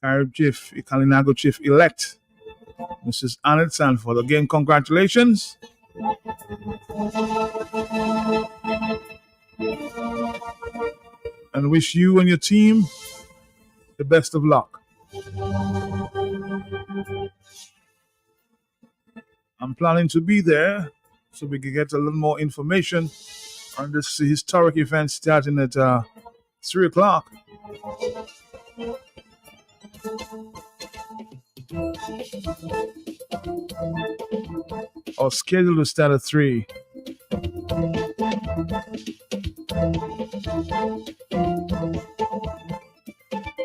Carib Chief, Kalinago Chief elect, Mrs. Annette Sanford. Again, congratulations. And wish you and your team the best of luck. I'm planning to be there so we can get a little more information on this historic event starting at 3 o'clock. Or scheduled to start at 3.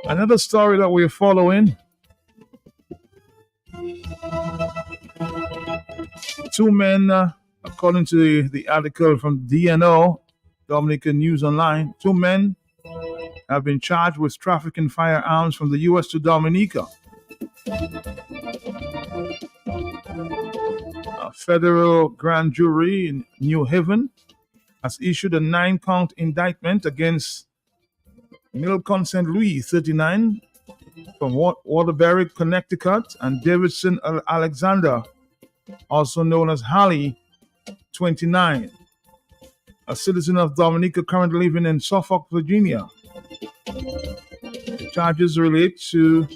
Another story that we're following. Two men, according to the article from DNO, Dominican News Online, 2 men have been charged with trafficking firearms from the U.S. to Dominica. A federal grand jury in New Haven has issued a 9-count indictment against Milcon St. Louis, 39, from Waterbury, Connecticut, and Davidson Alexander, also known as Halley, 29, a citizen of Dominica currently living in Suffolk, Virginia. The charges relate to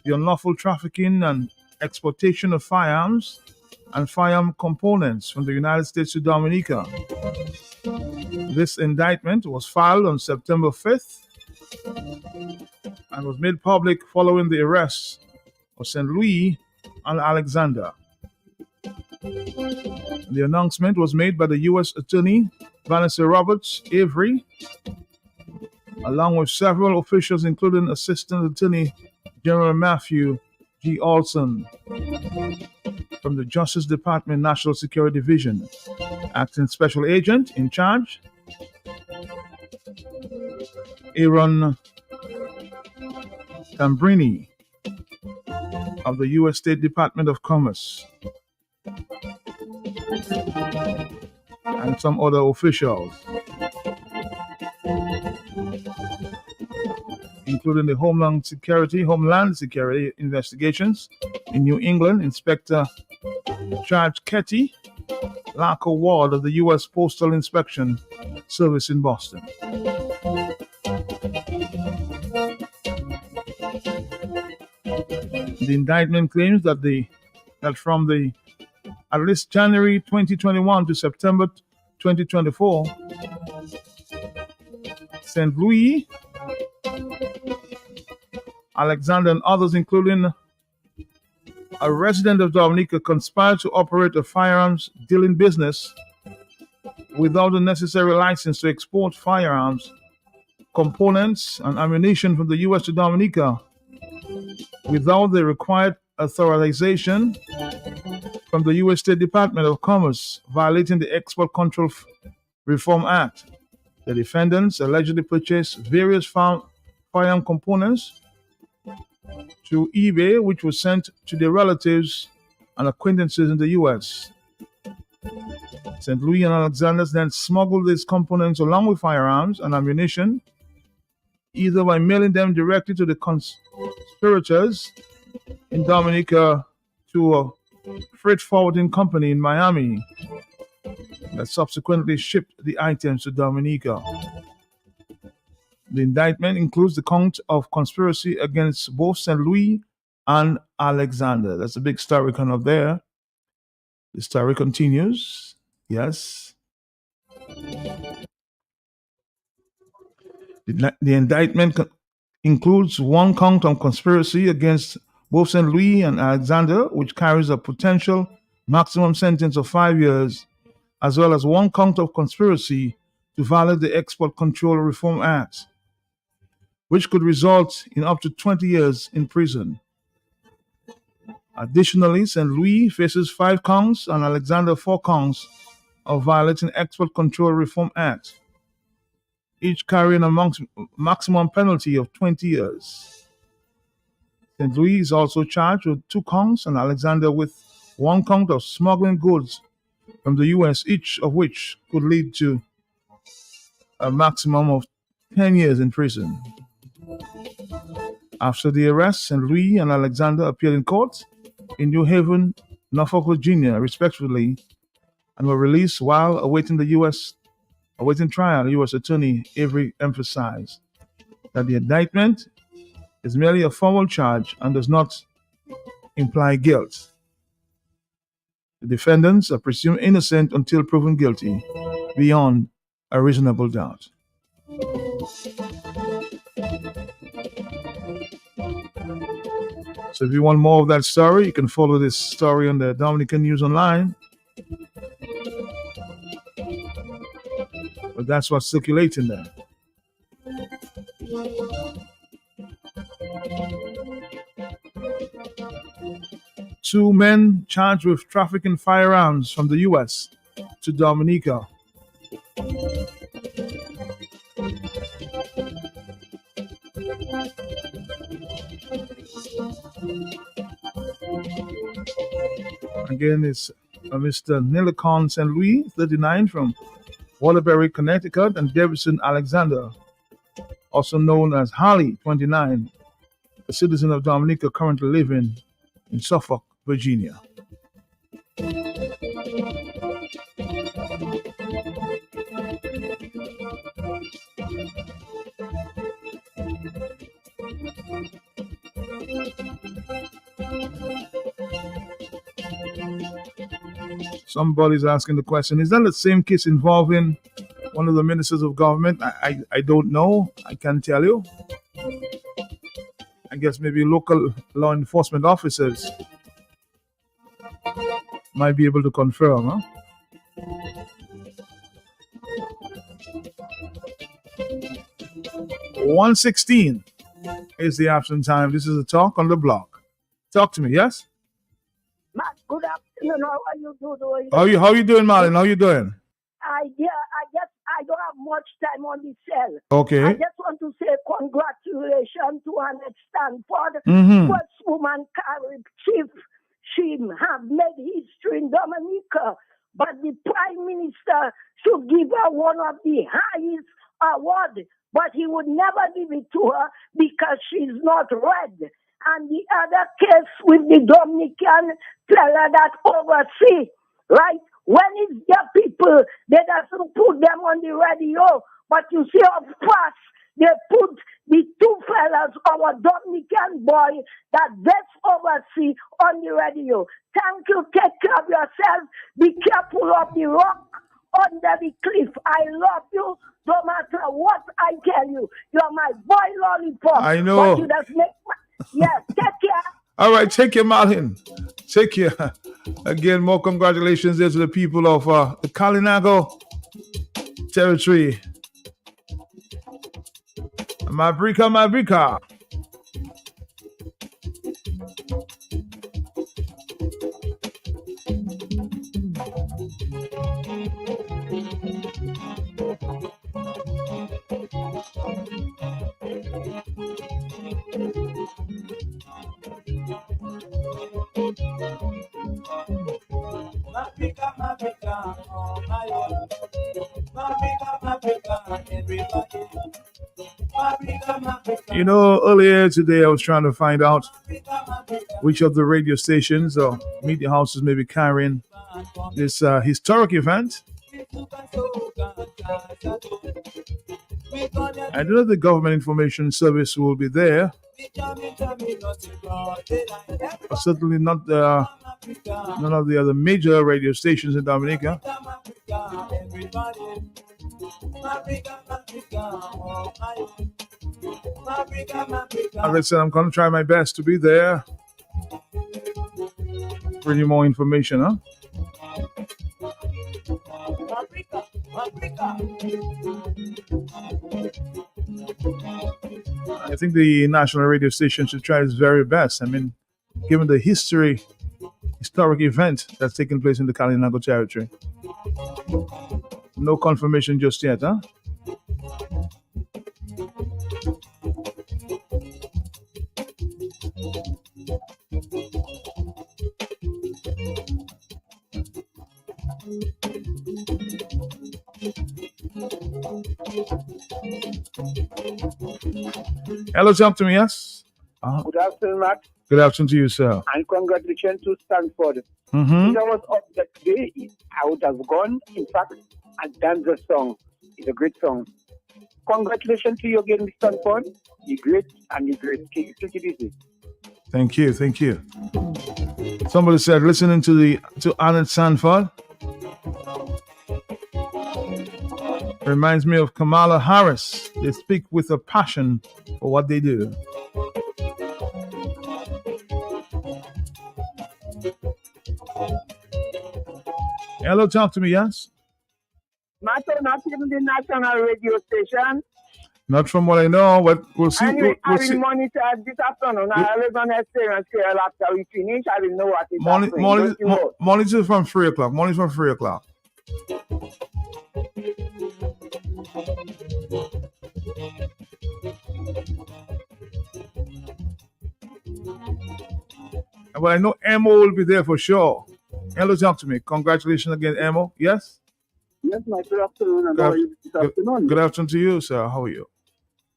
the unlawful trafficking and exportation of firearms and firearm components from the United States to Dominica. This indictment was filed on September 5th and was made public following the arrests of St. Louis and Alexander. The announcement was made by the U.S. Attorney Vanessa Roberts Avery, along with several officials, including Assistant Attorney General Matthew G. Olson from the Justice Department National Security Division, Acting Special Agent in charge, Aaron Tambrini of the U.S. State Department of Commerce, and some other officials, including the Homeland Security Investigations in New England, Inspector Charles Ketty, Larco Ward of the U.S. Postal Inspection Service in Boston. The indictment claims that from at least January 2021 to September 2024, St. Louis, Alexander, and others, including a resident of Dominica, conspired to operate a firearms dealing business without the necessary license to export firearms, components, and ammunition from the U.S. to Dominica without the required authorization from the U.S. State Department of Commerce, violating the Export Control Reform Act. The defendants allegedly purchased various firearm components through eBay, which was sent to their relatives and acquaintances in the U.S. St. Louis and Alexander then smuggled these components along with firearms and ammunition, either by mailing them directly to the conspirators in Dominica to a freight forwarding company in Miami that subsequently shipped the items to Dominica. The indictment includes the count of conspiracy against both St. Louis and Alexander. That's a big story coming up there. The story continues. Yes. The indictment includes 1 count of conspiracy against both St. Louis and Alexander, which carries a potential maximum sentence of 5 years, as well as 1 count of conspiracy to violate the Export Control Reform Act, which could result in up to 20 years in prison. Additionally, St. Louis faces 5 counts and Alexander 4 counts of violating Export Control Reform Act, each carrying a maximum penalty of 20 years. St. Louis is also charged with 2 counts and Alexander with 1 count of smuggling goods from the U.S., each of which could lead to a maximum of 10 years in prison. After the arrest, St. Louis and Alexander appeared in court in New Haven, Norfolk, Virginia, respectively, and were released while awaiting trial. U.S. Attorney Avery emphasized that the indictment is merely a formal charge and does not imply guilt. The defendants are presumed innocent until proven guilty beyond a reasonable doubt. So if you want more of that story, you can follow this story on the Dominican News Online. But that's what's circulating there. Two men charged with trafficking firearms from the U.S. to Dominica. Again, it's Mr. Nilicon St. Louis, 39, from Waterbury, Connecticut, and Davidson Alexander, also known as Holly, 29, a citizen of Dominica currently living in Suffolk, Virginia. Somebody's asking the question, is that the same case involving one of the ministers of government? I don't know. I can't tell you. I guess maybe local law enforcement officers might be able to confirm, huh? $1:16 is the absent time. This is a talk on the block. Talk to me, yes? Good afternoon. How are you doing? How you doing, Marlon? How you doing? I don't have much time on the cell. Okay. I just want to say congratulations to Annette Stanford, first woman carried chief. She have made history in Dominica, but the Prime Minister should give her one of the highest awards, but he would never give it to her because she's not red. And the other case with the Dominican fella that overseas, right? When it's their people, they doesn't put them on the radio. But you see, of course, they put the two fellas, our Dominican boy, that that's overseas on the radio. Thank you. Take care of yourself. Be careful of the rock under the cliff. I love you. No matter what I tell you, you're my boy lollipop. I know. But you just make yes, take care. All right, take care, Martin. Take care. Again, more congratulations there to the people of the Kalinago territory. Mabrika. You know, earlier today I was trying to find out which of the radio stations or media houses may be carrying this historic event. I know the Government Information Service will be there, but certainly not none of the other major radio stations in Dominica. As I said, I'm going to try my best to be there. Bring you more information, huh? I think the national radio station should try its very best. I mean, given the historic event that's taking place in the Kalinago territory. No confirmation just yet, huh? Hello, talk to me, yes? Good afternoon, Matt. Good afternoon to you, sir. And congratulations to Stanford. Mm-hmm. If I was up that day, I would have gone, in fact, and done the song. It's a great song. Congratulations to you again, Mr. Stanford. You're great and you're great. Take it easy. Thank you, thank you. Somebody said listening to Arnold Sanford reminds me of Kamala Harris. They speak with a passion for what they do. Hello, talk to me, yes? Matter not even the national radio station. Not from what I know, but we'll see. Anyway, We'll I will see. monitor this afternoon. I will going to experience care after we finish. I will know what is happening. Monitor from 3 o'clock. Monitor from 3 o'clock. But I know Emo will be there for sure. Hello, talk to me. Congratulations again, Emo. Yes? Yes, my good afternoon. And how are you this afternoon? Good afternoon to you, sir. How are you?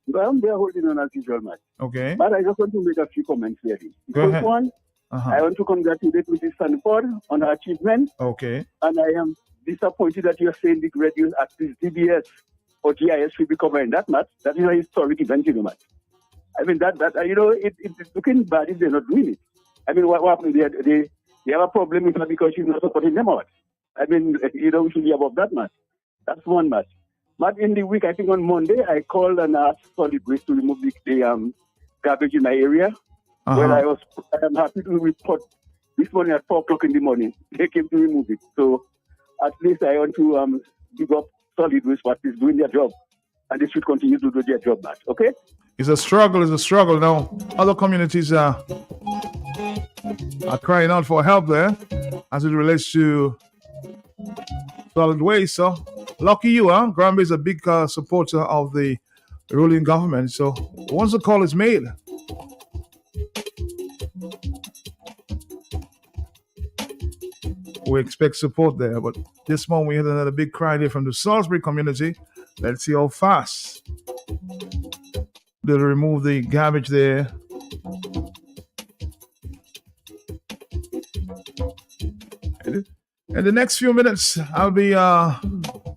Well, I'm there holding on as usual, Matt. Okay. But I just want to make a few comments here. Go ahead. First one, I want to congratulate Mrs. Stanford on her achievement. Okay. And I am disappointed that you're saying the radio at this DBS or GIS will be covering that, Matt. That is a historic event, you know, Matt. I mean, that you know, it's looking bad if they're not doing it. I mean, what happened? They have a problem with her because she's not supporting them out. I mean, you know, we should be above that, Matt. That's one, Matt. But in the week, I think on Monday, I called and asked Solid Waste to remove the garbage in my area. Well, I am happy to report this morning at 4 o'clock in the morning, they came to remove it. So at least I want to give up Solid Waste what is doing their job. And they should continue to do their job, Matt. Okay? It's a struggle now. Other communities are crying out for help there as it relates to solid waste. So lucky you, huh? Granby is a big supporter of the ruling government. So once the call is made, we expect support there. But this month we had another big cry there from the Salisbury community. Let's see how fast they'll remove the garbage there. In the next few minutes, I'll be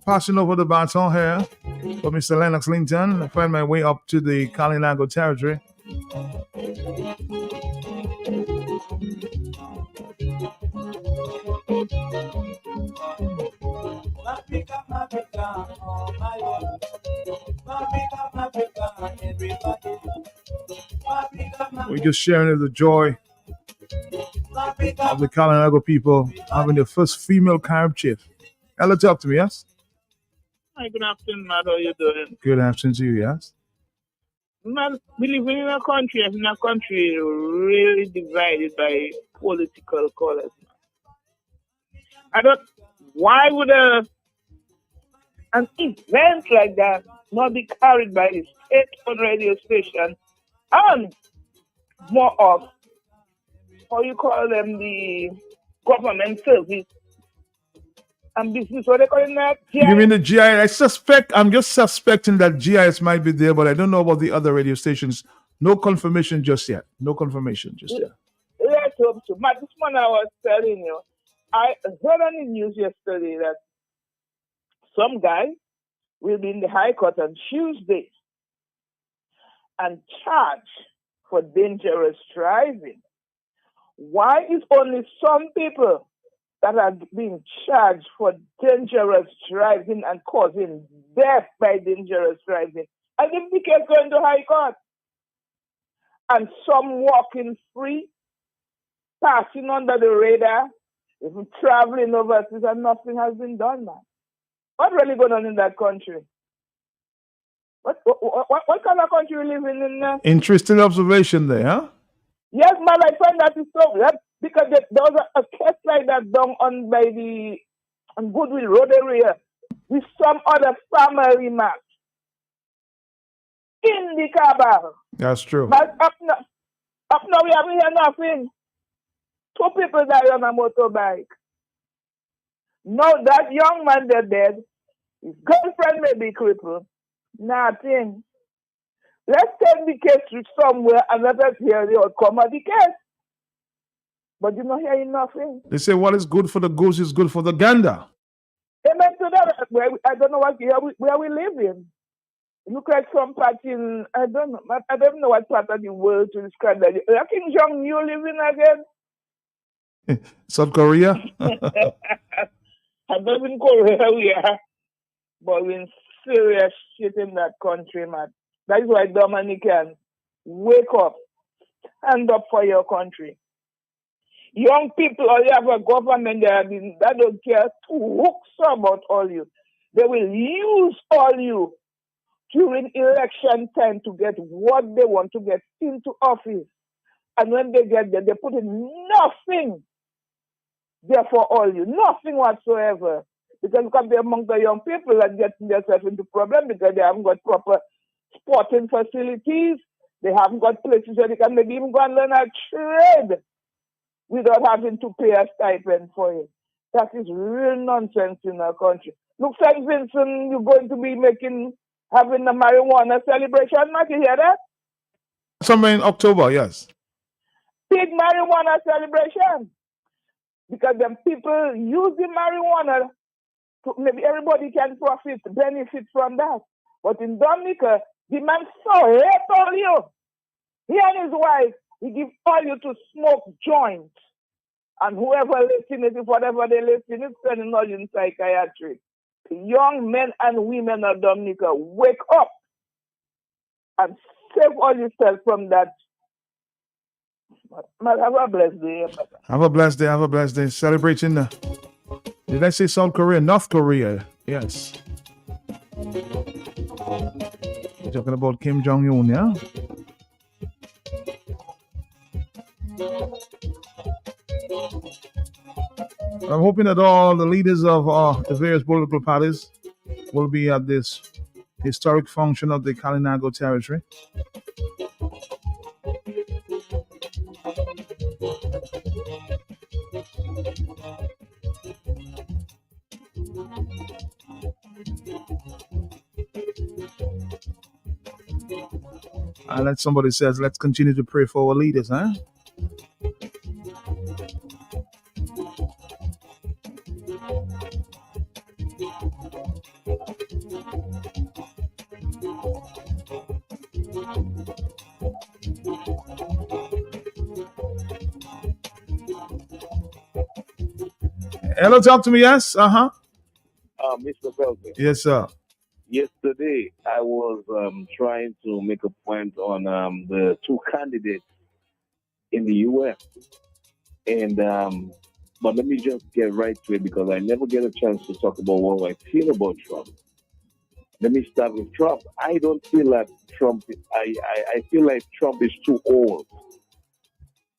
passing over the baton here for Mr. Lennox Linton. I find my way up to the Kalinago territory. We're just sharing the joy of the Kalinago people having their first female Carib chief. Hello, talk to me, yes? Hi, good afternoon, Matt. How are you doing? Good afternoon to you, yes? Man, we live in a country really divided by political colors. Why would an event like that not be carried by the state-owned radio station and more of, how you call them, the government service and business, what they call that? GIS? You mean the GIS? I'm just suspecting that GIS might be there, but I don't know about the other radio stations. No confirmation just yet. Let's hope so. But this morning I was telling you, I heard on the news yesterday that some guy will be in the High Court on Tuesday and charged for dangerous driving. Why is only some people that are being charged for dangerous driving and causing death by dangerous driving? And if the case going to High Court, and some walking free, passing under the radar, even traveling overseas, and nothing has been done, man. What's really going on in that country? What kind of country we live in? Interesting observation there, huh? Yes, man, I find that is so weird because there was a case like that done on by on Goodwill Road area with some other family man in the cabal. That's true. But up now we haven't heard nothing. 2 people died on a motorbike. Now that young man they're dead, his girlfriend may be crippled. Nothing. Let's take the case to somewhere and let us hear the outcome of the case. But you're not hearing nothing. They say what is good for the goose is good for the gander. Amen to that. I don't know where we live in. Look like some part in, I don't know what part of the world to describe that. Kim Jong you living again? South Korea? I don't in Korea we are, but we're in serious shit in that country, man. That is why Dominican, wake up, stand up for your country. Young people, all you have a government that don't care two hooks about all you. They will use all you during election time to get what they want to get into office. And when they get there, they put in nothing there for all you. Nothing whatsoever. Because you can be among the young people and getting themselves into problem because they haven't got proper sporting facilities. They haven't got places where they can maybe even go and learn a trade without having to pay a stipend for it. That is real nonsense in our country. Look, St. Vincent, you're going to be having a marijuana celebration, Matt, you hear that? Somewhere in October, yes. Big marijuana celebration. Because them people use the marijuana, maybe everybody can benefit from that. But in Dominica, the man so hate all you. He and his wife, he give all you to smoke joints. And whoever listening to whatever they listen is sending all you in psychiatry. Young men and women of Dominica, wake up and save all yourself from that. Have a blessed day. Have a blessed day. Have a blessed day. Celebrating did I say South Korea? North Korea. Yes. We're talking about Kim Jong-un, yeah? I'm hoping that all the leaders of the various political parties will be at this historic function of the Kalinago territory. And then somebody says, let's continue to pray for our leaders, huh? Hello, talk to me, yes? Uh-huh. Mr. Belton. Yes, sir. Yesterday, I was trying to make a point on the two candidates in the U.S. And but let me just get right to it because I never get a chance to talk about what I feel about Trump. Let me start with Trump. I don't feel like Trump. I feel like Trump is too old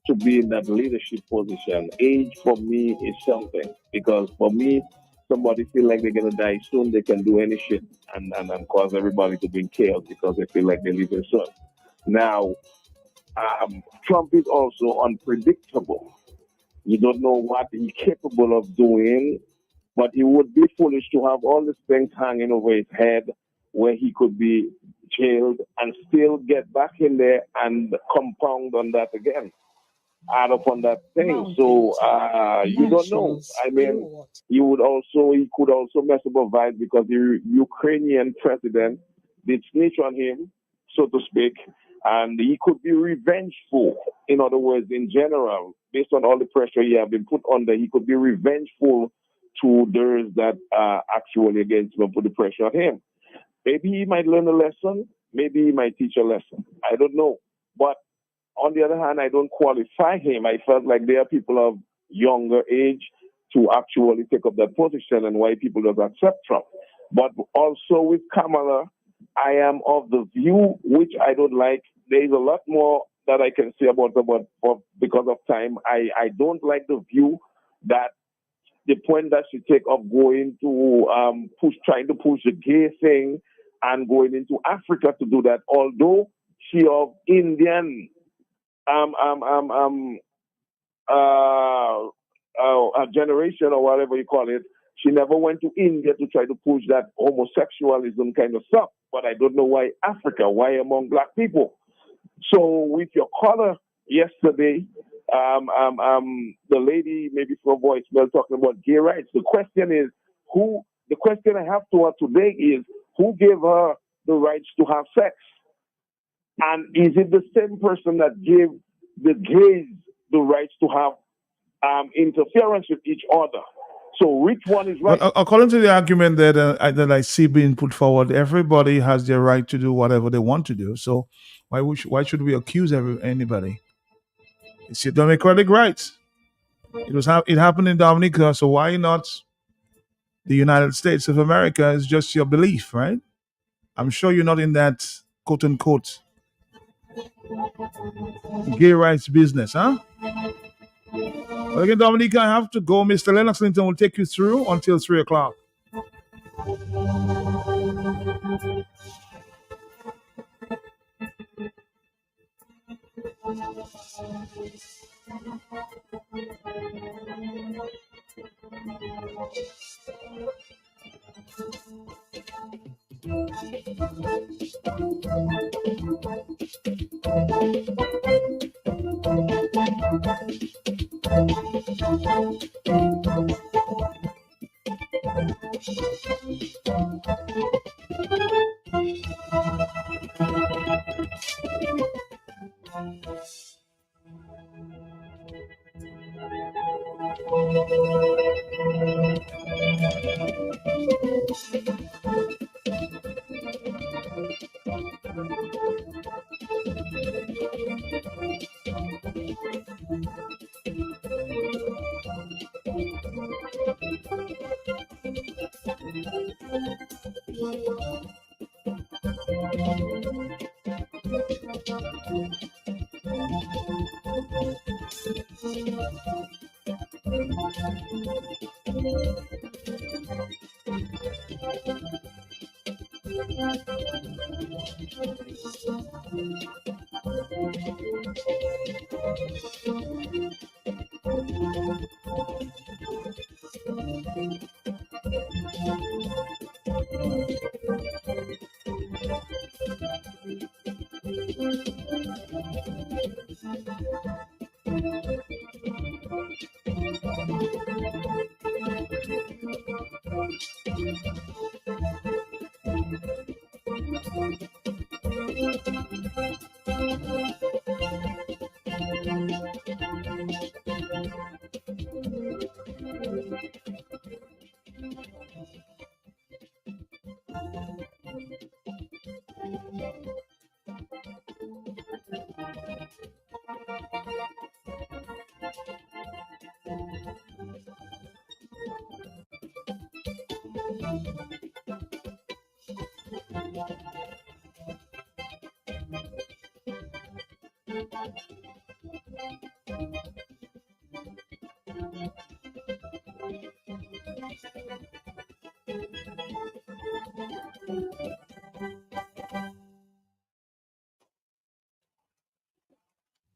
to be in that leadership position. Age for me is something because for me, somebody feel like they're gonna die soon, they can do any shit and cause everybody to be in chaos because they feel like they're leaving soon. Now, Trump is also unpredictable. You don't know what he's capable of doing, but it would be foolish to have all these things hanging over his head where he could be jailed and still get back in there and compound on that again. Add up on that thing. So you don't know. I mean, he could also mess up a vibe because the Ukrainian president did snitch on him, so to speak, and he could be revengeful. In other words, in general, based on all the pressure he has been put under, he could be revengeful to those that are actually against him and put the pressure on him. Maybe he might learn a lesson. Maybe he might teach a lesson. I don't know. But on the other hand, I don't qualify him. I felt like there are people of younger age to actually take up that position and why people don't accept Trump. But also with Kamala, I am of the view, which I don't like. There is a lot more that I can say about because of time. I don't like the view that the point that she take of going to trying to push the gay thing and going into Africa to do that, although she of Indian a generation or whatever you call it, she never went to India to try to push that homosexualism kind of stuff. but I don't know why Africa, why among black people. So with your caller yesterday, the lady maybe from voicemail talking about gay rights. The question I have to her today is, who gave her the rights to have sex? And is it the same person that gave the gays the rights to have interference with each other? So which one is right? But according to the argument that I see being put forward, everybody has their right to do whatever they want to do. So why should we accuse anybody? It's your democratic rights. It happened in Dominica, so why not the United States of America? Is just your belief, right? I'm sure you're not in that quote unquote gay rights business, huh? Well, again, Dominica, I have to go. Mr. Lennox Linton will take you through until 3 o'clock.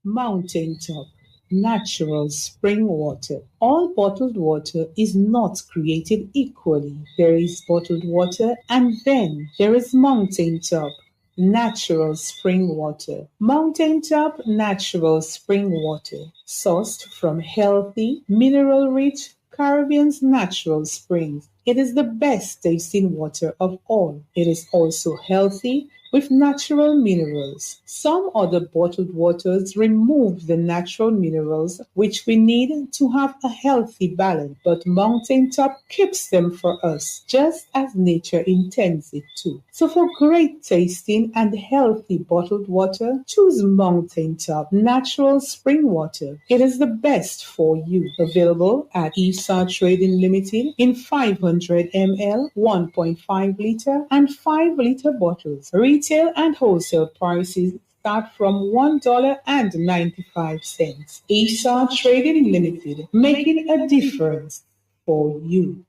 Mountaintop, natural spring water. All bottled water is not created equally. There is bottled water and then there is mountaintop, natural spring water. Mountaintop natural spring water, sourced from healthy, mineral-rich Caribbean's natural springs. It is the best tasting water of all. It is also healthy with natural minerals. Some other bottled waters remove the natural minerals which we need to have a healthy balance, but Mountaintop keeps them for us, just as nature intends it to. So for great tasting and healthy bottled water, choose Mountaintop natural spring water. It is the best for you. Available at Esau Trading Limited in 500 ml, 1.5 liter, and 5 liter bottles. Retail and wholesale prices start from $1.95. Esau Trading Limited, making a difference for you.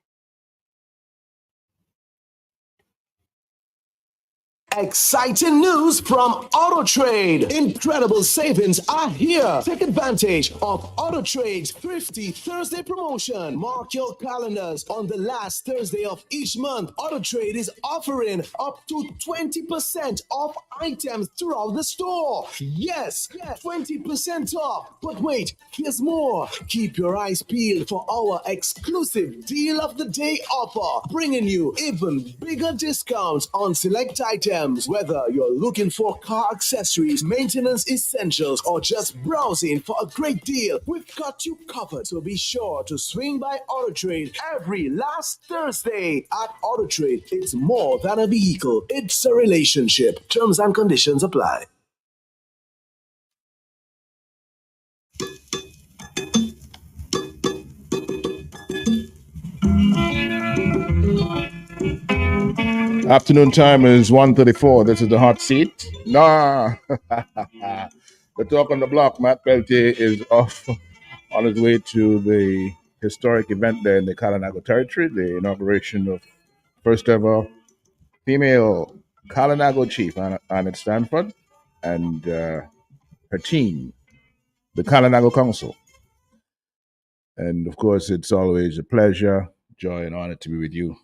Exciting news from AutoTrade. Incredible savings are here. Take advantage of AutoTrade's Thrifty Thursday promotion. Mark your calendars. On the last Thursday of each month, AutoTrade is offering up to 20% off items throughout the store. Yes, 20% off. But wait, here's more. Keep your eyes peeled for our exclusive Deal of the Day offer, bringing you even bigger discounts on select items. Whether you're looking for car accessories, maintenance essentials, or just browsing for a great deal, we've got you covered. So be sure to swing by AutoTrade every last Thursday. At AutoTrade, it's more than a vehicle, it's a relationship. Terms and conditions apply. Afternoon time is 1:34. This is the hot seat. Nah. The talk on the block. Matt Peltier is off on his way to the historic event there in the Kalinago territory, the inauguration of first ever female Kalinago chief, Annette Stanford, and her team, the Kalinago Council. And of course, it's always a pleasure, joy, and honor to be with you.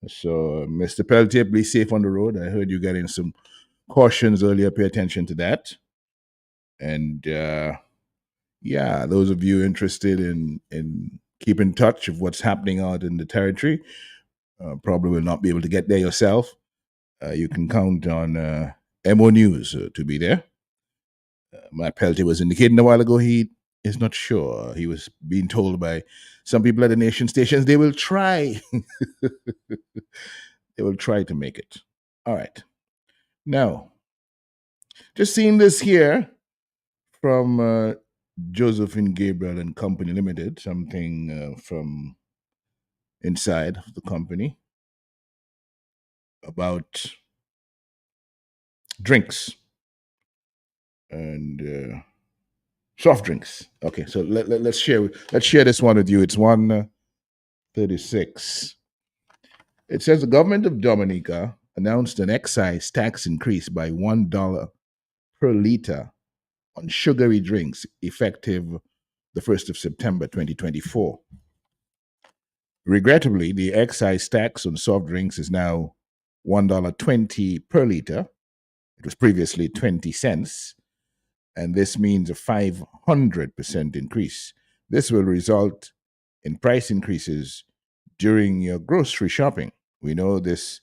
So, Mr. Peltier, be safe on the road. I heard you getting some cautions earlier. Pay attention to that. And yeah, those of you interested in keep in touch of what's happening out in the territory, probably will not be able to get there yourself. You can count on MO News to be there. Matt Peltier was indicating a while ago he is not sure. He was being told by some people at the nation stations they will try. They will try to make it. All right. Now, just seeing this here from Josephine Gabriel and Company Limited, something from inside of the company about drinks and soft drinks. Okay, so let's share this one with you. It's 136. It says the government of Dominica announced an excise tax increase by $1 per liter on sugary drinks effective the 1st of September 2024. Regrettably, the excise tax on soft drinks is now $1.20 per liter. It was previously 20 cents, and this means a 500% increase. This will result in price increases during your grocery shopping. We know this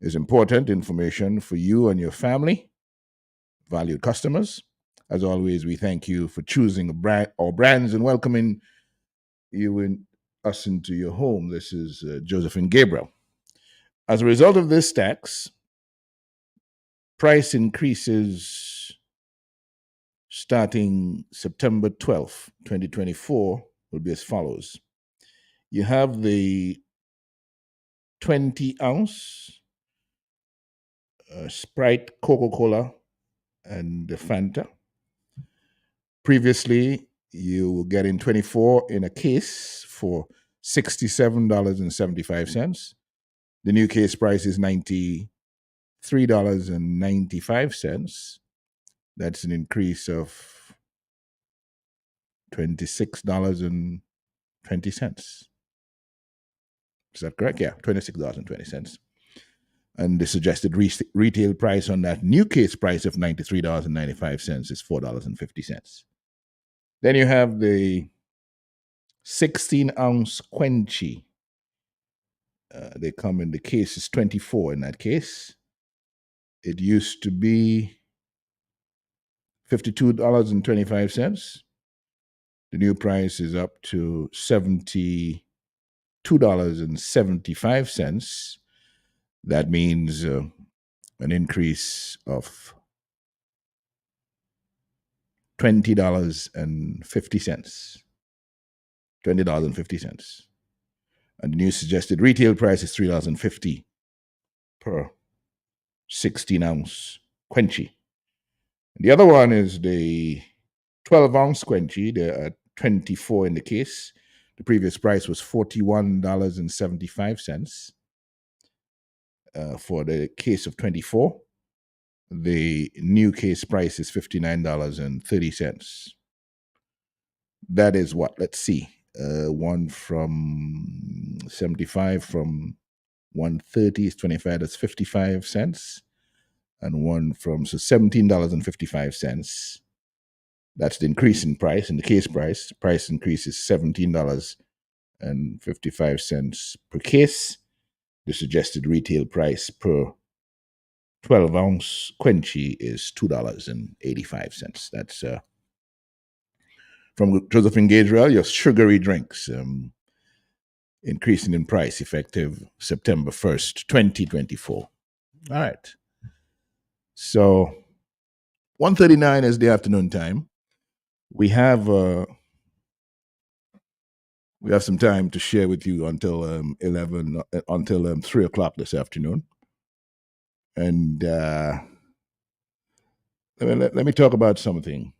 is important information for you and your family, valued customers. As always, we thank you for choosing our brands and welcoming you and us into your home. This is Josephine Gabriel. As a result of this tax, price increases starting September 12th, 2024 will be as follows. You have the 20-ounce Sprite, Coca-Cola, and the Fanta. Previously, you were getting 24 in a case for $67.75. The new case price is $93.95. That's an increase of $26.20. Is that correct? Yeah, $26.20. And the suggested retail price on that new case price of $93.95 is $4.50. Then you have the 16-ounce Quenchy. They come in the case is 24 in that case. It used to be $52.25. The new price is up to $72.75. That means an increase of $20.50. $20.50. And the new suggested retail price is $3.50 per 16-ounce Quenchy. And the other one is the 12-ounce Quenchy. They're at 24 in the case. The previous price was $41.75 for the case of 24. the new case price is $59.30. That is what? Let's see. One from 75 from 130 is 25, that's 55 cents. And one from, so $17.55. That's the increase in price, in the case price. The price increase is $17.55 per case. The suggested retail price per 12-ounce Quenchy is $2.85. That's from Josephine Gabriel, your sugary drinks, increasing in price effective September 1st, 2024. All right. So 1:39 is the afternoon time. We have some time to share with you until 3 o'clock this afternoon. And let me talk about something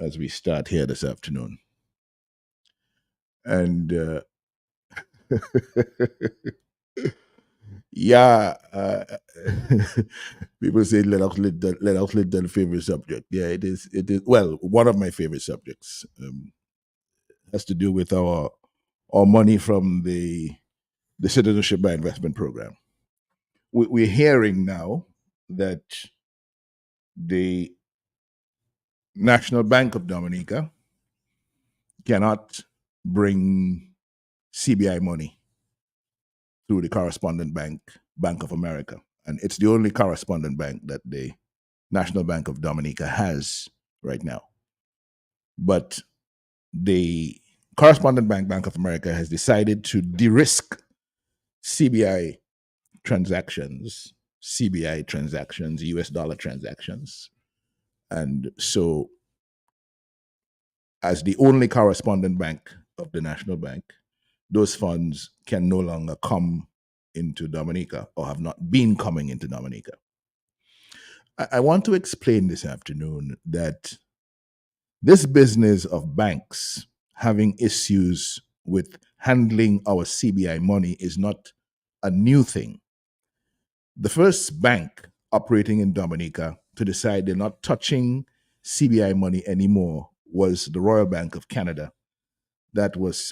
as we start here this afternoon. And yeah, people say let us lead the favorite subject. Yeah, it is. Well, one of my favorite subjects has to do with our money from the Citizenship by Investment Program. We're hearing now that the National Bank of Dominica cannot bring CBI money through the correspondent bank, Bank of America. And it's the only correspondent bank that the National Bank of Dominica has right now. But the correspondent bank, Bank of America, has decided to de-risk CBI transactions, US dollar transactions. And so, as the only correspondent bank of the National Bank, those funds can no longer come into Dominica or have not been coming into Dominica. I want to explain this afternoon that this business of banks having issues with handling our CBI money is not a new thing. The first bank operating in Dominica to decide they're not touching CBI money anymore was the Royal Bank of Canada. That was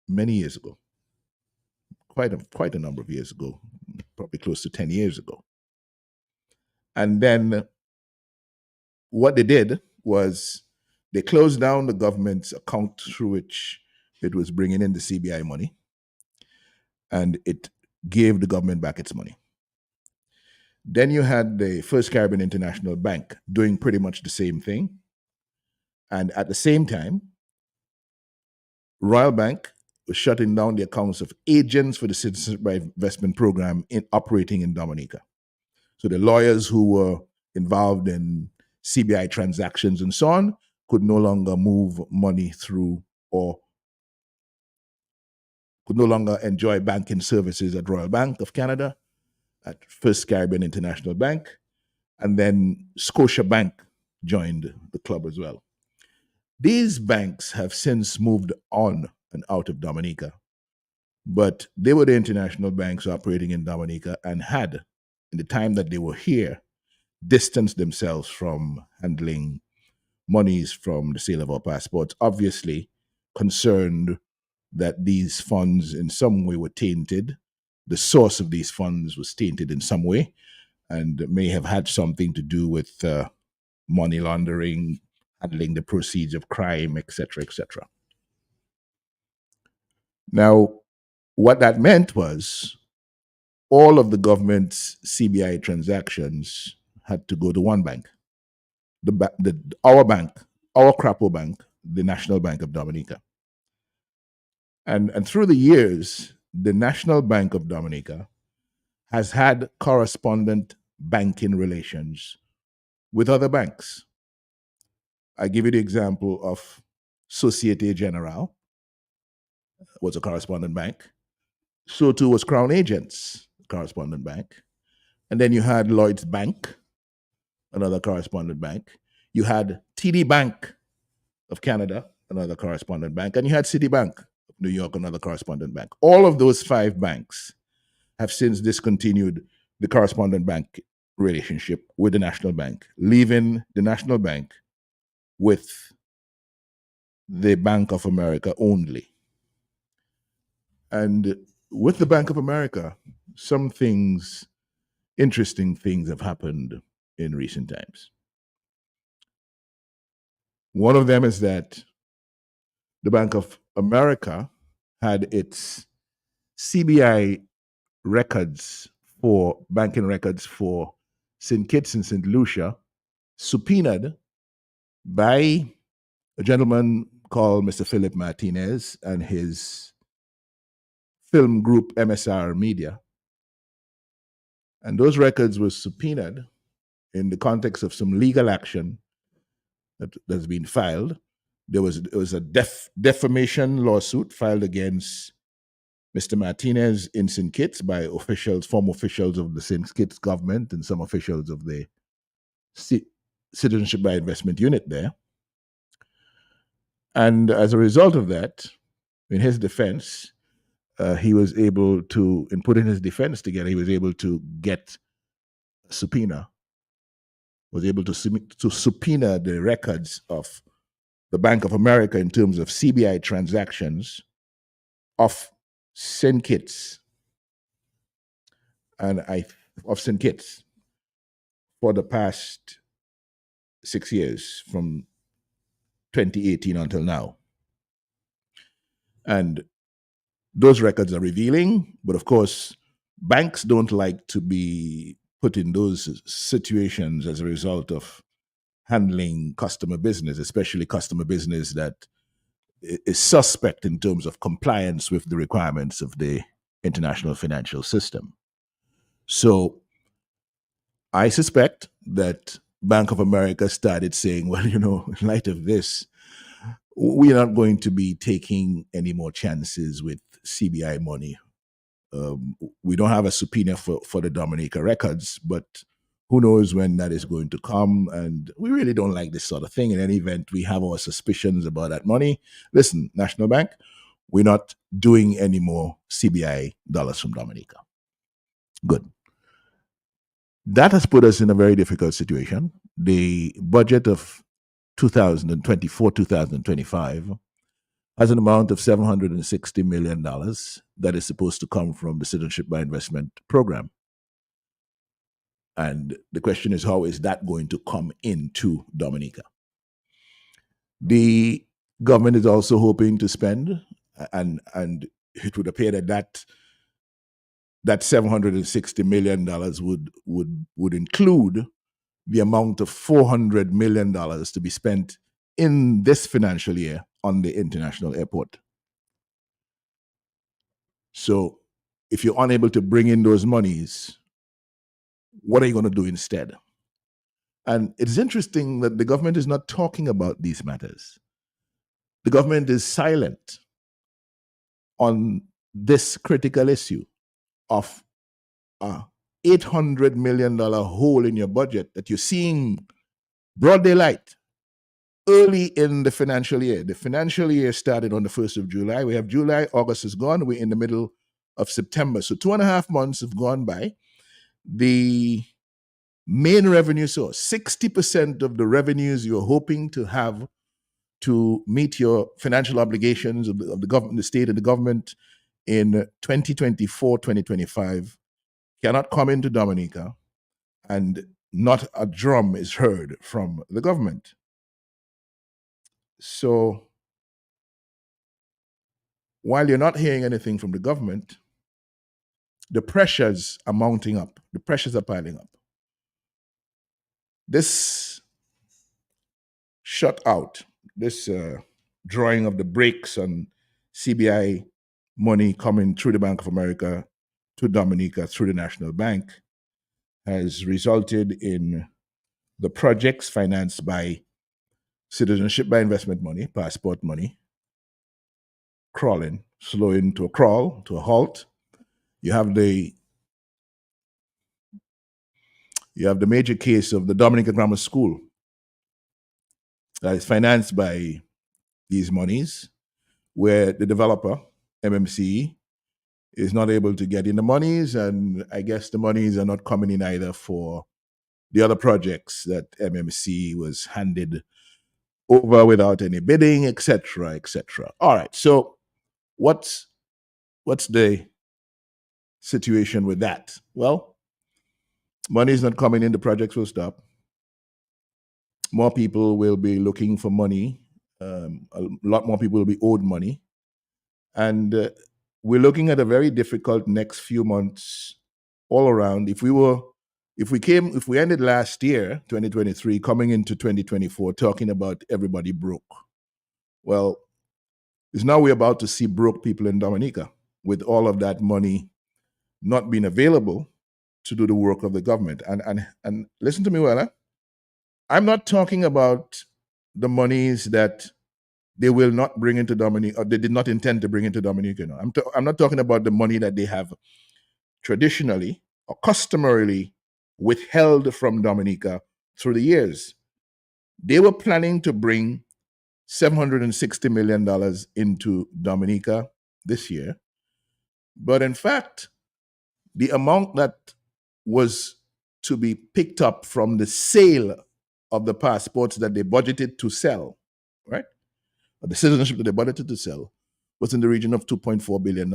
many years ago, quite a number of years ago, probably close to 10 years ago. And then what they did was they closed down the government's account through which it was bringing in the CBI money, and it gave the government back its money. Then you had the First Caribbean International Bank doing pretty much the same thing. And at the same time, Royal Bank was shutting down the accounts of agents for the Citizenship by Investment Program operating in Dominica. So the lawyers who were involved in CBI transactions and so on could no longer move money through or could no longer enjoy banking services at Royal Bank of Canada, at First Caribbean International Bank, and then Scotia Bank joined the club as well. These banks have since moved on and out of Dominica, but they were the international banks operating in Dominica and had, in the time that they were here, distanced themselves from handling monies from the sale of our passports, obviously concerned that these funds in some way were tainted. The source of these funds was tainted in some way and may have had something to do with money laundering, handling the proceeds of crime, etc., etc. Now, what that meant was all of the government's CBI transactions had to go to one bank, our bank, our Crapo Bank, the National Bank of Dominica. And through the years, the National Bank of Dominica has had correspondent banking relations with other banks. I give you the example of Societe Generale, was a correspondent bank. So too was Crown Agents, correspondent bank. And then you had Lloyd's Bank, another correspondent bank. You had TD Bank of Canada, another correspondent bank. And you had Citibank of New York, another correspondent bank. All of those 5 banks have since discontinued the correspondent bank relationship with the National Bank, leaving the National Bank with the Bank of America only. And with the Bank of America, some things, interesting things have happened in recent times. One of them is that the Bank of America had its CBI records for banking records for St. Kitts and St. Lucia subpoenaed by a gentleman called Mr. Philip Martinez and his film group MSR Media. And those records were subpoenaed in the context of some legal action that's been filed. There was a defamation lawsuit filed against Mr. Martinez in St. Kitts by former officials of the St. Kitts government and some officials of the Citizenship by Investment unit there. And as a result of that, in his defense, he was able to, in putting his defense together, he was able to get a subpoena, was able to subpoena the records of the Bank of America in terms of CBI transactions of St. Kitts of St. Kitts for the past 6 years, from 2018 until now. And those records are revealing, but of course, banks don't like to be put in those situations as a result of handling customer business, especially customer business that is suspect in terms of compliance with the requirements of the international financial system. So I suspect that Bank of America started saying, well, in light of this, we are not going to be taking any more chances with CBI money. We don't have a subpoena for the Dominica records, but who knows when that is going to come. And we really don't like this sort of thing. In any event, we have our suspicions about that money. Listen, National Bank, we're not doing any more CBI dollars from Dominica. Good. That has put us in a very difficult situation. The budget of 2024-2025 has an amount of $760 million that is supposed to come from the Citizenship by Investment program. And the question is, how is that going to come into Dominica? The government is also hoping to spend, and it would appear that $760 million would include the amount of $400 million to be spent in this financial year on the international airport. So if you're unable to bring in those monies, what are you going to do instead? And it's interesting that the government is not talking about these matters. The government is silent on this critical issue of a $800 million hole in your budget that you're seeing broad daylight early in the financial year. The financial year started on the 1st of July. We have July, August is gone. We're in the middle of September. So 2.5 months have gone by. The main revenue source, 60% of the revenues you're hoping to have to meet your financial obligations of the government, the state and the government in 2024-2025 cannot come into Dominica, and not a drum is heard from the government. So while you're not hearing anything from the government, the pressures are mounting up. The pressures are piling up. This shutout, this drawing of the brakes on CBI money coming through the Bank of America to Dominica through the National Bank has resulted in the projects financed by Citizenship by Investment money, passport money, slowing to a crawl, to a halt. You have the major case of the Dominica Grammar School that is financed by these monies, where the developer, MMCE, is not able to get in the monies, and I guess the monies are not coming in either for the other projects that MMC was handed over without any bidding, etc., etc. All right. So what's the situation with that? Well, money is not coming in. The projects will stop. More people will be looking for money. A lot more people will be owed money, and we're looking at a very difficult next few months all around. If we ended last year, 2023, coming into 2024, talking about everybody broke. Well, it's now we're about to see broke people in Dominica with all of that money not being available to do the work of the government. And listen to me well, I'm not talking about the monies that they will not bring into Dominica, or they did not intend to bring into Dominica. No. I'm not talking about the money that they have traditionally or customarily withheld from Dominica through the years. They were planning to bring $760 million into Dominica this year. But in fact, the amount that was to be picked up from the sale of the passports that they budgeted to sell, right? Or the citizenship that they budgeted to sell was in the region of $2.4 billion.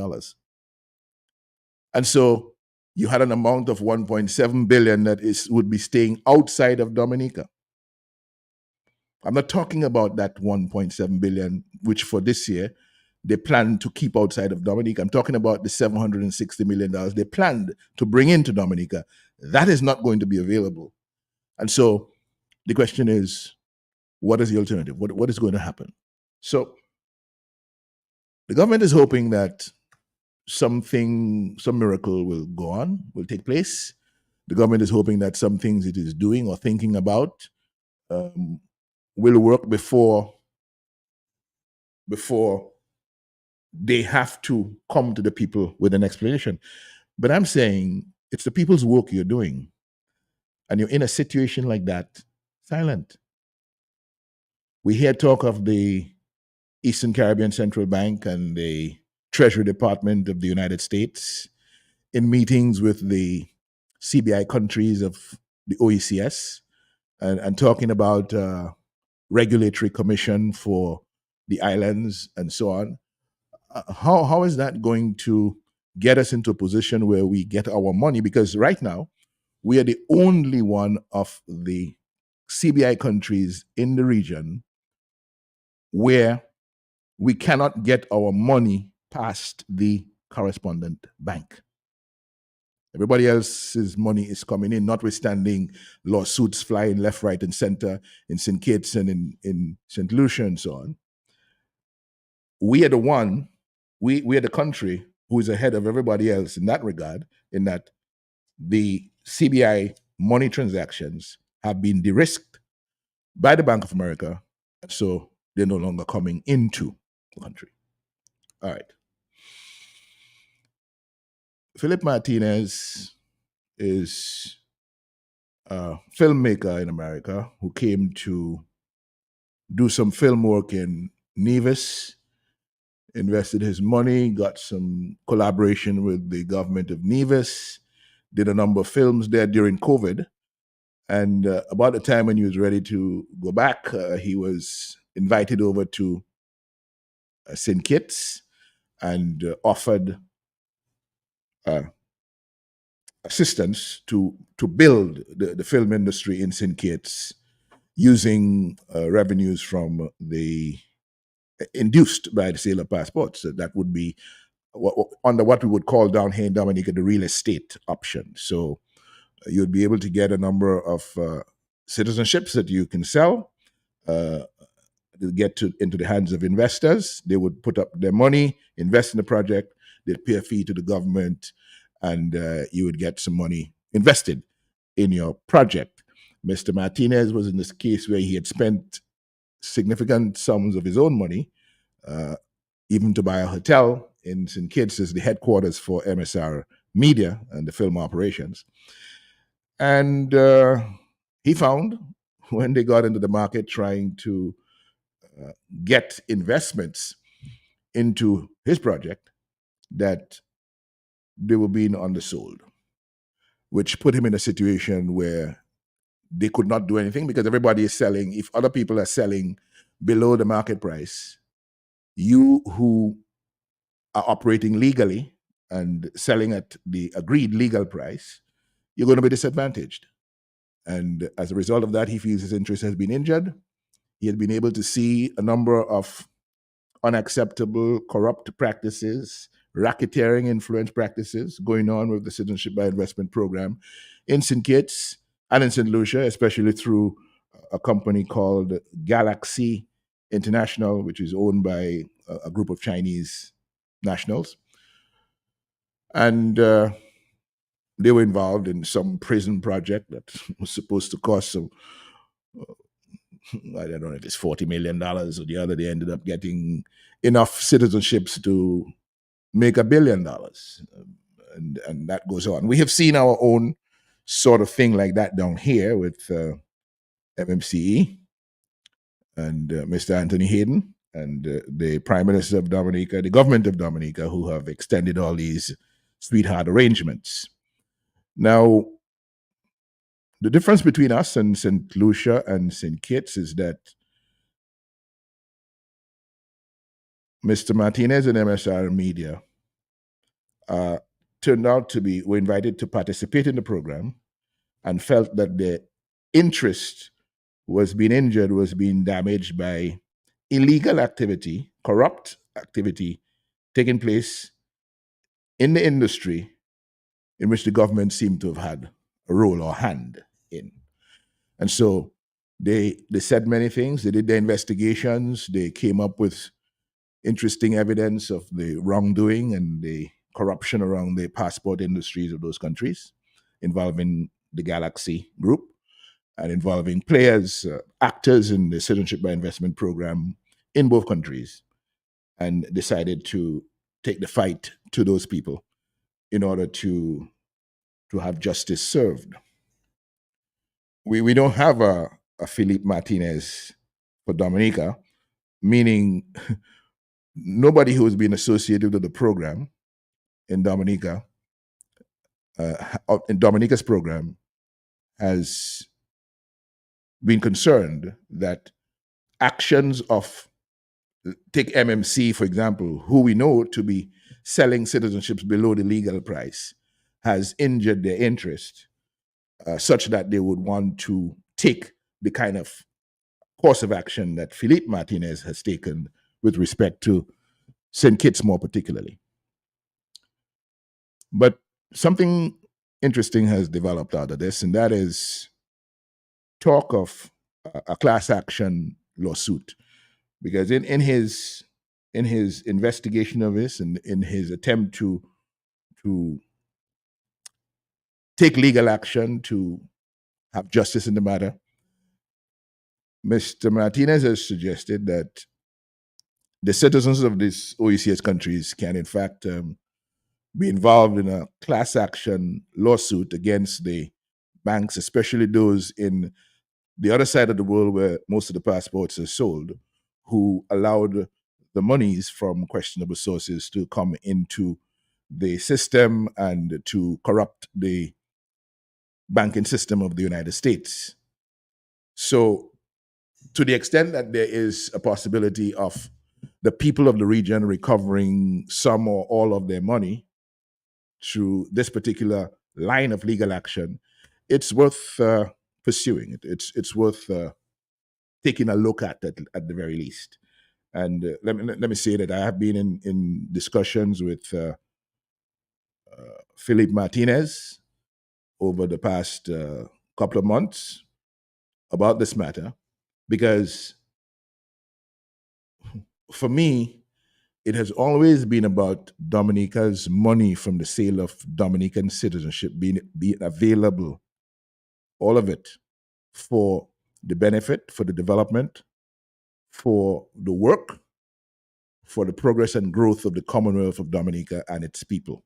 And so you had an amount of $1.7 billion that would be staying outside of Dominica. I'm not talking about that $1.7 billion, which for this year they plan to keep outside of Dominica. I'm talking about the $760 million they planned to bring into Dominica. That is not going to be available. And so the question is, what is the alternative? What is going to happen? So the government is hoping that some miracle will go on, will take place. The government is hoping that some things it is doing or thinking about will work before they have to come to the people with an explanation. But I'm saying it's the people's work you're doing. And you're in a situation like that, silent. We hear talk of the Eastern Caribbean Central Bank and the Treasury Department of the United States in meetings with the CBI countries of the OECS and talking about regulatory commission for the islands and so on. How is that going to get us into a position where we get our money? Because right now, we are the only one of the CBI countries in the region where we cannot get our money past the correspondent bank. Everybody else's money is coming in, notwithstanding lawsuits flying left, right, and center in St. Kitts and in St. Lucia and so on. We are the country who is ahead of everybody else in that regard, in that the CBI money transactions have been de-risked by the Bank of America, so they're no longer coming into the country. All right. Philip Martinez is a filmmaker in America who came to do some film work in Nevis, invested his money, got some collaboration with the government of Nevis, did a number of films there during COVID. And about the time when he was ready to go back, he was invited over to St. Kitts and offered assistance to build the film industry in St. Kitts using revenues from the induced by the sale of passports. So that would be under what we would call down here in Dominica the real estate option. So you'd be able to get a number of citizenships that you can sell, get into the hands of investors. They would put up their money, invest in the project, they'd pay a fee to the government, and you would get some money invested in your project. Mr. Martinez was in this case where he had spent significant sums of his own money, even to buy a hotel in St. Kitts as the headquarters for MSR Media and the film operations. And he found, when they got into the market trying to get investments into his project, that they were being undersold, which put him in a situation where they could not do anything because everybody is selling. If other people are selling below the market price, you who are operating legally and selling at the agreed legal price, you're going to be disadvantaged. And as a result of that, he feels his interest has been injured. He had been able to see a number of unacceptable, corrupt practices, racketeering influence practices going on with the Citizenship by Investment program in St. Kitts and in St. Lucia, especially through a company called Galaxy International, which is owned by a group of Chinese nationals. And they were involved in some prison project that was supposed to cost some, I don't know if it's $40 million or the other. They ended up getting enough citizenships to make $1 billion. And that goes on. We have seen our own sort of thing like that down here with MMCE and Mr. Anthony Hayden and the Prime Minister of Dominica, the government of Dominica, who have extended all these sweetheart arrangements. Now, the difference between us and St. Lucia and St. Kitts is that Mr. Martinez and MSR Media turned out to be, were invited to participate in the program and felt that their interest was being injured, was being damaged by illegal activity, corrupt activity taking place in the industry in which the government seemed to have had a role or hand in. And so they said many things. They did their investigations. They came up with interesting evidence of the wrongdoing and the corruption around the passport industries of those countries, involving the Galaxy Group and involving players, actors in the Citizenship by Investment program in both countries, and decided to take the fight to those people in order to have justice served. We don't have a Philippe Martinez for Dominica, meaning nobody who has been associated with the program in Dominica, in Dominica's program, has been concerned that actions of, take MMC, for example, who we know to be selling citizenships below the legal price, has injured their interest such that they would want to take the kind of course of action that Philippe Martinez has taken with respect to St. Kitts more particularly. But something interesting has developed out of this, and that is talk of a class action lawsuit. Because in his investigation of this and in his attempt to take legal action to have justice in the matter, Mr. Martinez has suggested that the citizens of these OECS countries can, in fact, be involved in a class action lawsuit against the banks, especially those in the other side of the world where most of the passports are sold, who allowed the monies from questionable sources to come into the system and to corrupt the banking system of the United States. So, to the extent that there is a possibility of the people of the region recovering some or all of their money through this particular line of legal action, it's worth pursuing. It's worth taking a look at the very least. And let me say that I have been in discussions with Philippe Martinez over the past couple of months about this matter, because for me, it has always been about Dominica's money from the sale of Dominican citizenship being available, all of it, for the benefit, for the development, for the work, for the progress and growth of the Commonwealth of Dominica and its people.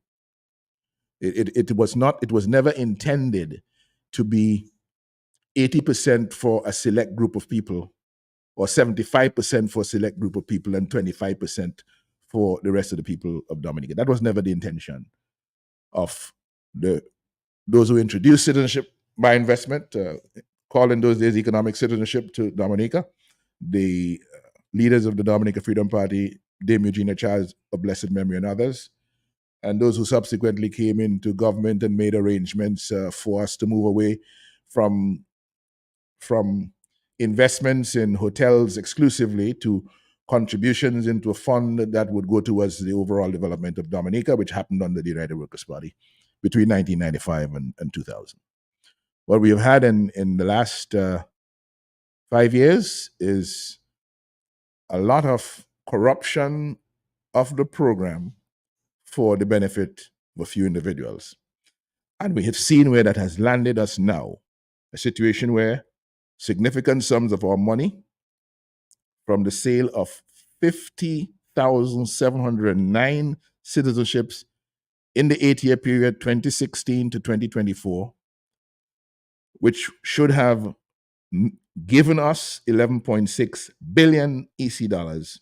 It was never intended to be 80% for a select group of people, or 75% for a select group of people and 25% for the rest of the people of Dominica. That was never the intention of those who introduced citizenship by investment, called in those days economic citizenship to Dominica. The leaders of the Dominica Freedom Party, Dame Eugenia Childs of blessed memory and others, and those who subsequently came into government and made arrangements for us to move away from investments in hotels exclusively to contributions into a fund that would go towards the overall development of Dominica, which happened under the United Workers' Party between 1995 and 2000. What we have had in the last 5 years is a lot of corruption of the program for the benefit of a few individuals. And we have seen where that has landed us now, a situation where significant sums of our money from the sale of 50,709 citizenships in the 8-year period 2016 to 2024, which should have given us 11.6 billion EC dollars,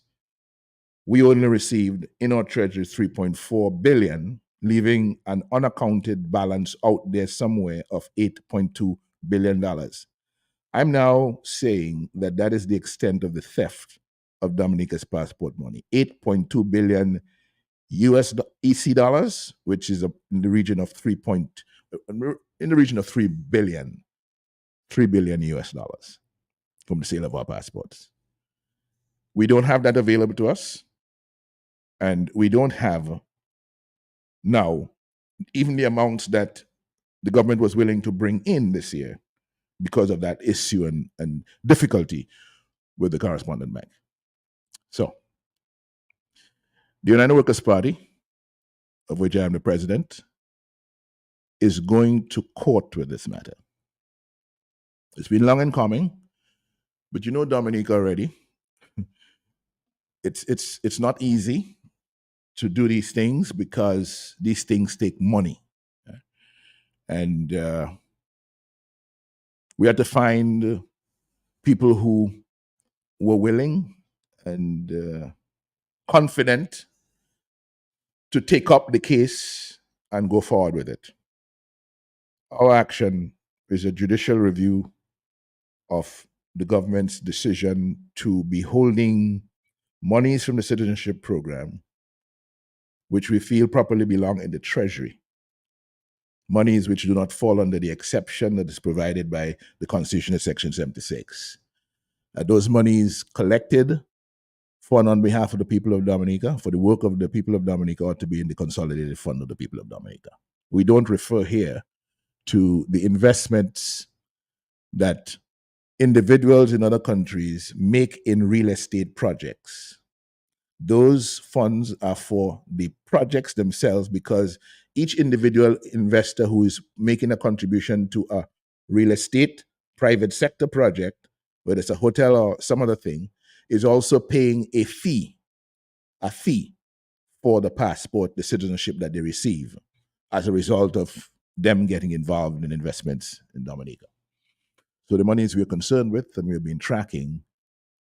we only received in our treasury 3.4 billion, leaving an unaccounted balance out there somewhere of $8.2 billion. I'm now saying that that is the extent of the theft of Dominica's passport money. 8.2 billion US EC dollars, which is in the region of 3 billion US dollars from the sale of our passports. We don't have that available to us, and we don't have now even the amounts that the government was willing to bring in this year because of that issue and difficulty with the correspondent bank. So, the United Workers' Party, of which I am the president, is going to court with this matter. It's been long in coming, but you know Dominica already. It's not easy to do these things because these things take money. And we had to find people who were willing and confident to take up the case and go forward with it. Our action is a judicial review of the government's decision to be holding monies from the citizenship program, which we feel properly belong in the Treasury. Monies which do not fall under the exception that is provided by the Constitution of Section 76. Those monies collected for and on behalf of the people of Dominica, for the work of the people of Dominica, ought to be in the consolidated fund of the people of Dominica. We don't refer here to the investments that individuals in other countries make in real estate projects. Those funds are for the projects themselves, because each individual investor who is making a contribution to a real estate private sector project, whether it's a hotel or some other thing, is also paying a fee for the passport, the citizenship that they receive as a result of them getting involved in investments in Dominica. So the monies we're concerned with and we've been tracking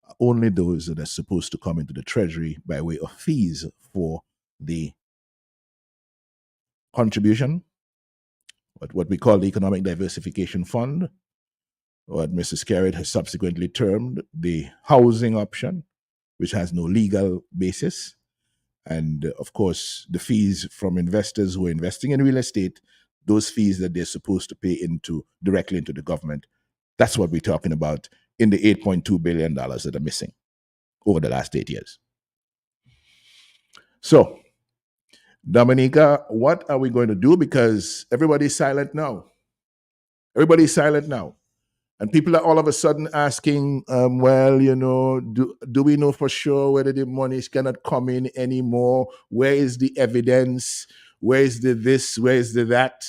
are only those that are supposed to come into the Treasury by way of fees for the contribution, what we call the Economic Diversification Fund, what Mrs. Skerritt has subsequently termed the housing option, which has no legal basis, and of course the fees from investors who are investing in real estate, those fees that they're supposed to pay directly into the government. That's what we're talking about in the $8.2 billion that are missing over the last 8 years. So, Dominica, what are we going to do? Because everybody's silent now. Everybody's silent now. And people are all of a sudden asking, well, you know, do we know for sure whether the monies cannot come in anymore? Where is the evidence? Where is the this? Where is the that?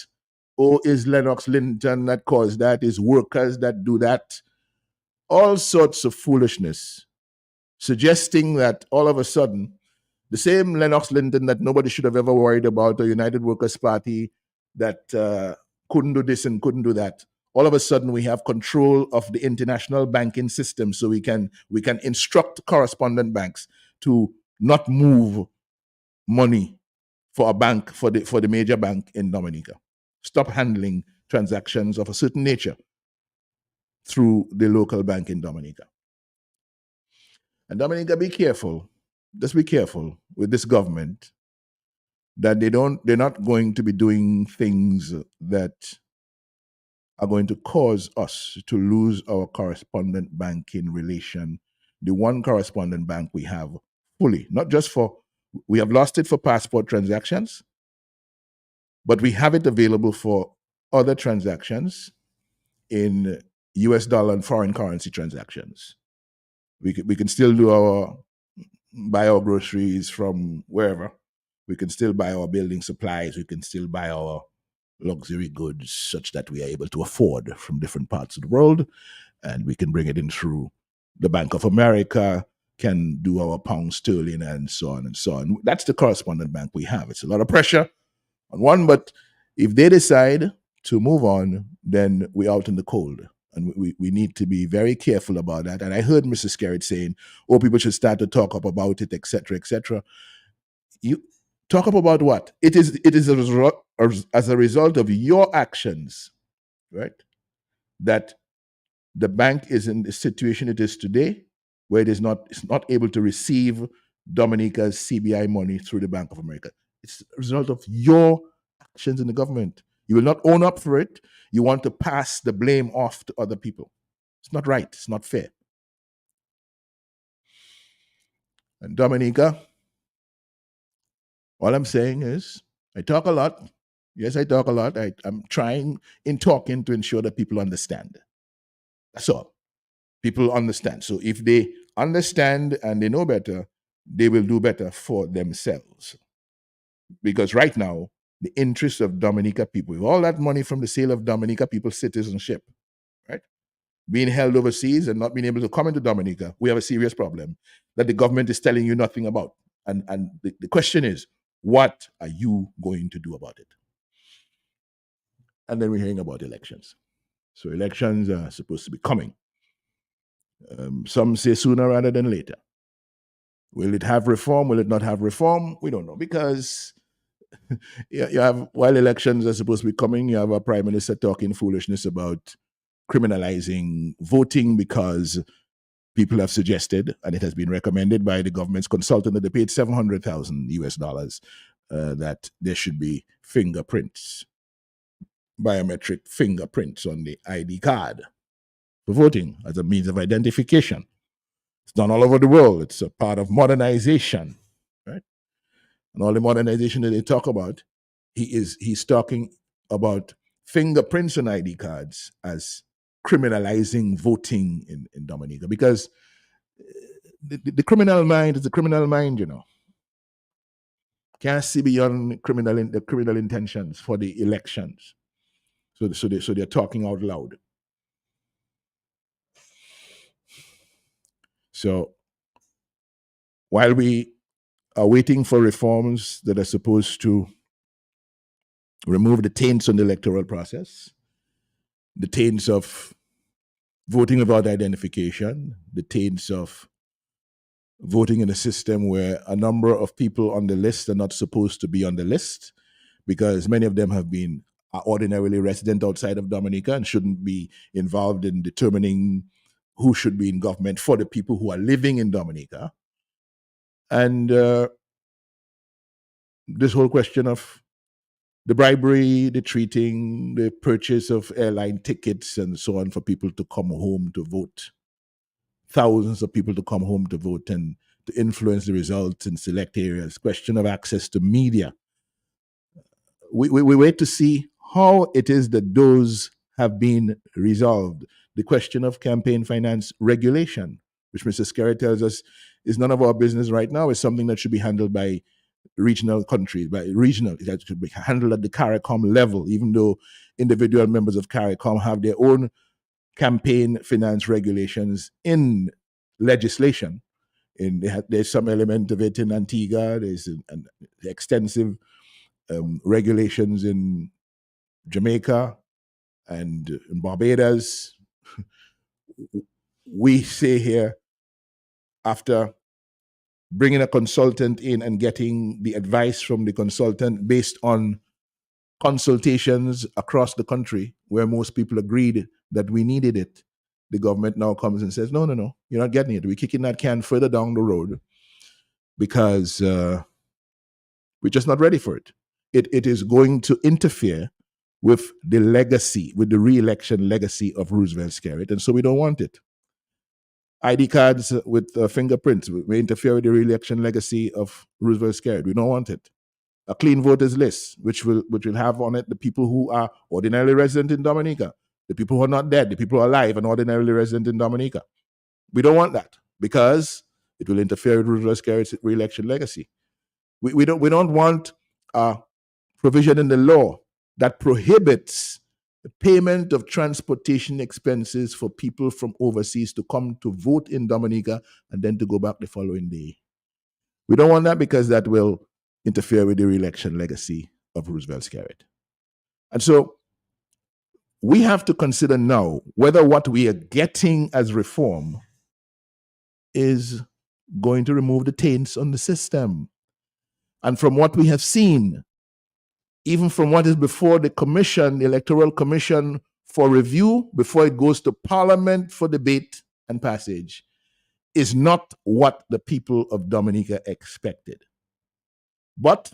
Oh, is Lennox Linton that caused that? Is workers that do that? All sorts of foolishness, suggesting that all of a sudden, the same Lennox Linton that nobody should have ever worried about, the United Workers' Party that couldn't do this and couldn't do that. All of a sudden, we have control of the international banking system, so we can instruct correspondent banks to not move money for a bank, for the major bank in Dominica. Stop handling transactions of a certain nature. through the local bank in Dominica. And Dominica, be careful. Just be careful with this government that they're not going to be doing things that are going to cause us to lose our correspondent banking relation, the one correspondent bank we have fully, not just for, we have lost it for passport transactions, but we have it available for other transactions in US dollar and foreign currency transactions. We can still buy our groceries from wherever. We can still buy our building supplies. We can still buy our luxury goods such that we are able to afford from different parts of the world. And we can bring it in through the Bank of America, can do our pound sterling and so on and so on. That's the correspondent bank we have. It's a lot of pressure on one, but if they decide to move on, then we're out in the cold. And we need to be very careful about that. And I heard Mrs. Skerritt saying, oh, people should start to talk up about it, etc., etc. You talk up about what? It is as a result of your actions, right, that the bank is in the situation it is today, where it's not able to receive Dominica's CBI money through the Bank of America. It's a result of your actions in the government. You will not own up for it. You want to pass the blame off to other people. It's not right. It's not fair. And Dominica, all I'm saying is, I talk a lot. Yes, I talk a lot. I'm trying in talking to ensure that people understand. That's all. People understand. So if they understand and they know better, they will do better for themselves. Because right now, the interests of Dominica people, with all that money from the sale of Dominica people's citizenship, right, being held overseas and not being able to come into Dominica, we have a serious problem that the government is telling you nothing about. And the question is, what are you going to do about it? And then we're hearing about elections. So elections are supposed to be coming. Some say sooner rather than later. Will it have reform? Will it not have reform? We don't know, because you have, while elections are supposed to be coming, you have a prime minister talking foolishness about criminalizing voting because people have suggested, and it has been recommended by the government's consultant that they paid $700,000 that there should be fingerprints, biometric fingerprints on the ID card for voting as a means of identification. It's done all over the world. It's a part of modernization, right? And all the modernization that they talk about, he's talking about fingerprints on ID cards as criminalizing voting in Dominica, because the criminal mind is the criminal mind, you know. Can't see beyond the criminal intentions for the elections. So they're talking out loud. So while we are waiting for reforms that are supposed to remove the taints on the electoral process, the taints of voting without identification, the taints of voting in a system where a number of people on the list are not supposed to be on the list, because many of them are ordinarily resident outside of Dominica and shouldn't be involved in determining who should be in government for the people who are living in Dominica. And this whole question of the bribery, the treating, the purchase of airline tickets and so on for people to come home to vote, thousands of people to come home to vote and to influence the results in select areas, question of access to media. We wait to see how it is that those have been resolved. The question of campaign finance regulation, which Mr. Skerritt tells us is none of our business right now, is something that should be handled by regional countries, that should be handled at the CARICOM level, even though individual members of CARICOM have their own campaign finance regulations in legislation. There's some element of it in Antigua, there's an extensive regulations in Jamaica and in Barbados. We say here, after bringing a consultant in and getting the advice from the consultant based on consultations across the country where most people agreed that we needed it, the government now comes and says, no, you're not getting it. We're kicking that can further down the road because we're just not ready for it. It is going to interfere with the legacy, with the re-election legacy of Roosevelt Skerrit, and so we don't want it. ID cards with fingerprints may interfere with the re-election legacy of Roosevelt Skerrit. We don't want it. A clean voters list, which will have on it the people who are ordinarily resident in Dominica, the people who are not dead, the people who are alive and ordinarily resident in Dominica. We don't want that because it will interfere with Roosevelt Skerrit's re-election legacy. We don't want a provision in the law that prohibits the payment of transportation expenses for people from overseas to come to vote in Dominica and then to go back the following day. We don't want that because that will interfere with the re-election legacy of Roosevelt Skerrit. And so we have to consider now whether what we are getting as reform is going to remove the taints on the system. And from what we have seen, even from what is before the commission, the Electoral Commission, for review before it goes to Parliament for debate and passage, is not what the people of Dominica expected. But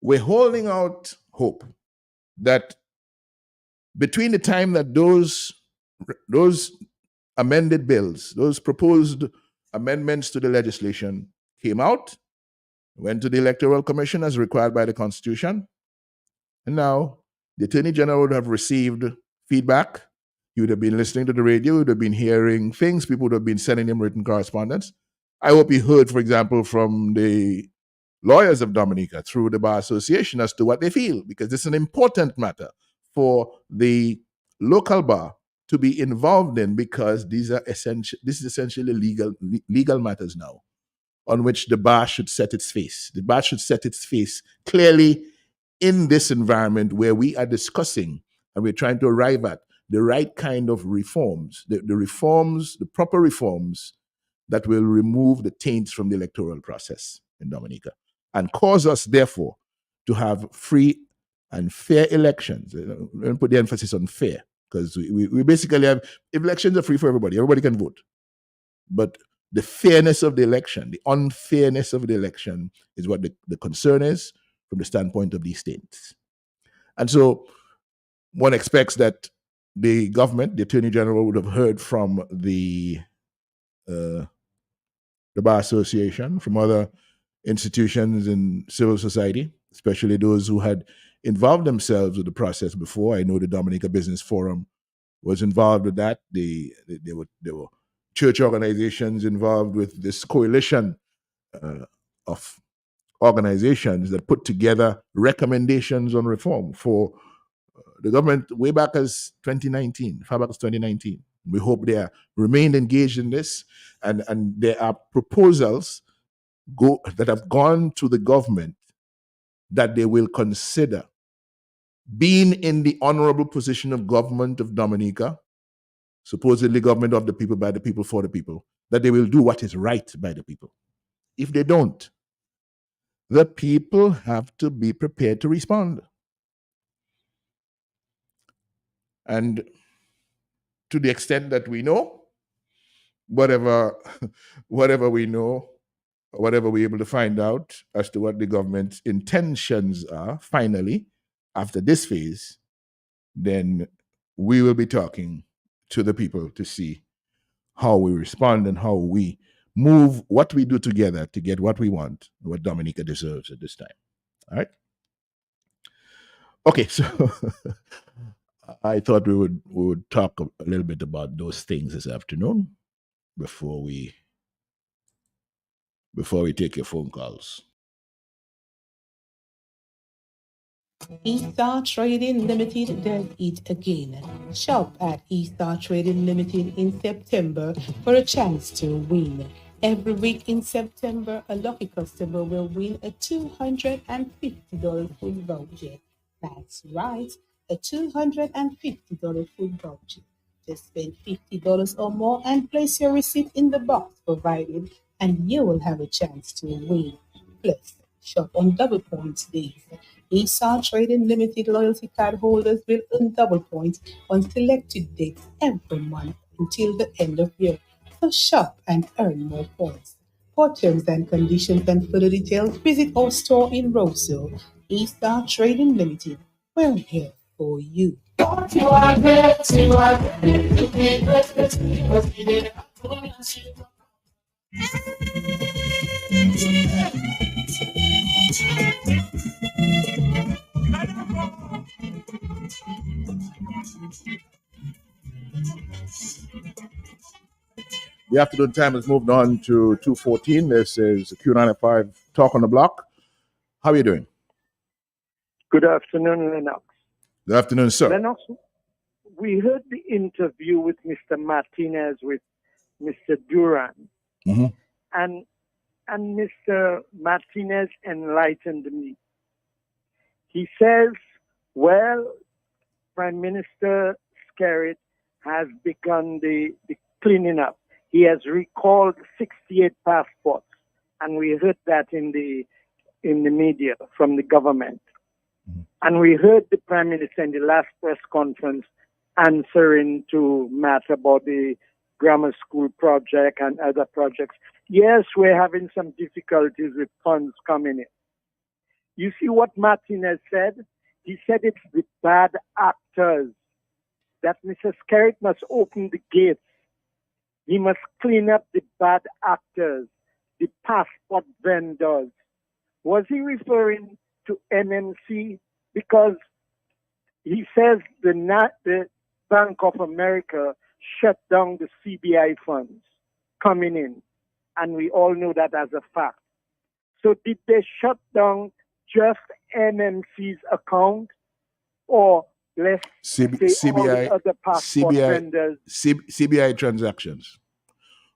we're holding out hope that between the time that those amended bills, those proposed amendments to the legislation came out, went to the Electoral Commission as required by the Constitution, and now the Attorney General would have received feedback. He would have been listening to the radio, he would have been hearing things, people would have been sending him written correspondence. I hope he heard, for example, from the lawyers of Dominica through the Bar Association as to what they feel, because this is an important matter for the local bar to be involved in, because this is essentially legal matters now on which the bar should set its face. The bar should set its face clearly in this environment where we are discussing and we're trying to arrive at the right kind of reforms, the proper reforms that will remove the taints from the electoral process in Dominica and cause us, therefore, to have free and fair elections. Let me put the emphasis on fair, because we basically have, if elections are free for everybody can vote. But the fairness of the election, the unfairness of the election is what the concern is from the standpoint of these states. And so one expects that the government, the Attorney General, would have heard from the Bar Association, from other institutions in civil society, especially those who had involved themselves with the process before. I know the Dominica Business Forum was involved with that. There were church organizations involved with this coalition of organizations that put together recommendations on reform for the government way back as 2019, far back as 2019. We hope they remained engaged in this, and there are proposals that have gone to the government that they will consider, being in the honorable position of government of Dominica, supposedly government of the people, by the people, for the people, that they will do what is right by the people. If they don't, the people have to be prepared to respond. And to the extent that we know, whatever we know, whatever we're able to find out as to what the government's intentions are, finally, after this phase, then we will be talking to the people to see how we respond and how we move, what we do together to get what we want, what Dominica deserves at this time. All right? Okay, so I thought we would talk a little bit about those things this afternoon before we take your phone calls. Eaststar Trading Limited does it again. Shop at Eaststar Trading Limited in September for a chance to win. Every week in September, a lucky customer will win a $250 food voucher. That's right, a $250 food voucher. Just spend $50 or more and place your receipt in the box provided, and you will have a chance to win. Plus, shop on double points days. Eaststar Trading Limited loyalty card holders will earn double points on selected dates every month until the end of year. So shop and earn more points. For terms and conditions and further details, visit our store in Roseville, East Star Trading Limited. We're here for you. The afternoon time has moved on to 2:14. This is Q95 Talk on the Block. How are you doing? Good afternoon, Lennox. Good afternoon, sir. Lennox, we heard the interview with Mr. Martinez with Mr. Duran, and Mr. Martinez enlightened me. He says, well, Prime Minister Skerrit has begun the cleaning up. He has recalled 68 passports, and we heard that in the media from the government. And we heard the Prime Minister in the last press conference answering to Matt about the grammar school project and other projects. Yes, we're having some difficulties with funds coming in. You see what Martinez said? He said it's the bad actors that Mr. Skerrit must open the gates. He must clean up the bad actors, the passport vendors. Was he referring to NMC? Because he says the Bank of America shut down the CBI funds coming in, and we all know that as a fact. So did they shut down just NMC's account, or let's say all the other passport vendors? CBI transactions.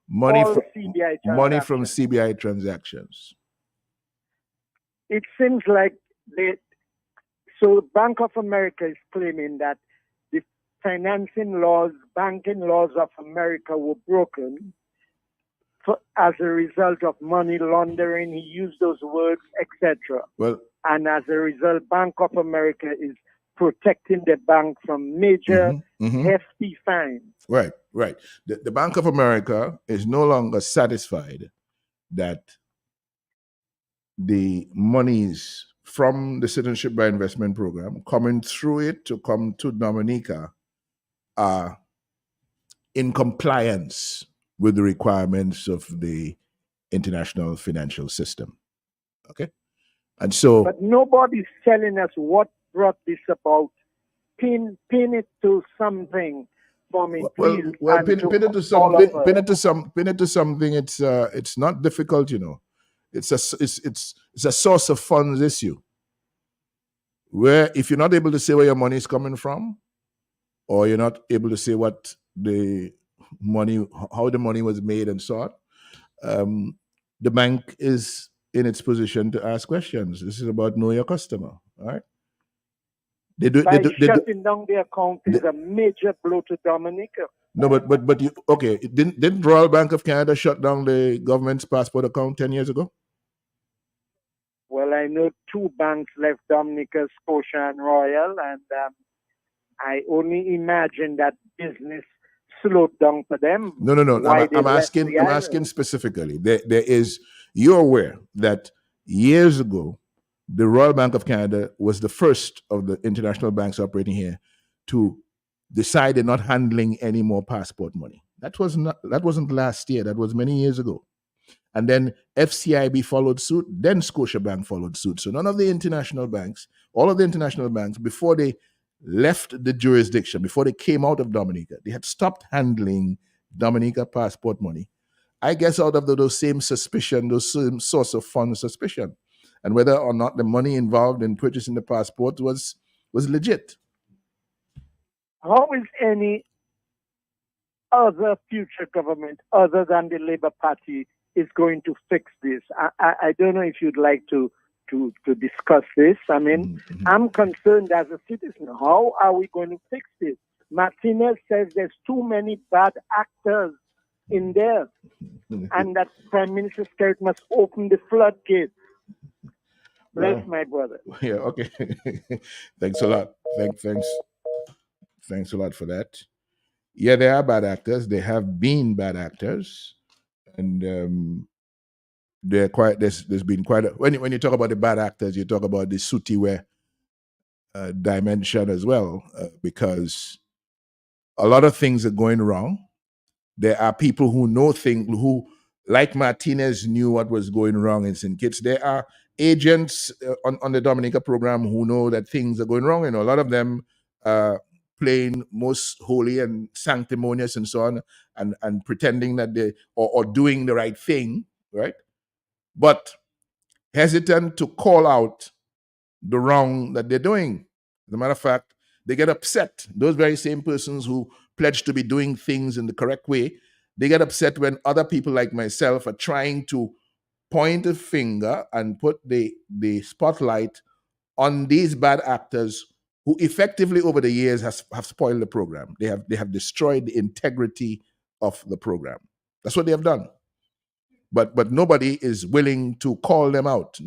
Money from CBI transactions. It seems like so Bank of America is claiming that the financing laws, banking laws of America were broken as a result of money laundering. He used those words, etc. Well, and as a result, Bank of America is protecting the bank from major hefty fines. Right. The Bank of America is no longer satisfied that the monies from the Citizenship by Investment Program coming through it to come to Dominica are in compliance with the requirements of the international financial system. Okay? And so... But nobody's telling us what brought this about. Pin it to something for me, please. Well, pin it to something. It's not difficult, you know. It's a source of funds issue. Where if you're not able to say where your money is coming from, or you're not able to say what the money, how the money was made and so on, the bank is in its position to ask questions. This is about know your customer, all right? Shutting down the account is a major blow to Dominica. No, but you, okay, didn't Royal Bank of Canada shut down the government's passport account 10 years ago? Well, I know two banks left Dominica, Scotia and Royal, and I only imagine that business slowed down for them. No. I'm asking specifically. There is. You're aware that years ago, the Royal Bank of Canada was the first of the international banks operating here to decide they're not handling any more passport money. That wasn't last year. That was many years ago. And then FCIB followed suit. Then Scotiabank followed suit. So none of the international banks, all of the international banks, before they left the jurisdiction, before they came out of Dominica, they had stopped handling Dominica passport money. I guess out of those same suspicion, those same source of funds suspicion, and whether or not the money involved in purchasing the passport was legit. How is any other future government other than the Labour Party is going to fix this? I don't know if you'd like to discuss this. I mean, I'm concerned as a citizen. How are we going to fix this? Martinez says there's too many bad actors in there, and that Prime Minister Skerrit must open the floodgates. Bless my brother. Yeah, okay. Thanks a lot. Thanks a lot for that. Yeah, there are bad actors. There have been bad actors, and there's been quite a, when you talk about the bad actors, you talk about the Sutiwe dimension as well, because a lot of things are going wrong. There are people who know things, who, like Martinez, knew what was going wrong in St. Kitts. There are agents on the Dominica program who know that things are going wrong. A lot of them playing most holy and sanctimonious and so on, and pretending that they or doing the right thing, right? But hesitant to call out the wrong that they're doing. As a matter of fact, they get upset. Those very same persons who pledge to be doing things in the correct way, they get upset when other people like myself are trying to point a finger and put the spotlight on these bad actors who effectively over the years have spoiled the program. They have destroyed the integrity of the program. That's what they have done. But nobody is willing to call them out.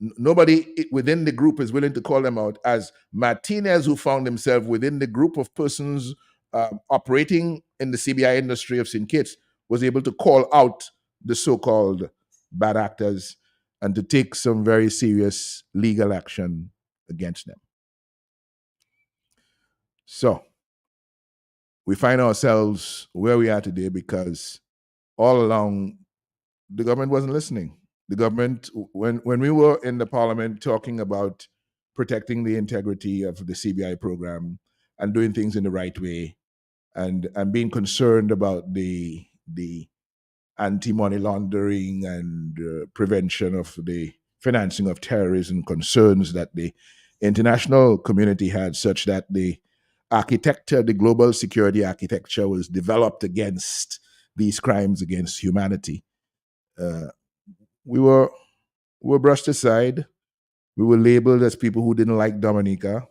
Nobody within the group is willing to call them out, as Martinez, who found himself within the group of persons operating in the CBI industry of St. Kitts, was able to call out the so-called bad actors and to take some very serious legal action against them. So we find ourselves where we are today because all along the government wasn't listening. The government, when we were in the parliament talking about protecting the integrity of the CBI program and doing things in the right way, and being concerned about the anti-money laundering and prevention of the financing of terrorism concerns that the international community had, such that the architecture, the global security architecture, was developed against these crimes against humanity. We were brushed aside. We were labeled as people who didn't like Dominica.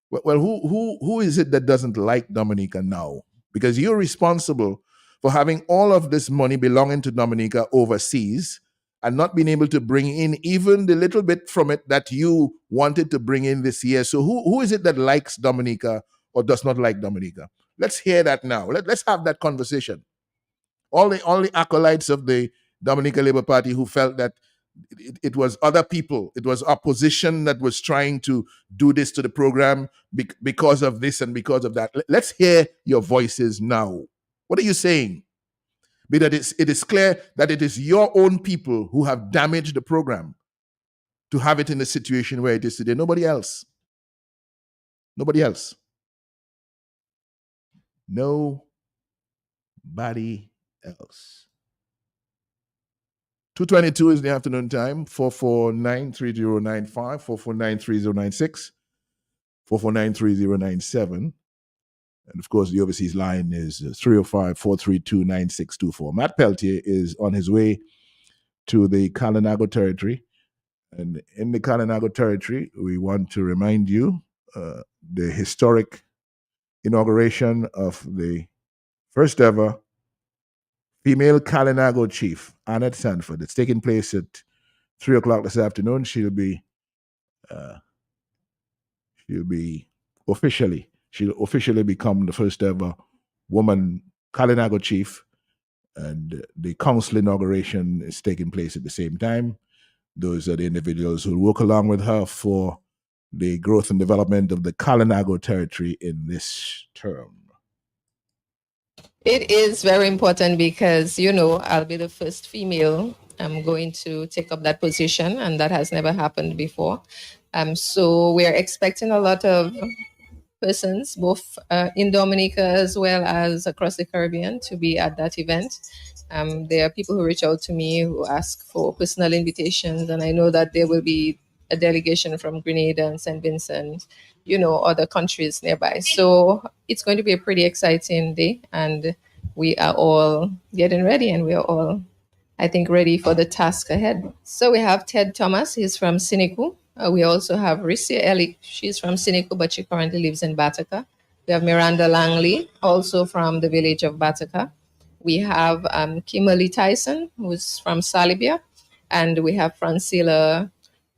Well, who is it that doesn't like Dominica now? Because you're responsible for having all of this money belonging to Dominica overseas and not being able to bring in even the little bit from it that you wanted to bring in this year. So who is it that likes Dominica or does not like Dominica? Let's hear that now. Let's have that conversation. All the acolytes of the Dominica Labour Party who felt that it was other people, it was opposition that was trying to do this to the program because of this and because of that. Let's hear your voices now. What are you saying? Because it is clear that it is your own people who have damaged the program to have it in the situation where it is today. Nobody else. Nobody else. Nobody else. 2:22 is the afternoon time. 449-3095, 449-3096, 449-3097. And of course, the overseas line is 305-432-9624. Matt Peltier is on his way to the Kalinago territory. And in the Kalinago territory, we want to remind you the historic inauguration of the first ever female Kalinago chief, Annette Sanford. It's taking place at 3 o'clock this afternoon. She'll officially become the first ever woman Kalinago chief, and the council inauguration is taking place at the same time. Those are the individuals who will work along with her for the growth and development of the Kalinago territory in this term. It is very important because, I'll be the first female going to take up that position, and that has never happened before. So we're expecting a lot of persons, both in Dominica as well as across the Caribbean, to be at that event. There are people who reach out to me who ask for personal invitations, and I know that there will be a delegation from Grenada and St. Vincent, other countries nearby. So it's going to be a pretty exciting day, and we are all getting ready, and we are all, I think, ready for the task ahead. So we have Ted Thomas, he's from Siniku. We also have Rissia Ellick, she's from Siniku, but she currently lives in Bataka. We have Miranda Langley, also from the village of Bataka. We have Kimberly Tyson, who's from Salibia, and we have Francila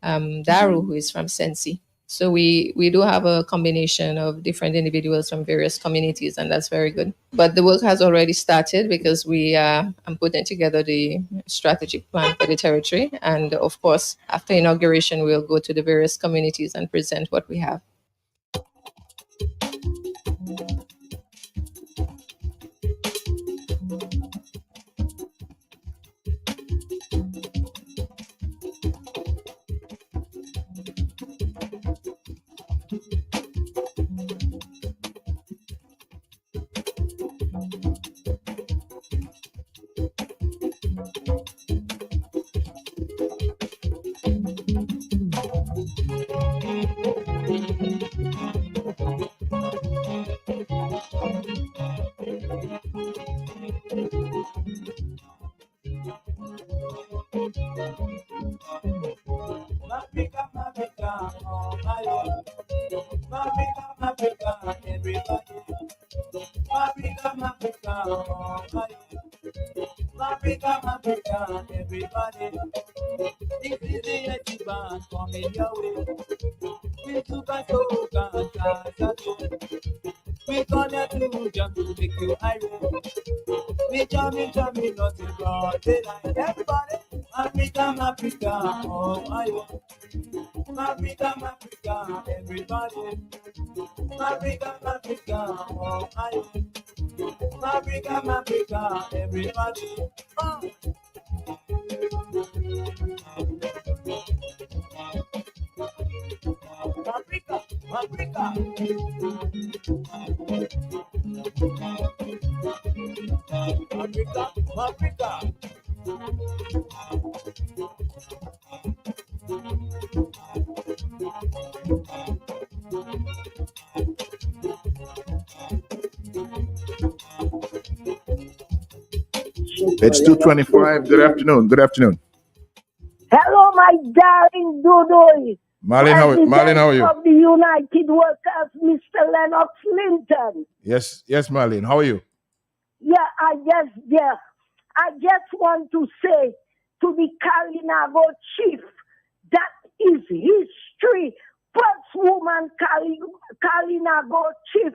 Daru, who is from Sensi. So we do have a combination of different individuals from various communities, and that's very good. But the work has already started because I'm putting together the strategic plan for the territory. And of course, after inauguration, we'll go to the various communities and present what we have. It's 2:25. Good afternoon. Good afternoon. Hello, my darling Dodo. Marlene, how are you? Of the United Workers, Mr. Lennox Linton. Yes, Marlene. How are you? Yeah, I just want to say to the Kalinago chief, that is history. First woman Kalinago chief.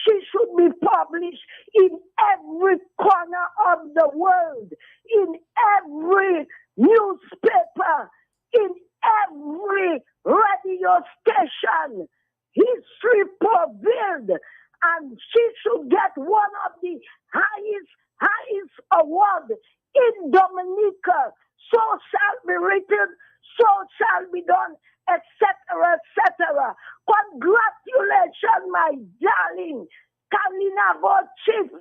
She should be published in every corner of the world, in every newspaper, in every radio station. History prevailed, and she should get one of the highest award in Dominica. So shall be written, so shall be done, etc., etc. Congratulations, my darling Kalinago chief,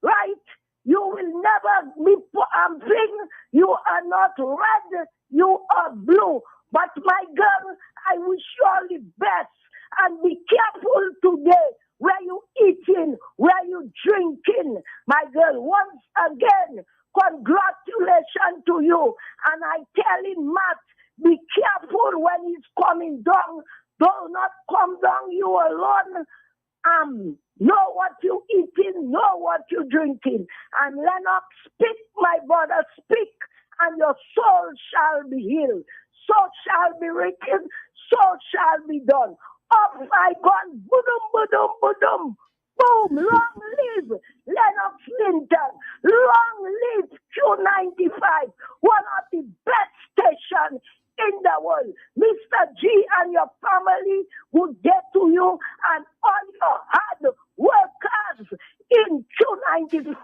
right? You will never be pink. You are not red. You are blue. But my girl, I wish you all the best. And be careful today where you eating, where you drinking. My girl, once again, congratulations to you. And I telling Matt, be careful when he's coming down. Do not come down you alone. Know what you eating, know what you drinking. And Lennox, speak, my brother, speak, and your soul shall be healed. So shall be written, so shall be done. Up I gone, boom, boom, boom, boom. Long live Lennox Linton. Long live Q95, one of the best stations in the world. Mr. G and your family will get to you and all your hard workers in Q95.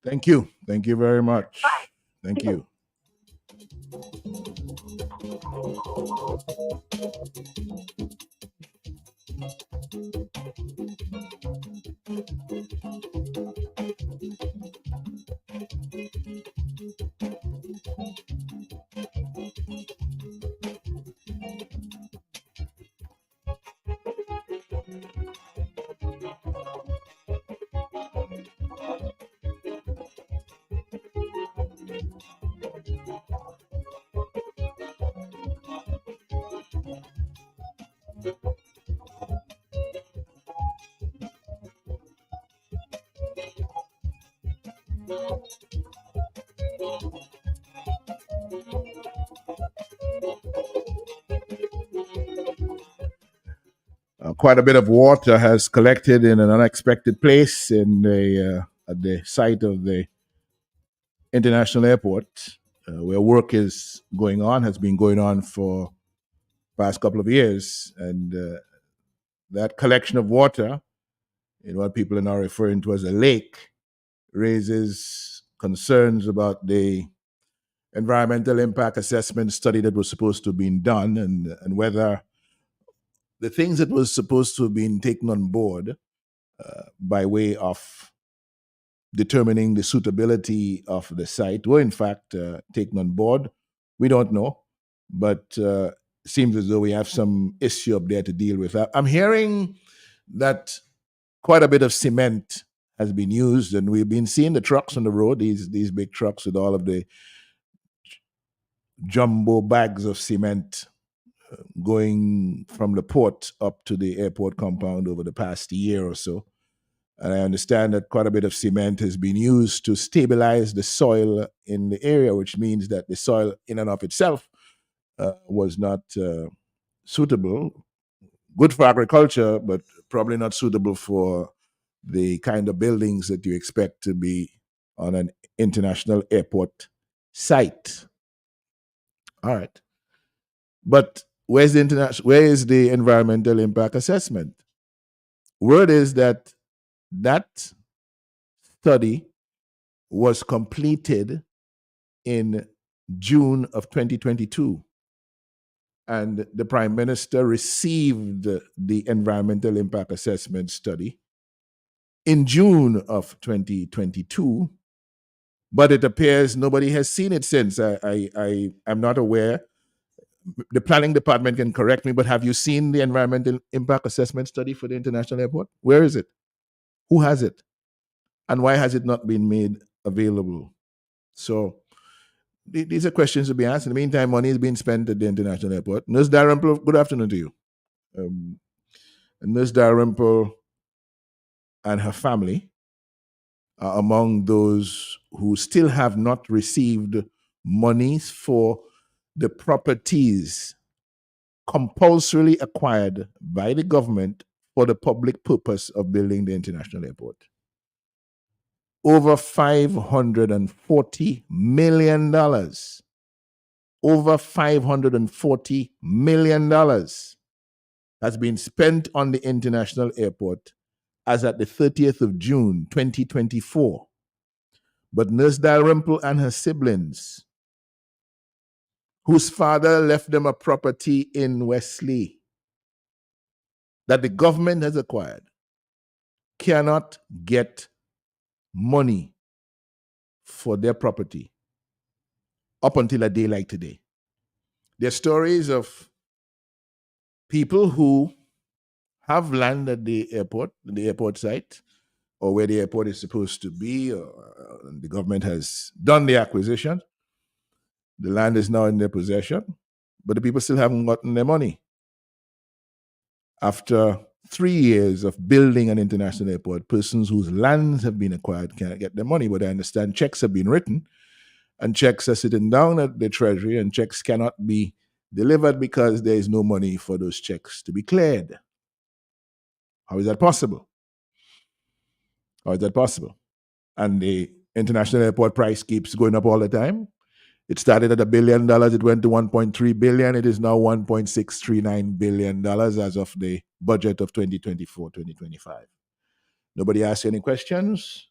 Thank you. Thank you very much. Thank you. quite a bit of water has collected in an unexpected place at the site of the international airport, where work is going on, has been going on for the past couple of years. And that collection of water, in what people are now referring to as a lake, raises concerns about the environmental impact assessment study that was supposed to have been done, and whether the things that was supposed to have been taken on board by way of determining the suitability of the site were in fact taken on board. We don't know, but seems as though we have some issue up there to deal with. I'm hearing that quite a bit of cement has been used, and we've been seeing the trucks on the road, these big trucks with all of the jumbo bags of cement going from the port up to the airport compound over the past year or so. And I understand that quite a bit of cement has been used to stabilize the soil in the area, which means that the soil in and of itself was not suitable. Good for agriculture, but probably not suitable for the kind of buildings that you expect to be on an international airport site. All right. But where is the environmental impact assessment? Word is that study was completed in June of 2022. And the Prime Minister received the environmental impact assessment study in June of 2022, but it appears nobody has seen it since. I'm not aware. The planning department can correct me, but have you seen the environmental impact assessment study for the international airport? Where is it? Who has it? And why has it not been made available? So these are questions to be asked. In the meantime, money is being spent at the international airport. Nurse Dalrymple, good afternoon to you. Nurse Dalrymple and her family are among those who still have not received monies for the properties compulsorily acquired by the government for the public purpose of building the international airport. Over $540 million. Over $540 million has been spent on the international airport as at the 30th of June, 2024. But Nurse Dalrymple and her siblings, whose father left them a property in Wesley that the government has acquired, cannot get money for their property up until a day like today. There are stories of people who have land at the airport site, or where the airport is supposed to be, or the government has done the acquisition. The land is now in their possession, but the people still haven't gotten their money. After 3 years of building an international airport, persons whose lands have been acquired cannot get their money. But I understand checks have been written, and checks are sitting down at the Treasury, and checks cannot be delivered because there is no money for those checks to be cleared. How is that possible? How is that possible? And the international airport price keeps going up all the time. It started at $1 billion. It went to $1.3 billion. It is now $1.639 billion as of the budget of 2024-2025. Nobody asks any questions.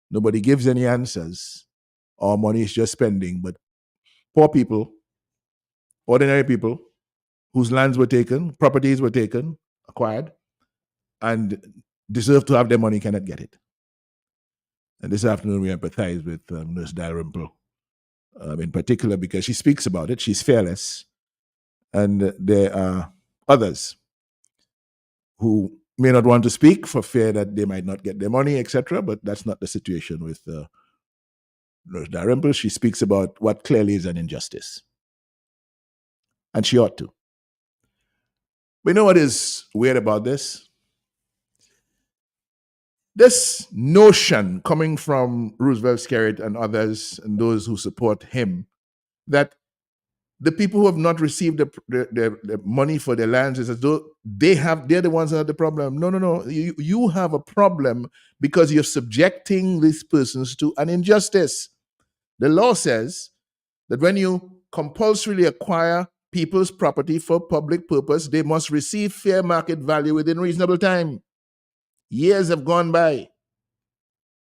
Nobody gives any answers. Our money is just spending. But poor people, ordinary people, whose lands were taken, properties were taken, acquired, and deserve to have their money, cannot get it. And this afternoon we empathize with Nurse Dalrymple. In particular, because she speaks about it, she's fearless, and there are others who may not want to speak for fear that they might not get their money, etc. But that's not the situation with Nurse Dalrymple. She speaks about what clearly is an injustice, and she ought to. But you know what is weird about this? This notion coming from Roosevelt Skerrit and others and those who support him that the people who have not received the money for their lands is as though they're the ones that have the problem. No. You have a problem because you're subjecting these persons to an injustice. The law says that when you compulsorily acquire people's property for public purpose, they must receive fair market value within reasonable time. Years have gone by,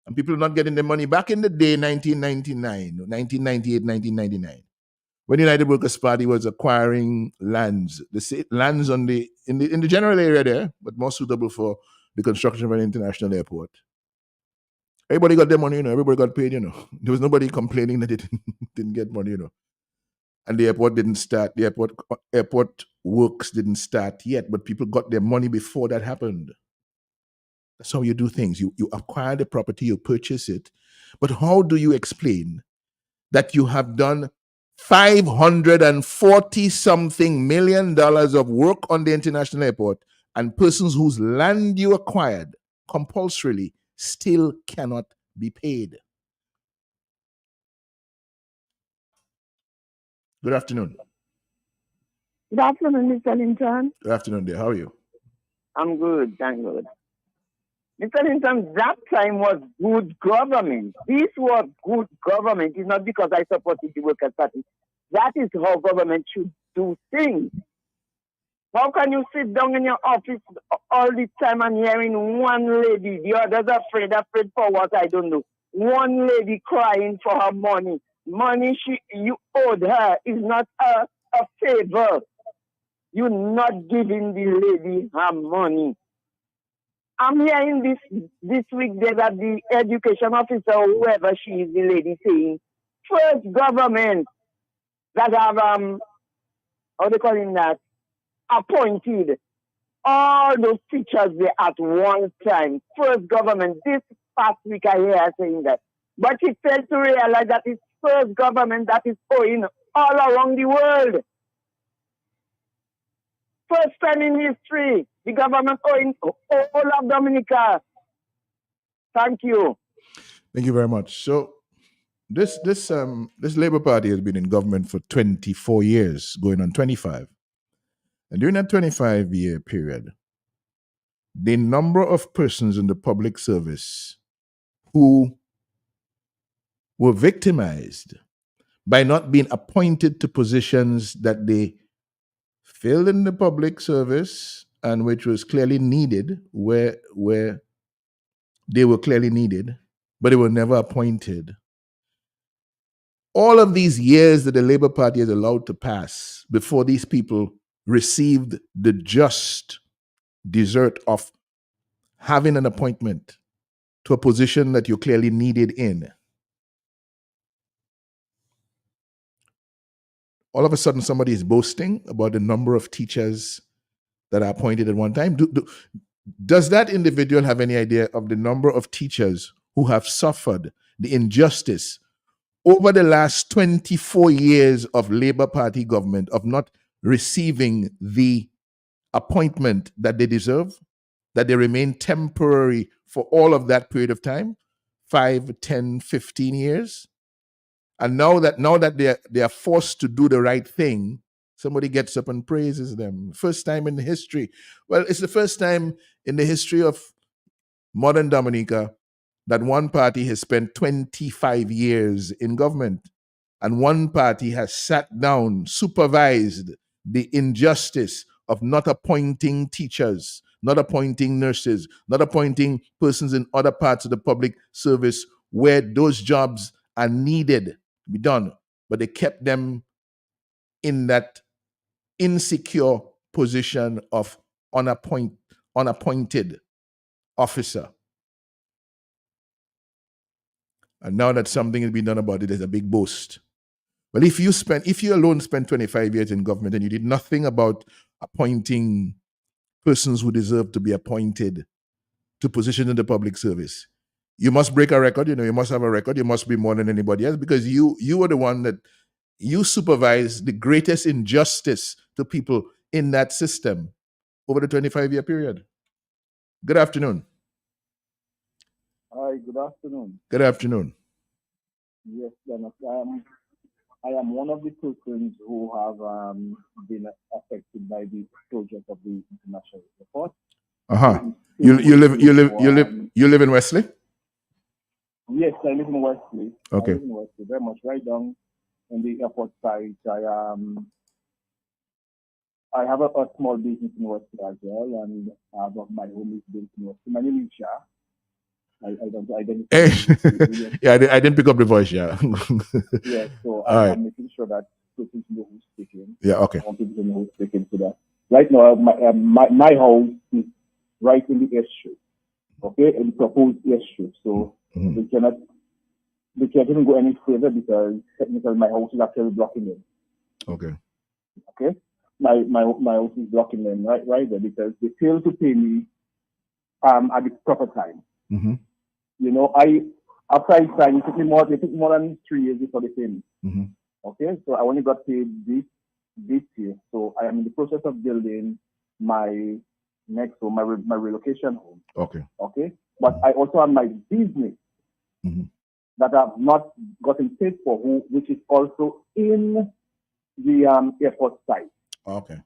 and people are not getting their money. Back in the day, 1999, 1998, 1999, when the United Workers' Party was acquiring lands, lands in the general area there, but more suitable for the construction of an international airport. Everybody got their money, everybody got paid, There was nobody complaining that they didn't get money, And the airport didn't start. The airport works didn't start yet, but people got their money before that happened. That's how you do things. You acquire the property, you purchase it. But how do you explain that you have done $540-something million of work on the international airport, and persons whose land you acquired compulsorily still cannot be paid? Good afternoon. Good afternoon, Mr. Linton. Good afternoon, dear. How are you? I'm good, thank God. Mr. Linton, that time was good government. This was good government. It's not because I supported the Workers' Party. That is how government should do things. How can you sit down in your office all the time and hearing one lady, the others afraid for what, I don't know. One lady crying for her money. Money you owed her is not a favor. You're not giving the lady her money. I'm hearing this week there that the education officer, or whoever she is, the lady saying, first government that have how they call him that, appointed all those teachers there at one time. First government. This past week I hear her saying that. But she failed to realize that it's first government that is owing all around the world. First time in history, the government owing all of Dominica. Thank you. Thank you very much. So this Labour Party has been in government for 24 years, going on 25. And during that 25-year period, the number of persons in the public service who were victimized by not being appointed to positions that they filled in the public service and which was clearly needed, where they were clearly needed, but they were never appointed. All of these years that the Labour Party has allowed to pass before these people received the just desert of having an appointment to a position that you clearly needed in. All of a sudden, somebody is boasting about the number of teachers that are appointed at one time. Does that individual have any idea of the number of teachers who have suffered the injustice over the last 24 years of Labour Party government of not receiving the appointment that they deserve, that they remain temporary for all of that period of time, 5, 10, 15 years? And now that they are forced to do the right thing, somebody gets up and praises them. First time in history. Well, it's the first time in the history of modern Dominica that one party has spent 25 years in government, and one party has sat down, supervised the injustice of not appointing teachers, not appointing nurses, not appointing persons in other parts of the public service where those jobs are needed to be done, but they kept them in that insecure position of unappointed officer. And now that something has been done about it, there's a big boast. Well, if you alone spent 25 years in government and you did nothing about appointing persons who deserve to be appointed to positions in the public service, you must break a record. You must have a record. You must be more than anybody else, because you were the one that you supervised the greatest injustice to people in that system over the 25-year period. Good afternoon. Hi, good afternoon. Good afternoon. Yes, I am one of the persons who have been affected by the project of the international airport. You live in Wesley? Yes, I live in Wesley. Okay. I live in Wesley, very much right down in the airport site. I have a small business in Wesley as well, and my home is built in Wesley. My name is Shah. I don't identify. Yeah, I didn't pick up the voice. Yeah. Yeah, so I'm making sure that people know who's speaking. Yeah. Okay. I want people to know who's speaking to that. Right now, my house is right in the airstrip. Okay, in the proposed airstrip. So we can't even go any further because technically my house is actually blocking it. Okay. Okay. My house is blocking them right there because they fail to pay me at the proper time. Mm-hmm. You know, after I signed, it took more than 3 years before they pay me. Mm-hmm. Okay, so I only got paid this year. So I am in the process of building my next home, my relocation home. Okay. Okay, but I also have my business that I've not gotten paid for, which is also in the airport site. Okay.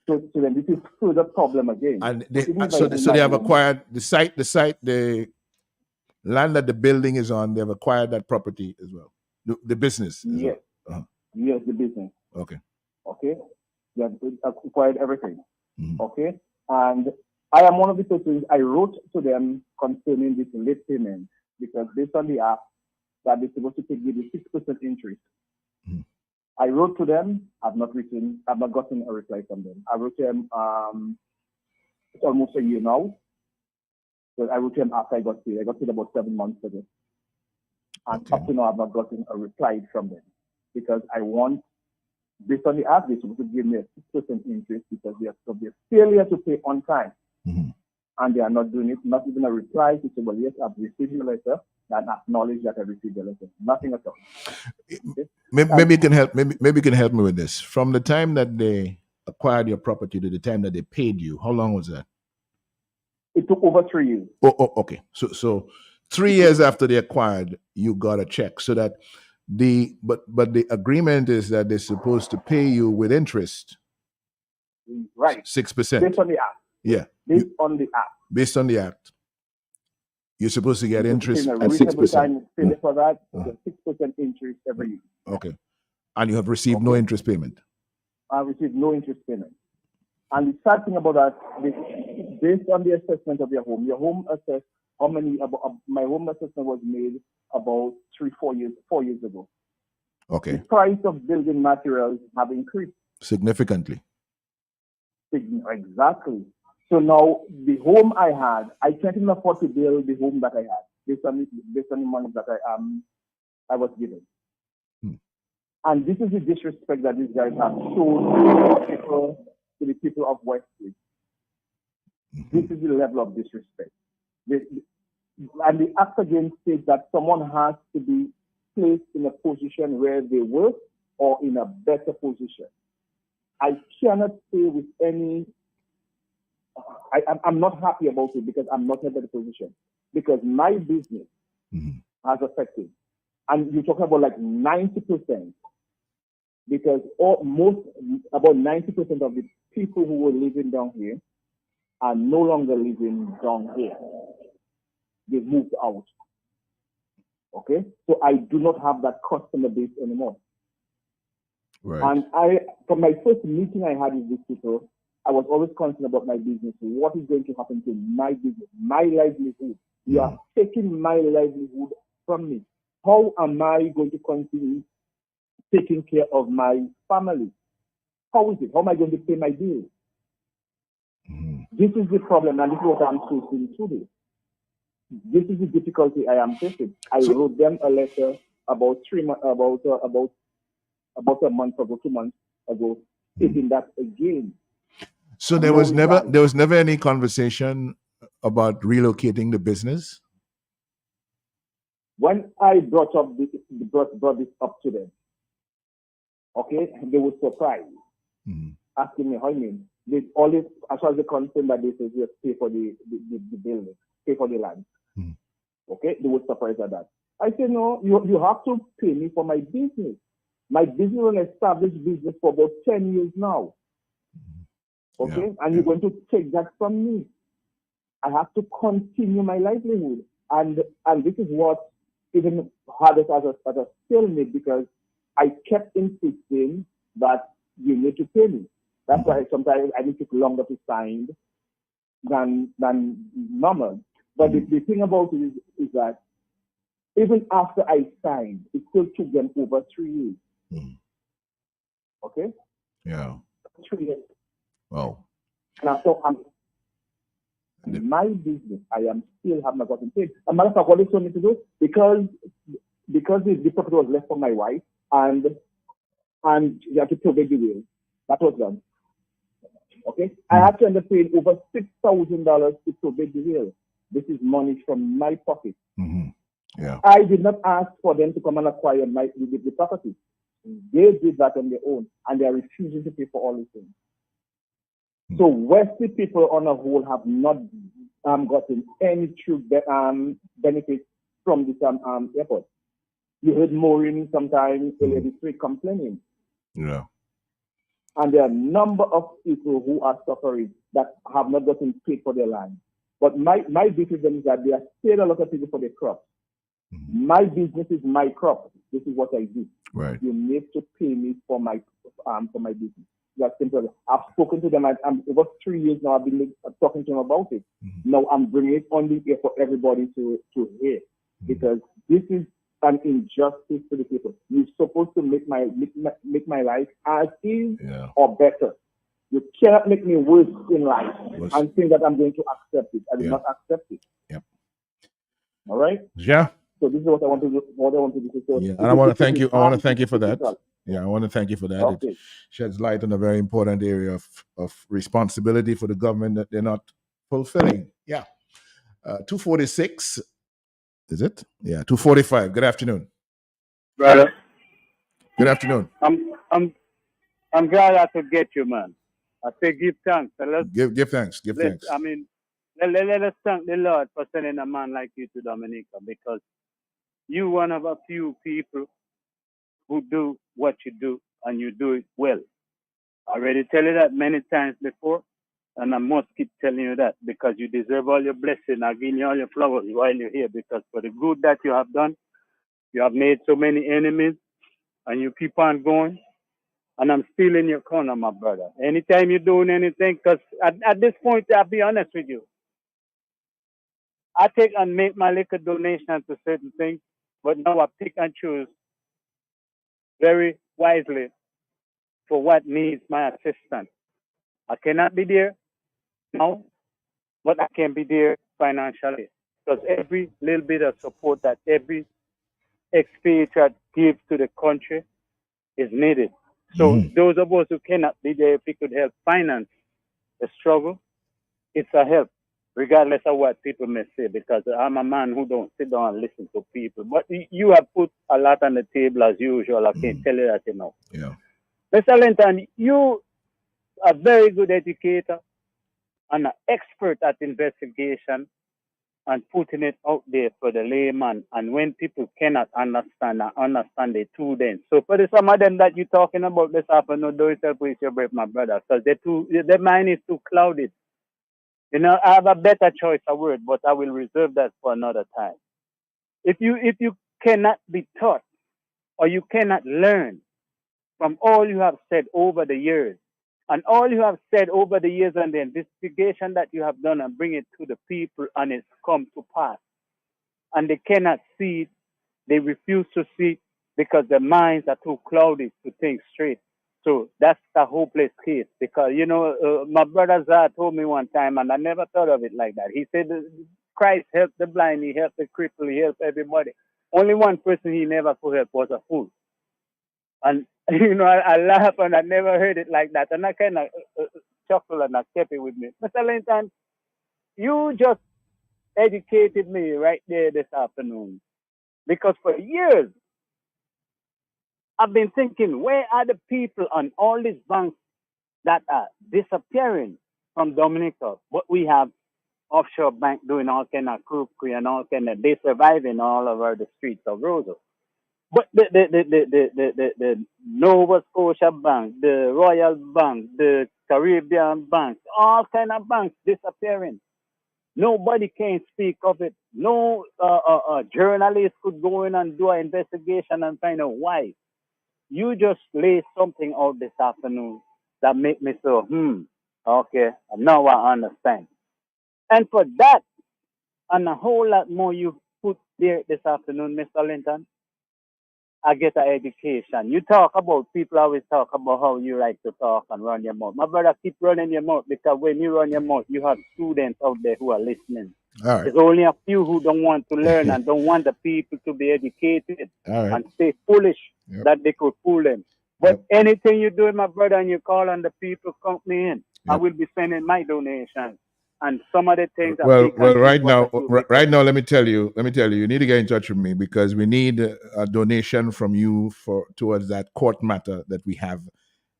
So then this is further problem again. And so they have acquired the land that the building is on. They have acquired that property as well. The business. Yes. Well. Yes, the business. Okay. Okay. They have acquired everything. Okay. And I am one of the persons. I wrote to them concerning this late payment because based on the app that they're supposed to give me 6% interest. I wrote to them. I've not gotten a reply from them. I wrote to them. It's almost a year now. So I wrote to them after I got paid. I got paid about 7 months ago. And up to now, I've not gotten a reply from them because I want, based on the app, they're supposed to give me a 6% interest because they are failure to pay on time. And they are not doing it. Not even a reply to say, well, yes, I've received your letter and acknowledge that I received your letter. Nothing at all. Okay? Maybe you can help. Maybe you can help me with this. From the time that they acquired your property to the time that they paid you, how long was that? It took over 3 years. Oh, okay. So 3 years after they acquired, you got a check. So that but the agreement is that they're supposed to pay you with interest. Right. 6%. Based on the app. Yeah. Based on the app. Based on the act. You're supposed to get interest at 6%. Time for that, 6% interest every year. Okay. And you have received no interest payment? I received no interest payment. And the sad thing about that, based on the assessment of your home assessed my home assessment was made about 4 years ago. Okay. The price of building materials have increased. Significantly. Exactly. So now the home I had, I can't even afford to build the home that I had based on the money that I was given. And this is the disrespect that these guys have shown to the people of Wesley. This is the level of disrespect. And the act again states that someone has to be placed in a position where they work or in a better position. I cannot say with any. I'm not happy about it because I'm not in a better position. Because my business has affected. And you're talking about like 90%. Because about 90% of the people who were living down here are no longer living down here. They've moved out. Okay? So I do not have that customer base anymore. Right. And from my first meeting I had with these people, I was always concerned about my business. What is going to happen to my business, my livelihood? You are taking my livelihood from me. How am I going to continue taking care of my family? How is it? How am I going to pay my bills? This is the problem, and this is what I'm facing today. This is the difficulty I am facing. I wrote them a letter about a month ago, 2 months ago, stating that again. So there was never any conversation about relocating the business? When I brought this up to them, okay, they were surprised, asking me how you mean. They always, as far as they're concerned, that they say just pay for the building, pay for the land. Okay, they were surprised at that. I said, no, you have to pay me for my business. My business is an established business for about 10 years now. Okay? And you're going to take that from me. I have to continue my livelihood. And this is what even had us as a stalemate, because I kept insisting that you need to pay me. That's why sometimes I need to take longer to sign than normal. But the thing about it is that even after I signed, it still took them over 3 years. Okay? Yeah. 3 years. Wow. And so my business, I am still have not gotten paid. A matter of fact, what they told me to do, because the property was left for my wife, and you have to probate the will. That was done. Okay? I had to end up paying over $6,000 to probate the will. This is money from my pocket. Yeah. I did not ask for them to come and acquire the property. They did that on their own, and they are refusing to pay for all these things. So Wesley people on a whole have not gotten any true benefits from this airport. You heard Maureen sometime earlier this week complaining. Yeah. And there are a number of people who are suffering that have not gotten paid for their land. But my beef with them is that they are paid a lot of people for their crops. My business is my crop. This is what I do. Right. You need to pay me for my business. That's simple. I've spoken to them. I'm over 3 years now. I've been talking to them about it. Now I'm bringing it on the air for everybody to hear, because this is an injustice to the people. You're supposed to make my life as is or better. You cannot make me worse in life and think that I'm going to accept it. I will not accept it. Yep. All right. Yeah. So this is what I want to do. So yeah, and I want to thank you. I want to thank you for that. Yeah, I want to thank you for that. Okay. It sheds light on a very important area of responsibility for the government that they're not fulfilling. Yeah. 246. Is it? Yeah, 245. Good afternoon. Brother. Good afternoon. I'm glad I could get you, man. I say give thanks. Give thanks. Give thanks. I mean, let us thank the Lord for sending a man like you to Dominica, because you one of a few people who do what you do, and you do it well. I already tell you that many times before, and I must keep telling you that, because you deserve all your blessing. I give you all your flowers while you're here, because for the good that you have done, you have made so many enemies, and you keep on going. And I'm still in your corner, my brother. Anytime you're doing anything, because at this point, I'll be honest with you, I take and make my little donation to certain things, but now I pick and choose very wisely for what needs my assistance. I cannot be there now, but I can be there financially, because every little bit of support that every expatriate gives to the country is needed. So those of us who cannot be there, if we could help finance the struggle, it's a help, regardless of what people may say, because I'm a man who don't sit down and listen to people. But you have put a lot on the table as usual. I can't tell you that enough. Yeah. Mr. Linton, you are a very good educator and an expert at investigation and putting it out there for the layman. And when people cannot understand, I understand it too then. So for some of them that you're talking about this afternoon, don't yourself with your breath, my brother, because their mind is too clouded. You know, I have a better choice of word, but I will reserve that for another time. If you cannot be taught, or you cannot learn from all you have said over the years, and all you have said over the years, and the investigation that you have done, and bring it to the people, and it's come to pass, and they cannot see it, they refuse to see it, because their minds are too cloudy to think straight. So that's a hopeless case, because, you know, my brother Zah told me one time, and I never thought of it like that. He said, Christ helped the blind, he helped the cripple, he helped everybody. Only one person he never could help was a fool. And, you know, I laugh, and I never heard it like that. And I kind of chuckle, and I kept it with me. Mr. Linton, you just educated me right there this afternoon. Because for years, I've been thinking, where are the people on all these banks that are disappearing from Dominica? But we have offshore bank doing all kind of crook and all kind of, they surviving all over the streets of Roseau. But the Nova Scotia Bank, the Royal Bank, the Caribbean banks, all kind of banks disappearing. Nobody can speak of it. No journalist could go in and do an investigation and find out why. You just lay something out this afternoon that make me so, okay, now I understand. And for that, and a whole lot more you put there this afternoon, Mr. Linton, I get an education. You talk about, people always talk about how you like to talk and run your mouth. My brother, keep running your mouth, because when you run your mouth, you have students out there who are listening. All right. There's only a few who don't want to learn and don't want the people to be educated All right. and stay foolish that they could fool them. But anything you do, my brother, and you call on the people, count me in. I will be sending my donations. And some of the things. Well, right now, let me tell you, you need to get in touch with me, because we need a donation from you towards that court matter that we have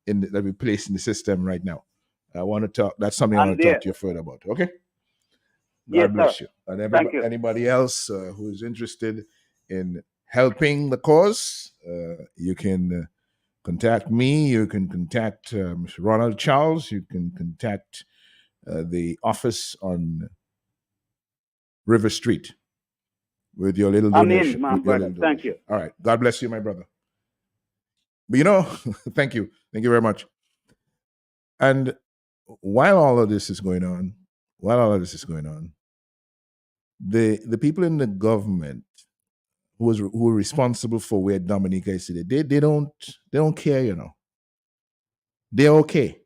that we place in the system right now. I want to talk. That's something I want to talk to you further about. Okay. God bless you. And anybody else who is interested in helping the cause, you can contact me. You can contact Mr. Ronald Charles. You can contact the office on River Street with your little donation. My brother. Thank you. All right. God bless you, my brother. But thank you. Thank you very much. And while all of this is going on, the people in the government who are responsible for where Dominica is today, they don't care, They're okay.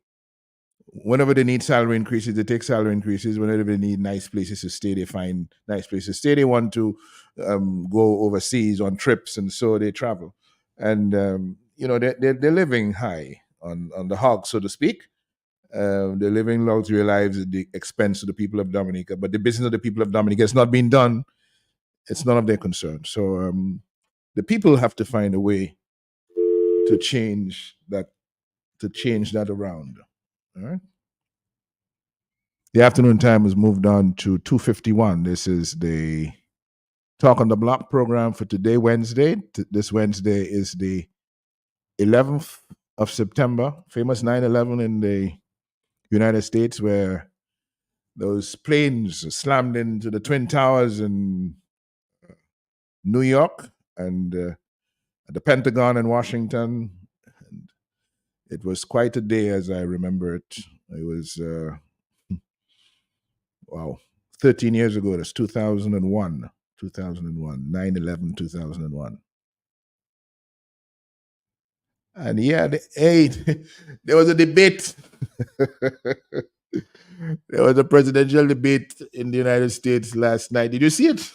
Whenever they need salary increases, they take salary increases. Whenever they need nice places to stay, they find nice places to stay. They want to go overseas on trips, and so they travel. And they're living high on the hog, so to speak. They're living luxury lives at the expense of the people of Dominica. But the business of the people of Dominica has not been done. It's none of their concern. So the people have to find a way to change that around. All right. The afternoon time has moved on to 2:51. This is the Talk on the Block program for today, Wednesday. This Wednesday is the 11th of September, famous 9/11 in the United States, where those planes slammed into the Twin Towers in New York and the Pentagon in Washington. And it was quite a day as I remember it. It was, 13 years ago. That's 2001, 9/11, 2001. And there was a debate. There was a presidential debate in the United States last night. Did you see it?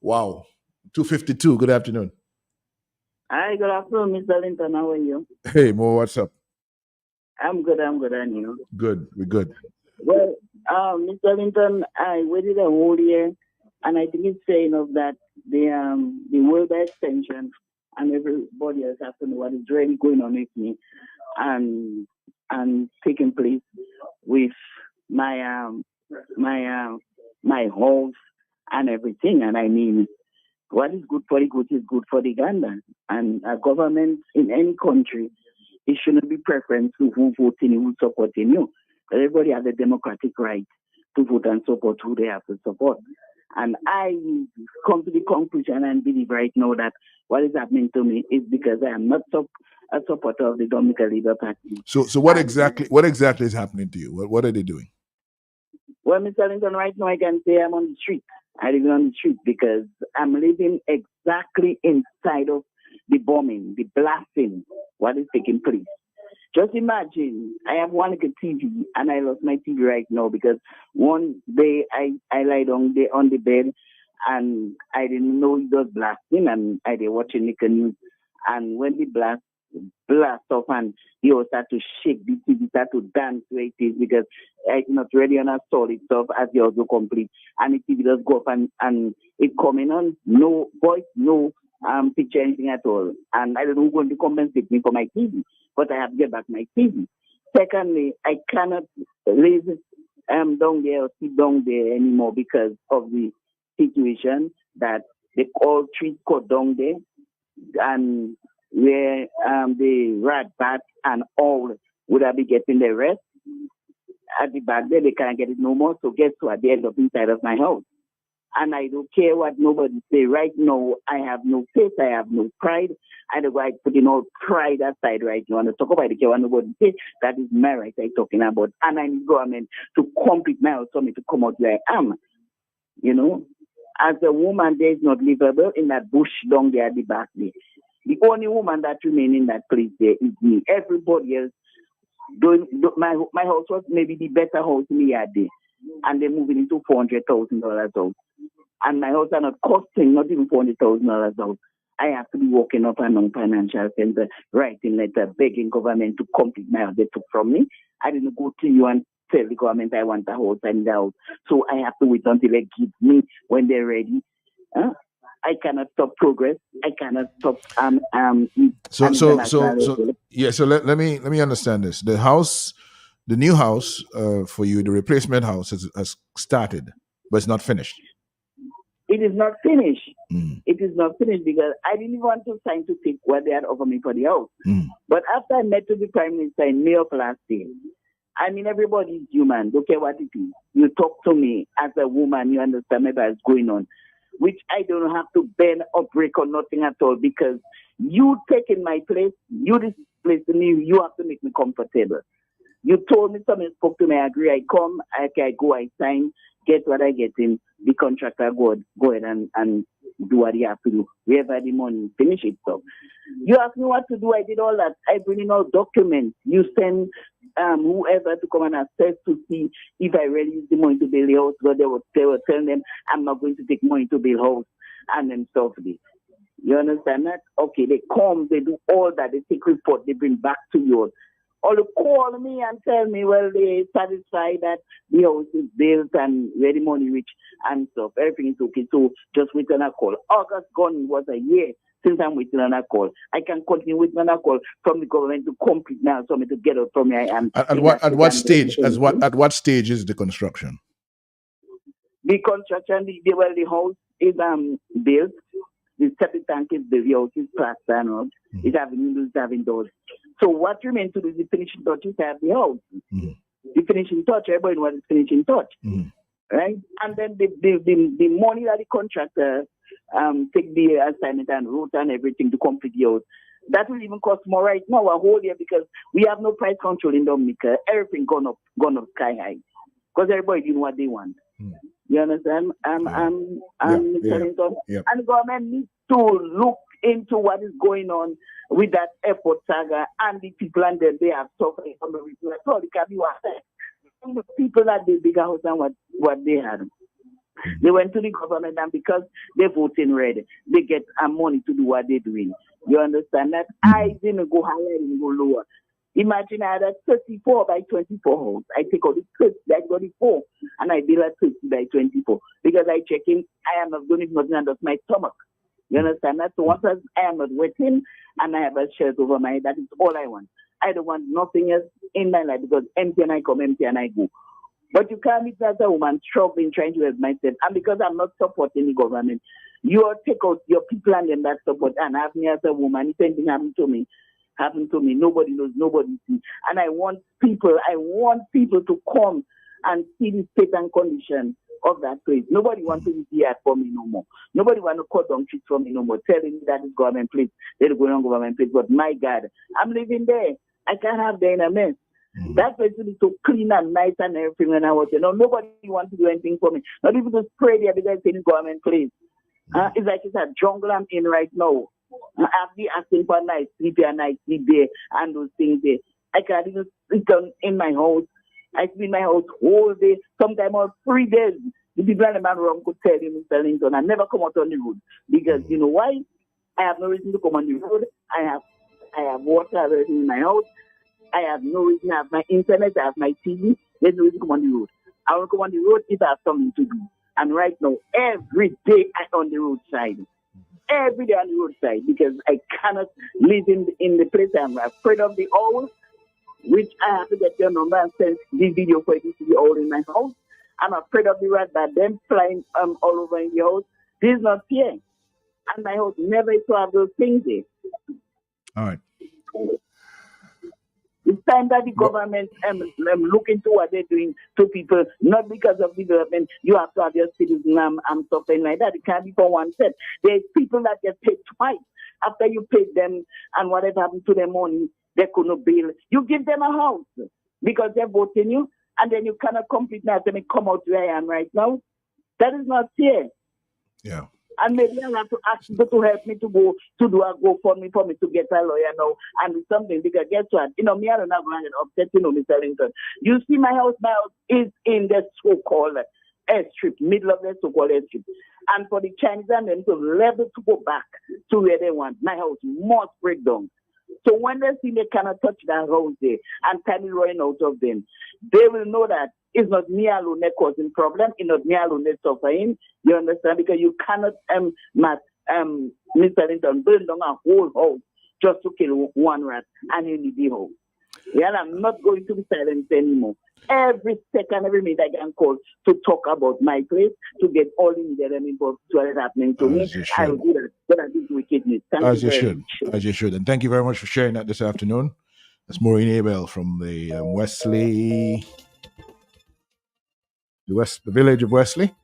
Wow. 2:52. Good afternoon. Hi, good afternoon, Mr. Linton. How are you? Hey, Mo, what's up? I'm good, and you? Good, we're good. Well, Mr. Linton, I waited a whole year, and I think it's fair enough that the world by extension and everybody else has to know what is really going on with me and taking place with my house and everything. And I mean, what is good for the good is good for the gander. And a government in any country, it shouldn't be preference to who voting you, who supporting you. Everybody has a democratic right to vote and support who they have to support. And I come to the conclusion and believe right now that what is happening to me is because I am not a supporter of the Dominica Labour Party. So what exactly is happening to you? What are they doing? Well, Mr. Linton, right now I can say I'm on the street. I live on the street because I'm living exactly inside of the bombing, the blasting, what is taking place. Just imagine, I have one like a TV, and I lost my TV right now because one day I lied on the bed, and I didn't know it was blasting, and I was watching the news. And when the blast off, and he will start to shake, the TV start to dance where it is because it's not ready on a solid stuff as the audio complete. And the TV does go up and it coming on, no voice, no picture, anything at all. And I don't know who's going to compensate me for my TV, but I have to get back my TV. Secondly, I cannot live down there or sit down there anymore because of the situation that the all trees cut down there, and where the rat, bat, and all would have been getting the rest. At the back there, they can't get it no more. So guess what? They end up inside of my house. And I don't care what nobody say. Right now, I have no faith. I have no pride. I don't like putting all pride aside right now. And to talk about the care what nobody say, that is my right I'm talking about. And I need government to complete my house for me to come out where I am. You know, as a woman, there is not livable in that bush down there at the back there. The only woman that remains in that place there is me. Everybody else, my house was maybe the better house in the yard there. And they're moving into $400,000 out. And my house are not costing not even $400,000 out. I have to be walking up and down financial center, writing letter, begging government to complete my house they took from me. I didn't go to you and tell the government I want a house and the house. So I have to wait until they give me when they're ready. I cannot stop progress. I cannot stop So let me understand this. The new house for you, the replacement house has started, but it's not finished. It is not finished. It is not finished because I didn't want to sign to take what they had offered me for the house. But after I met with the Prime Minister in May of last year, I mean, everybody is human. Don't care what it is. You talk to me as a woman, you understand me what's going on, which I don't have to bend or break or nothing at all because you taking my place, you displacing me, you have to make me comfortable. You told me something, spoke to me, I agree, I come, I go, I sign, get what I get in, the contractor go ahead and do what he have to do. Wherever the money, finish it. So you asked me what to do, I did all that. I bring in all documents. You send whoever to come and assess to see if I really use the money to build the house, but they were telling them I'm not going to take money to build house and then stuff. You understand that? Okay, they come, they do all that, they take report, they bring back to you. Or they call me and tell me, well, they satisfied that the house is built and where the money reach and stuff. Everything is okay. So just wait on a call. August gone was a year since I'm waiting on a call. I can continue waiting on a call from the government to complete now so me to get out from where I am. At what stage is the construction? The construction, the house is built. The septic tank is built. The house is plastered and all. It's having windows, it's having doors. So what remains to do is the finishing touches have the house. The finishing touch, everybody wants the finishing touch. Right? And then the money that the contractor take the assignment and route and everything to complete the house, that will even cost more right now a whole year because we have no price control in Dominica. Everything gone up sky high. Because everybody doing what they want. You understand? Mr. Linton. And the government needs to look into what is going on with that airport saga and the people and them they have suffering from the reason. That's all it can be what the people that the bigger house than what they had. They went to the government and because they vote in red, they get money to do what they're doing. You understand that? I didn't go higher, I didn't go lower. Imagine I had a 34 by 24 house. I take out the 30 by 24 and I build a 30 by 24 because I check in, I am not doing nothing under my stomach. You understand that? So once I am not waiting and I have a shirt over my head, that is all I want. I don't want nothing else in my life because empty and I come, empty and I go. But you can't meet as a woman struggling, trying to help myself. And because I'm not supporting the government, you take out your people and them that support and have me as a woman. If anything happened to me, nobody knows, nobody sees. And I want people to come and see the state and condition of that place. Nobody wants to be here for me no more. Nobody wants to cut down trees for me no more, telling me that is government place, they're going on government place. But my God, I'm living there. I can't have there in a mess. That place is so clean and nice and everything when I was there. No, nobody wants to do anything for me. Not even to spray there because it's in government place. It's like it's a jungle I'm in right now. I've been asking for a night sleep here, night sleep there, and those things there. I can't even sit down in my house. I sleep in my house whole day, sometimes all 3 days. The people in the man room could tell you, Mr. Linton, I never come out on the road. Because you know why? I have no reason to come on the road. I have water already in my house. I have no reason to have my internet, I have my TV. There's no reason to come on the road. I will come on the road if I have something to do. And right now, every day I'm on the roadside. Every day on the roadside because I cannot live in the place. I'm afraid of the owls, which I have to get your number and send the video for you to see the owl in my house. I'm afraid of the rat that them flying all over in the house. This is not fair. And my house never used to have those things there. All right. It's time that the government look into what they're doing to people, not because of development. You have to have your citizen something like that. It can't be for one set. There's people that get paid twice. After you paid them and whatever happened to their money, they couldn't bill. You give them a house because they're voting you, and then you cannot complete that and come out where I am right now. That is not fair. Yeah. And maybe I'll have to ask people to help me to go to do a GoFundMe for me to get a lawyer now and do something. Because guess what? Me, I don't have an upset, Mr. Lincoln. You see my house is in the so-called airstrip, middle of the so-called airstrip. And for the Chinese and them to level to go back to where they want, my house must break down. So when they see they cannot touch that house there and time is running out of them, they will know that it's not me alone that causing problem. It's not me alone that suffering. You understand? Because you cannot, Mr. Linton, burn down a whole house just to kill one rat and you need the house. Yeah, I'm not going to be silent anymore. Every second, every minute I can call to talk about my place, to get all in there and involved to what is happening to me. I will do that. But I do wickedness. As you should. As you should. And thank you very much for sharing that this afternoon. That's Maureen Abel from the the village of Wesley,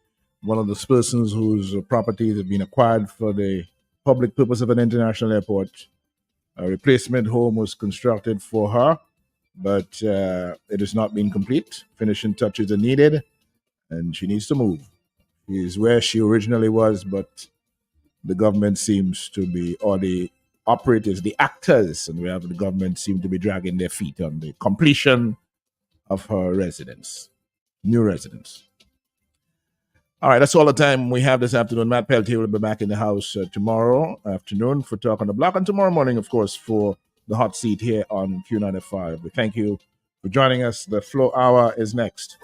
one of those persons whose properties have been acquired for the public purpose of an international airport. A replacement home was constructed for her, but it has not been complete. Finishing touches are needed, and she needs to move. She is where she originally was, but the government seems to be, or the operators, the actors, and we have the government seem to be dragging their feet on the completion of her residence, new residence. All right, that's all the time we have this afternoon. Matt Peltier will be back in the house tomorrow afternoon for Talk on the Block, and tomorrow morning, of course, for the hot seat here on Q95. We thank you for joining us. The Flow Hour is next.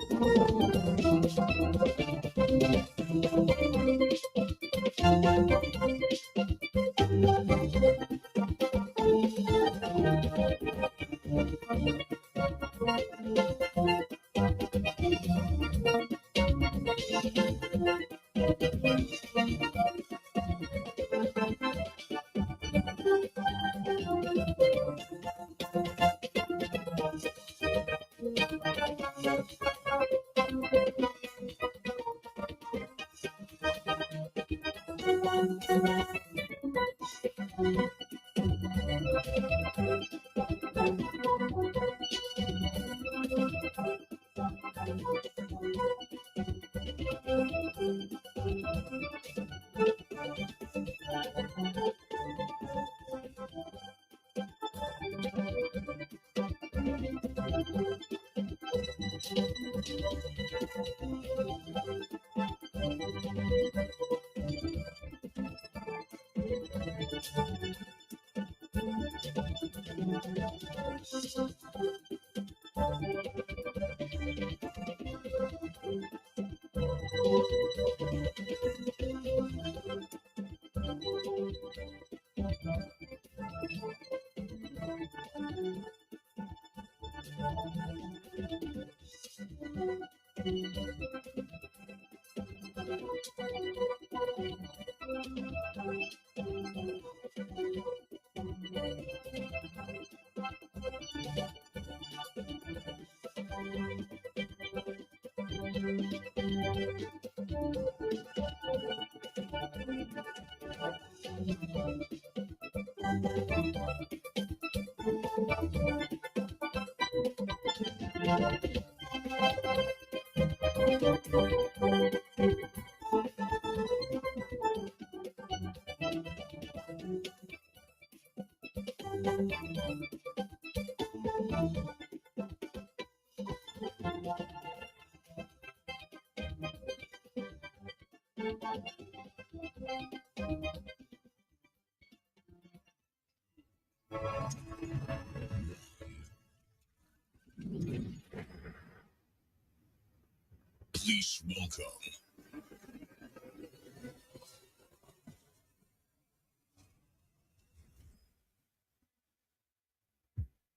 Please welcome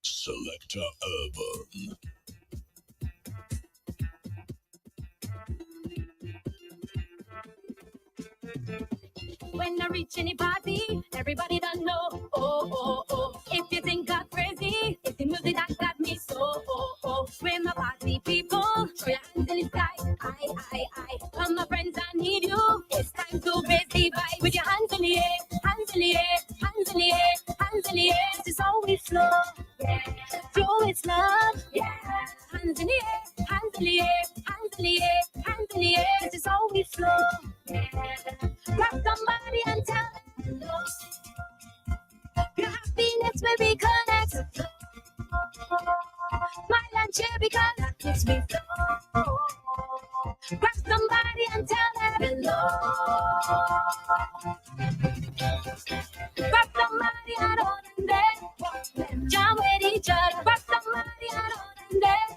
Selector Urban. When I reach any party, everybody don't know. Oh, oh, oh. If you think I'm crazy, it's the music that got me so. Oh, oh. When my party people, throw your hands in the sky. I. Come my friends, I need you. It's time to raise the vibe with your hands in the air, hands in the air, hands in the air, hands in the air. This is how we flow. Yeah. Flow is love. Yeah. Hands in the air, hands in the air, hands in the air, hands in the air. This is how we flow. Yeah. Grab somebody and tell them hello. Your happiness will be connected. Smile and cheer because that makes me flow. Grab somebody and tell them hello. Grab somebody and hold them there. Jam with each other. Grab somebody and hold them there.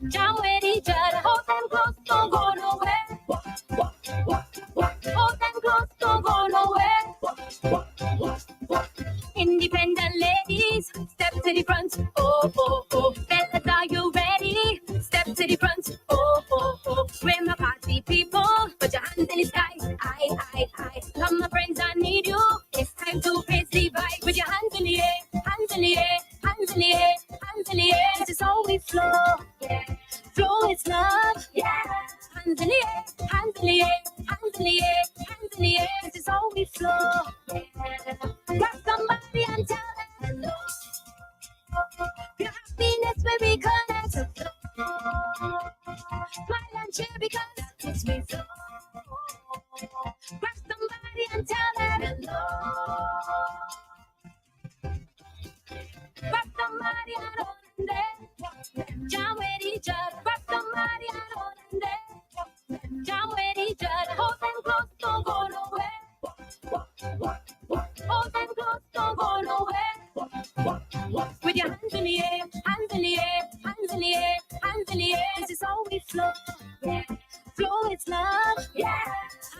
Jam with each other. Hold them close, don't go nowhere. Hold them close, don't go nowhere. Independent ladies, step to the front. Oh, oh, oh. Fellas, are you ready? Step to the front. Oh, oh, oh. When my party people, put your hands in the sky. I. Come, my friends, I need you. It's time to raise the vibe with your hands in the air, hands in the air, hands in the air, hands in the air. This is how we flow. Yeah. Flow is love. Yeah. Hands in the air, hands in the air, hands in the air, hands in the air. This is how we flow. Yeah. Grab somebody and tell them hello. Your happiness will be connected. Smile and cheer because that makes me flow. Grab somebody and tell them hello. Grab somebody and hold them there. Jam with each other. Grab somebody and hold them there. Jam with each other. Hold them close, don't go nowhere. Hold them close, don't go nowhere. With your hands in the air, hands in the air, hands in the air, hands in the air. This is how we flow. Yeah. Flow is love. Yeah.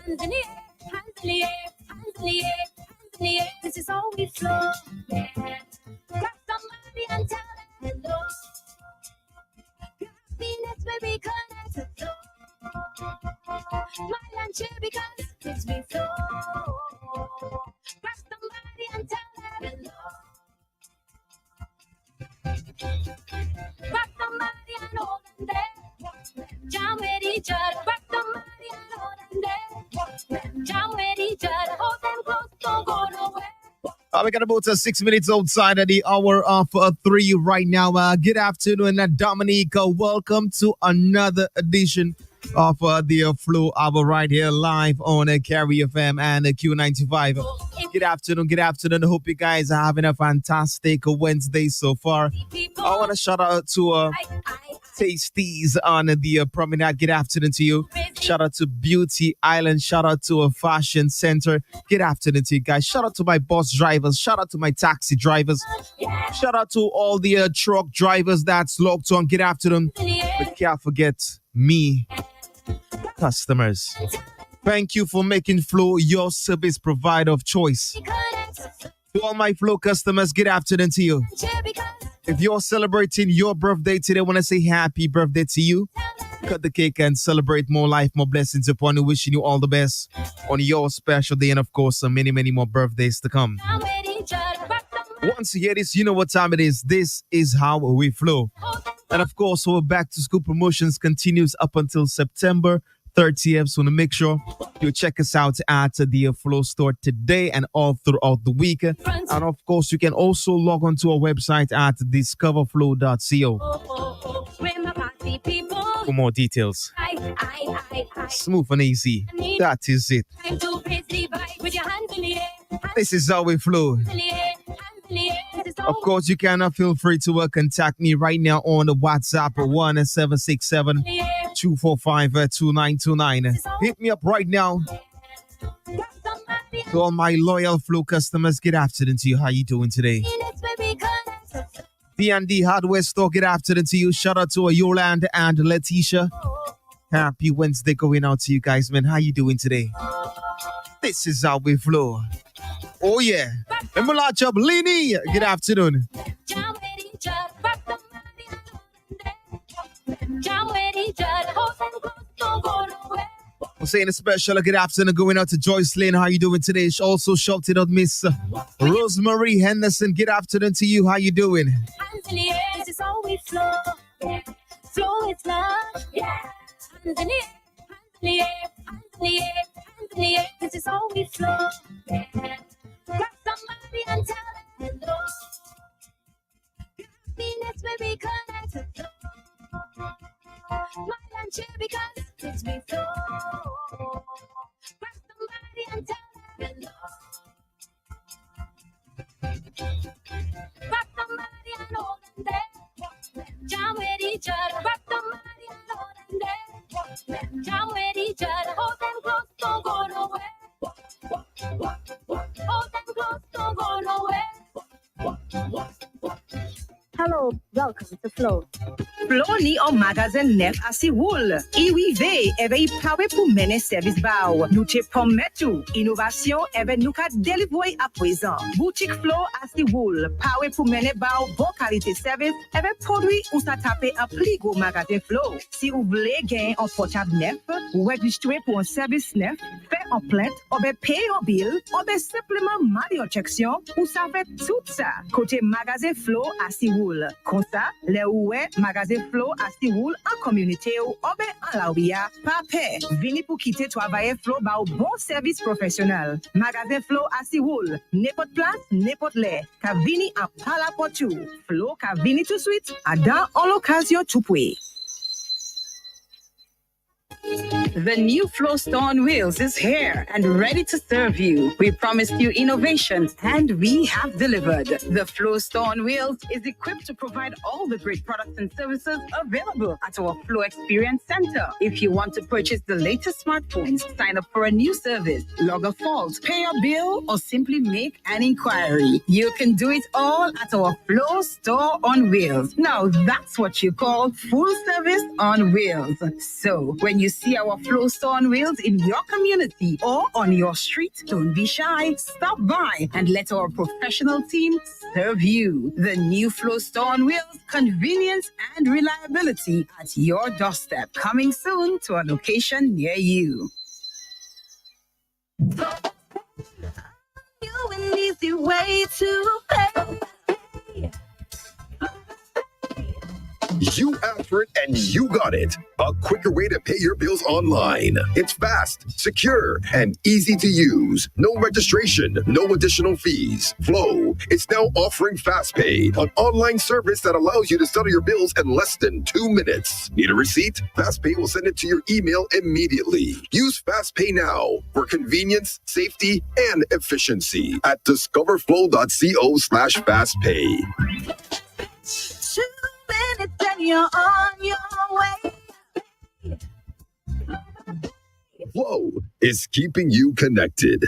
Hands in the air, hands in the air, hands in the air, hands in the air. This is how we flow. Yeah. Grab somebody and tell them hello. Your happiness will be connected. Smile and cheer because it makes me flow. Grab somebody and tell them hello. Grab somebody and hold them there. Jam with each other. Grab somebody and hold them there. Jam with each other. Hold them close, don't go nowhere. We got about 6 minutes outside of the hour of 3 right now. Good afternoon, Dominica. Welcome to another edition of the Flow Hour right here live on Carry FM and Q95. Good afternoon. I hope you guys are having a fantastic Wednesday so far. I want to shout out to Tasties on the promenade. Good afternoon to you. Shout out to Beauty Island. Shout out to a fashion center. Good afternoon to you guys. Shout out to my bus drivers. Shout out to my taxi drivers. Shout out to all the truck drivers that's logged on. Good afternoon. But can't forget me, customers. Thank you for making Flow your service provider of choice. To all my Flow customers, good afternoon to you. If you're celebrating your birthday today, I want to say happy birthday to you. Cut the cake and celebrate more life, more blessings upon you. Wishing you all the best on your special day and, of course, many, many more birthdays to come. Once you hear this, you know what time it is. This is how we flow. And, of course, our back to school promotions continues up until September 30th. So to make sure you check us out at the Flow store today and all throughout the week. And of course, you can also log on to our website at discoverflow.co for more details. Smooth and easy. That is it. This is how we flow. Of course, you can feel free to contact me right now on the WhatsApp 1767 245-2929. Hit me up right now. To all my loyal Flow customers, good afternoon to you. How you doing today? D&D Hardware Store, good afternoon to you. Shout out to Yolanda and Letitia. Happy Wednesday going out to you guys, man. How you doing today? This is how we flow. Oh yeah. Emulacha Blini, good afternoon. saying a special good afternoon going out to Joyce Lane. How you doing today? She also shouted out Miss Rosemary Henderson. Good afternoon to you. How you doing? Hands in the air, this is how we flow. Yeah. Flow is love. Yeah. Hands in the air, hands in the air, hands in the air, hands in the air. This is how we flow. Yeah. Grab somebody and tell them hello. Happiness where we connect to flow. Smile and cheer because it's me flow. Grab somebody and tell them hello. Grab somebody and hold them there. Jam with each other. Grab somebody and hold them there. Jam with each other. Hold them close, don't go nowhere. Hold them close, don't go nowhere. Hello, welcome to Flow. Flow ni en magasin neuf à Séoul. Et oui, éveil power pour mener service bao. Nous te promettons innovation avec nous qu'à délivrer à présent. Boutique Flow à Séoul. Power pour mener bao, bon qualité service avec produit ou ça taper un plus gros magasin Flow. Si vous voulez gagner un portable neuf, ou registrer pour un service neuf, faire en plainte, ou bien payer un bill, ou bien simplement mal en chection, ou ça fait tout ça. Côté magasin Flow à Séoul. Comme ça, les ouè magasin Flow à Séoul en communauté ou bien en la ouïa, pas peur. Venez pour quitter travailler Flow ba au bon service professionnel. Magasin Flow à Séoul, n'importe place, n'importe l'air. Ka vini à pala potu. Flow ka vini tout de suite, à dans en l'occasion tout poué. The new Flow Store on Wheels is here and ready to serve you. We promised you innovation and we have delivered. The Flow Store on Wheels is equipped to provide all the great products and services available at our Flow Experience Center. If you want to purchase the latest smartphones, sign up for a new service, log a fault, pay a bill, or simply make an inquiry, you can do it all at our Flow Store on Wheels. Now that's what you call full service on wheels. So when you see our Flow Store on Wheels in your community or on your street, don't be shy. Stop by and let our professional team serve you. The new Flow Store on Wheels, convenience and reliability at your doorstep. Coming soon to a location near you. You an easy way to pay. You asked for it and you got it. A quicker way to pay your bills online. It's fast, secure, and easy to use. No registration, no additional fees. Flow is now offering FastPay, an online service that allows you to settle your bills in less than 2 minutes. Need a receipt? FastPay will send it to your email immediately. Use FastPay now for convenience, safety, and efficiency at discoverflow.co/fastpay. 2 minutes and you're on your way. Flow is keeping you connected.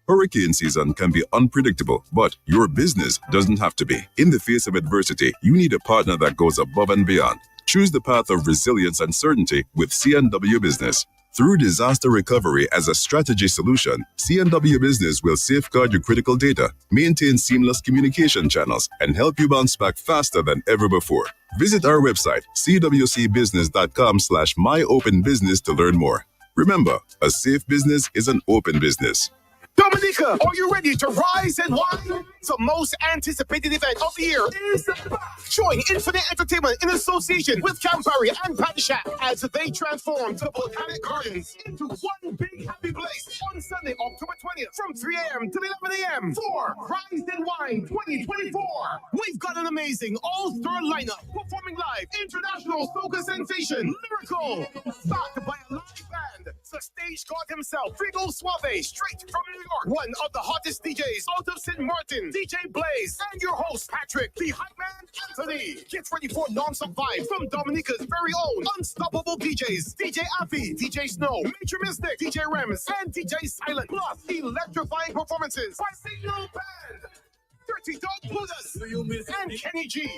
Hurricane season can be unpredictable, but your business doesn't have to be. In the face of adversity, you need a partner that goes above and beyond. Choose the path of resilience and certainty with CNW Business. Through disaster recovery as a strategy solution, CNW Business will safeguard your critical data, maintain seamless communication channels, and help you bounce back faster than ever before. Visit our website, cwcbusiness.com/myopenbusiness to learn more. Remember, a safe business is an open business. Dominica, are you ready to rise and wine? The most anticipated event of the year is back. Join Infinite Entertainment in association with Campari and Patty Shack as they transform the Botanic Gardens into one big happy place on Sunday, October 20th from 3 a.m. to 11 a.m. for Rise and Wine 2024. We've got an amazing all-star lineup performing live international soca sensation Lyrical, backed by a live band. The stage god himself, Frigo Suave, straight from New York, one of the hottest DJs out of St. Martin, DJ Blaze, and your host, Patrick, the hype man, Anthony. Get ready for non-stop vibes from Dominica's very own unstoppable DJs, DJ Affy, DJ Snow, Major Mystic, DJ Rems, and DJ Silent, plus electrifying performances by Signal Band, Dirty Dog Buddhas, and Kenny G.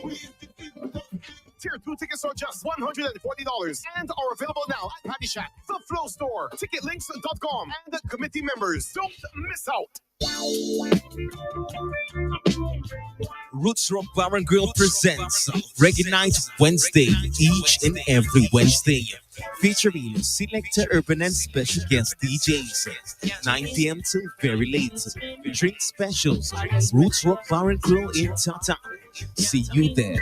Tier 2 tickets are just $140 and are available now at Patty Shack, The Flow Store, ticketlinks.com, and the committee members. Don't miss out. Roots Rock Bar and Grill presents Reggae Night Wednesday, each and every Wednesday. featuring Selector Urban and special guest DJs. 9 p.m. till very late. Drink specials. Roots Rock Bar and Grill in Tata. See you there.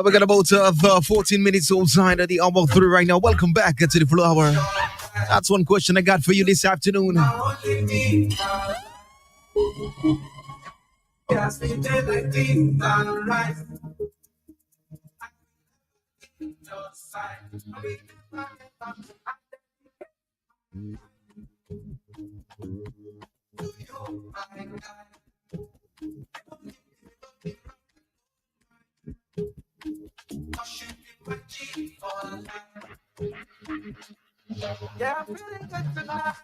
We got about 14 minutes outside of the hour 3 right now. Welcome back to the Flow Hour. That's one question I got for you this afternoon. Yeah, I'm feeling good tonight.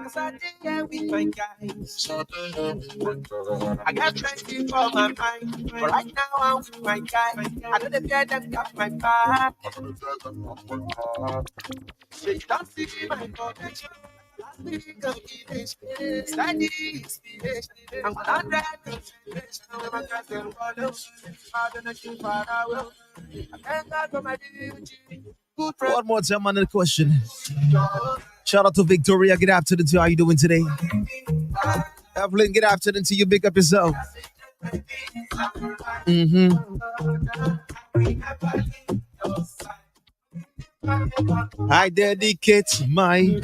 Cause I did get with my guys. I got plenty for my mind, but right now I'm with my guys. I know the fear them got my back. They don't see my potential. I'm One more time on the question. Shout out to Victoria. Good afternoon to you. How you doing today? Evelyn, good afternoon to you. Big up yourself. I dedicate my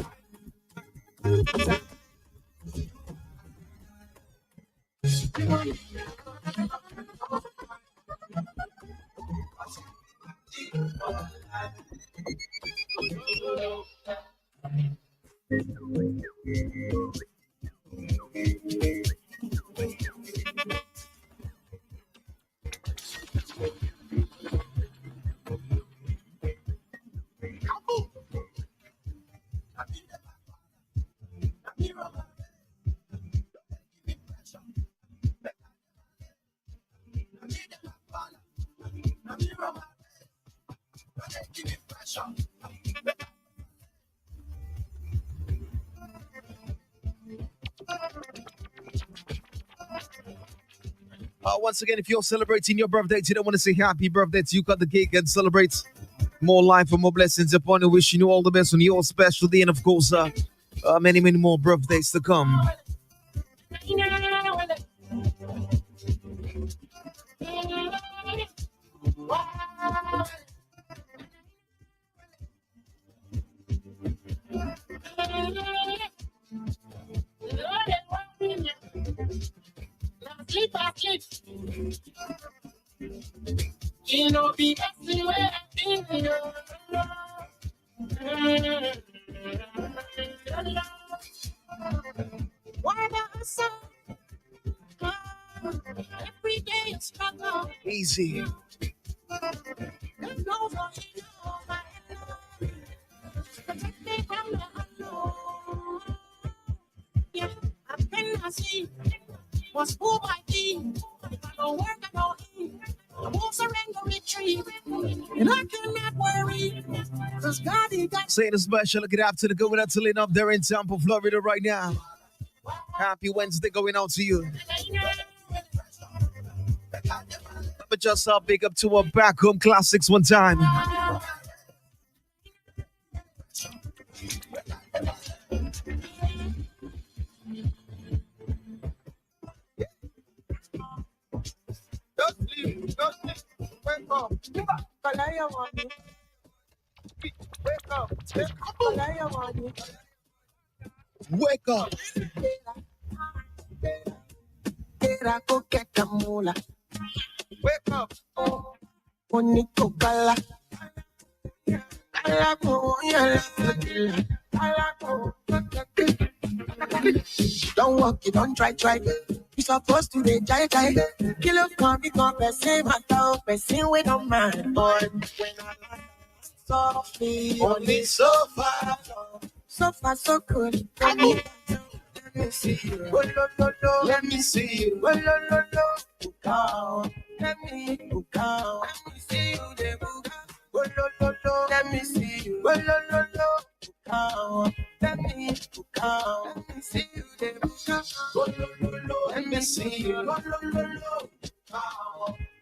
once again, if you're celebrating your birthday today, I want to say happy birthday to you. Cut the cake and celebrate more life and more blessings upon you. Wishing you all the best on your special day, and of course, many, many more birthdays to come. You know, be everywhere in your every day is struggle. Easy. Protect me from the unknown. Yeah, I cannot see what's who I be. I don't work, I don't eat. I won't surrender, retreat. And I cannot worry. Cause God, He got. Saying a special good afternoon going out to Lynn up there in Tampa, Florida right now. Happy Wednesday going out to you. But just big up to our back home classics one time. Don't sleep, wake up. Wake up, Wake up. Wake up. Don't walk, you don't try. You supposed to be jai. Kill up, come, become person, matter, person with no man, boy. When I like softly, only so far, so good. me see you. Oh, lo, lo, lo. Let me see you. Oh, lo, lo, lo. Buka. Let me buka. Let me see you, de buka. Oh, lo, lo, lo. Let me see you. Oh, lo, lo, lo. Buka. Let me buka. Let me see you, de buka. Oh, lo, lo, lo. Let me see you. Oh, lo, lo, lo. Buka.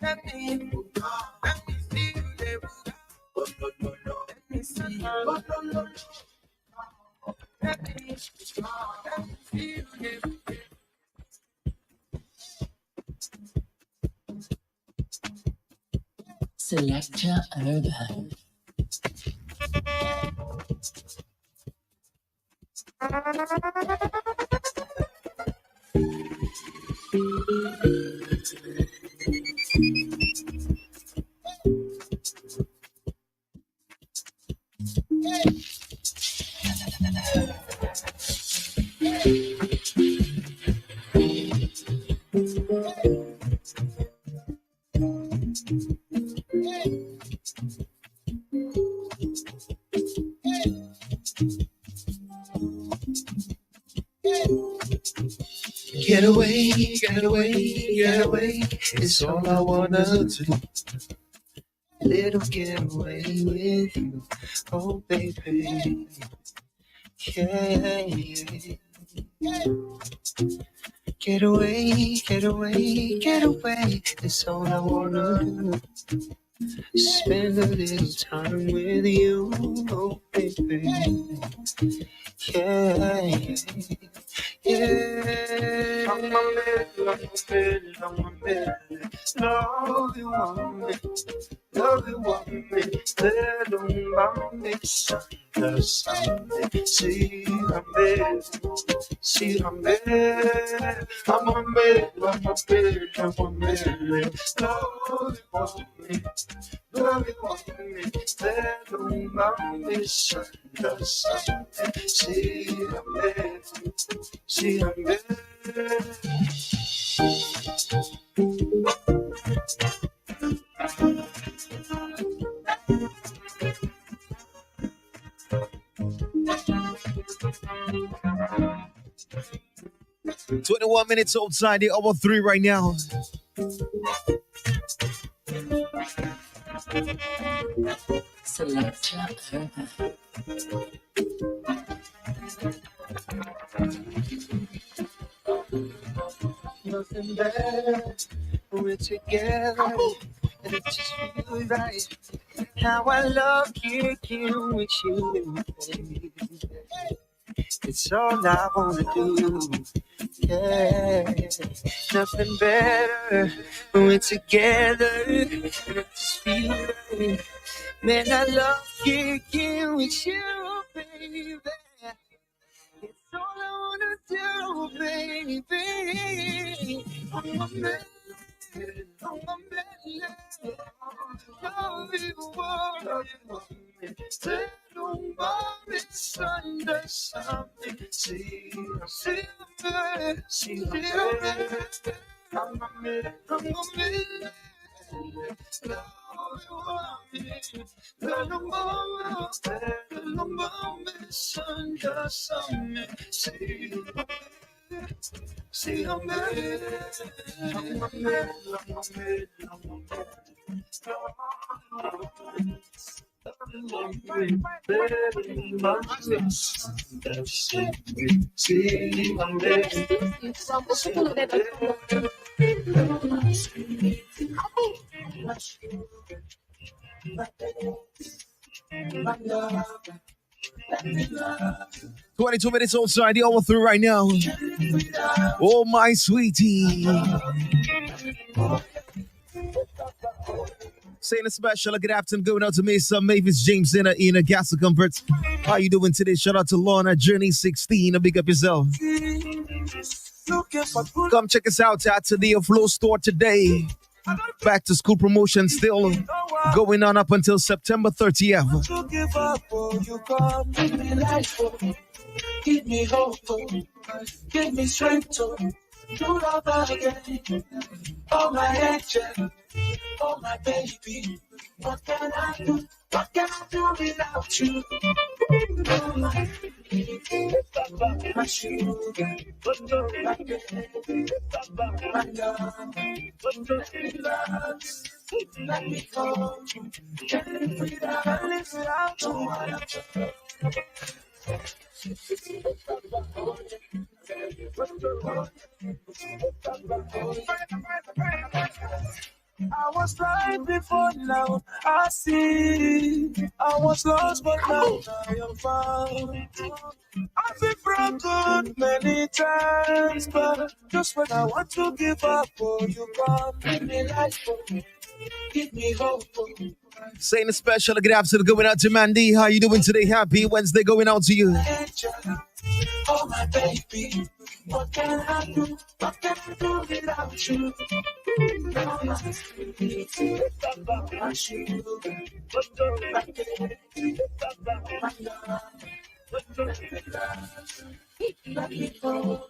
Let me buka. Let me see you, de buka. Oh, lo, lo, lo. Let me see you. Oh, lo, lo, lo. Selector Urban. Get away, get away, get away. It's all I wanna do. Little getaway with you, oh baby. Yeah. Get away, get away, get away. It's all I wanna do. Spend a little time with you, oh baby. Yeah. Yeah, I'm a middle, love you want me, love you want me, little mommy, Sunday, see I'm there, see I'm there, I'm a middle, love you want me, love you want me, little mommy, Sunday, see I'm there. See, I'm there. 21 minutes outside the hour 3 right now. Selector Urban. Nothing better. We're together. And it just feels right. How I love kicking with you, baby. It's all I wanna do. Yeah. Nothing better. We're together. And it just feels right. Man, I love kicking with you, baby. It's all I wanna do, baby. I'm a man, I'm a man. Love you, love you. Stay on my Sunday, something. See, see, see, I'm a man, I'm a man. Love you, love you. Little mama, Sunday, something. See, I'm a man, I'm a man, I'm a man, I'm a man. Twenty-two minutes outside the hour 3 right now. Oh my sweetie. Saying a special good afternoon going out to Miss Mavis James in a Castle Comfort. How you doing today? Shout out to Lorna Journey 16. Big up yourself. Come check us out at the Flow store today. Back to school promotion still going on up until September 30th. Give me life, give me hope, give me strength to do love again. Oh my angel, oh my baby, what can I do? What can I do without you? Oh my baby, my sugar, but don't like it. My love, but don't relax. Let me go. Getting free that lives out to my I was blind before now I see. I was lost but now I am found. I've been broken many times, but just when I want to give up, oh, you come. Give me life, oh, give me hope. Saying a special good afternoon going out to Mandy. How you doing today? Happy Wednesday going out to you. Oh my baby, what can I do? What can I do without you? Let me go.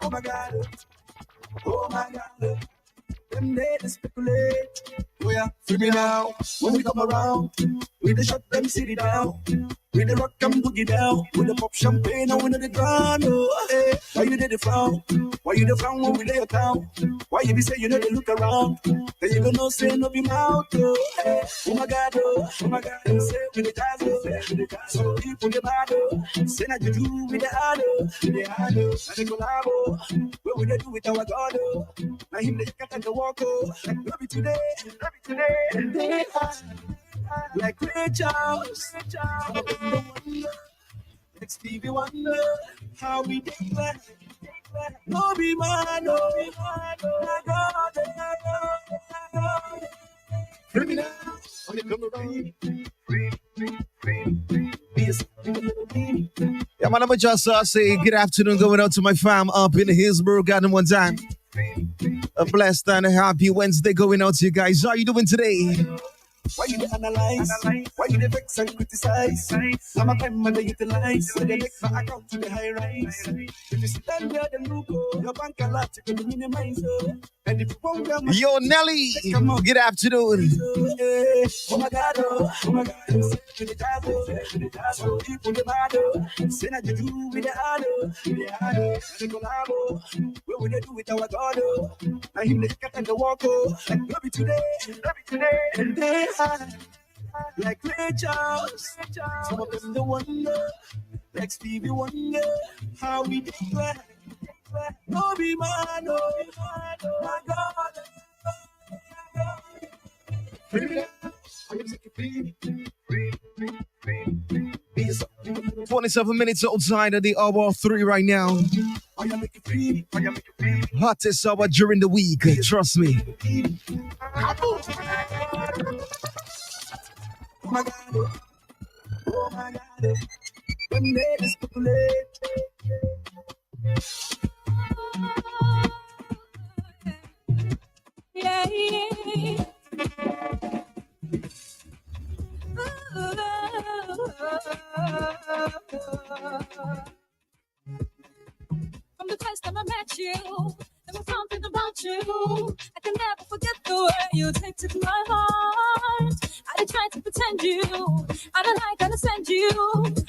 Oh my God, oh my God, them days speculate. Oh yeah, free me now. When we come around, we the shut them city down. We the rock and boogie down. We the pop champagne and we know the ground. Oh, hey. Why you did the frown? Why you the frown when we lay down? Why you be say you know they look around? Then you gonna say no be mouth. Oh, hey. Oh my God, oh my God. Say with the jazz, so people the bad. Say that you do with the hard, with the hard, and the collabo. What we do with our God? Now him the cat and the walk. Love it today, and they are like Ray Charles, like Stevie Wonder, how we did that. No be man, no be man, my God, free me now, when you come around, free. Yeah, man, I'm just say good afternoon going out to my fam up in Hillsborough Garden one time. A blessed and a happy Wednesday going out to you guys. How are you doing today? Why you dey analyze? Why you dey vex and criticize? I'm a time when they utilize. So they make my account to the high rise. If you stand there, then look, your bank a lot, you can minimize. And if you won't come, yo, Nelly, good afternoon. Oh my God, say the jazz, people the bad, say that you do with the hard, and the collabo. What would they do with our God? Now him the cat and the walk, love it today, and they like Ray Charles, some of them the wonder, like Stevie Wonder, how we did that. No be man, no be man, my God. Free, 27 minutes outside of the hour 3 right now. Hottest hour during the week, trust me. Oh my God, oh my God, when they speculate. Yeah, from the first time I met you, there was something about you. I can never forget the way you take to my heart. I didn't try to pretend you, I don't like understand you,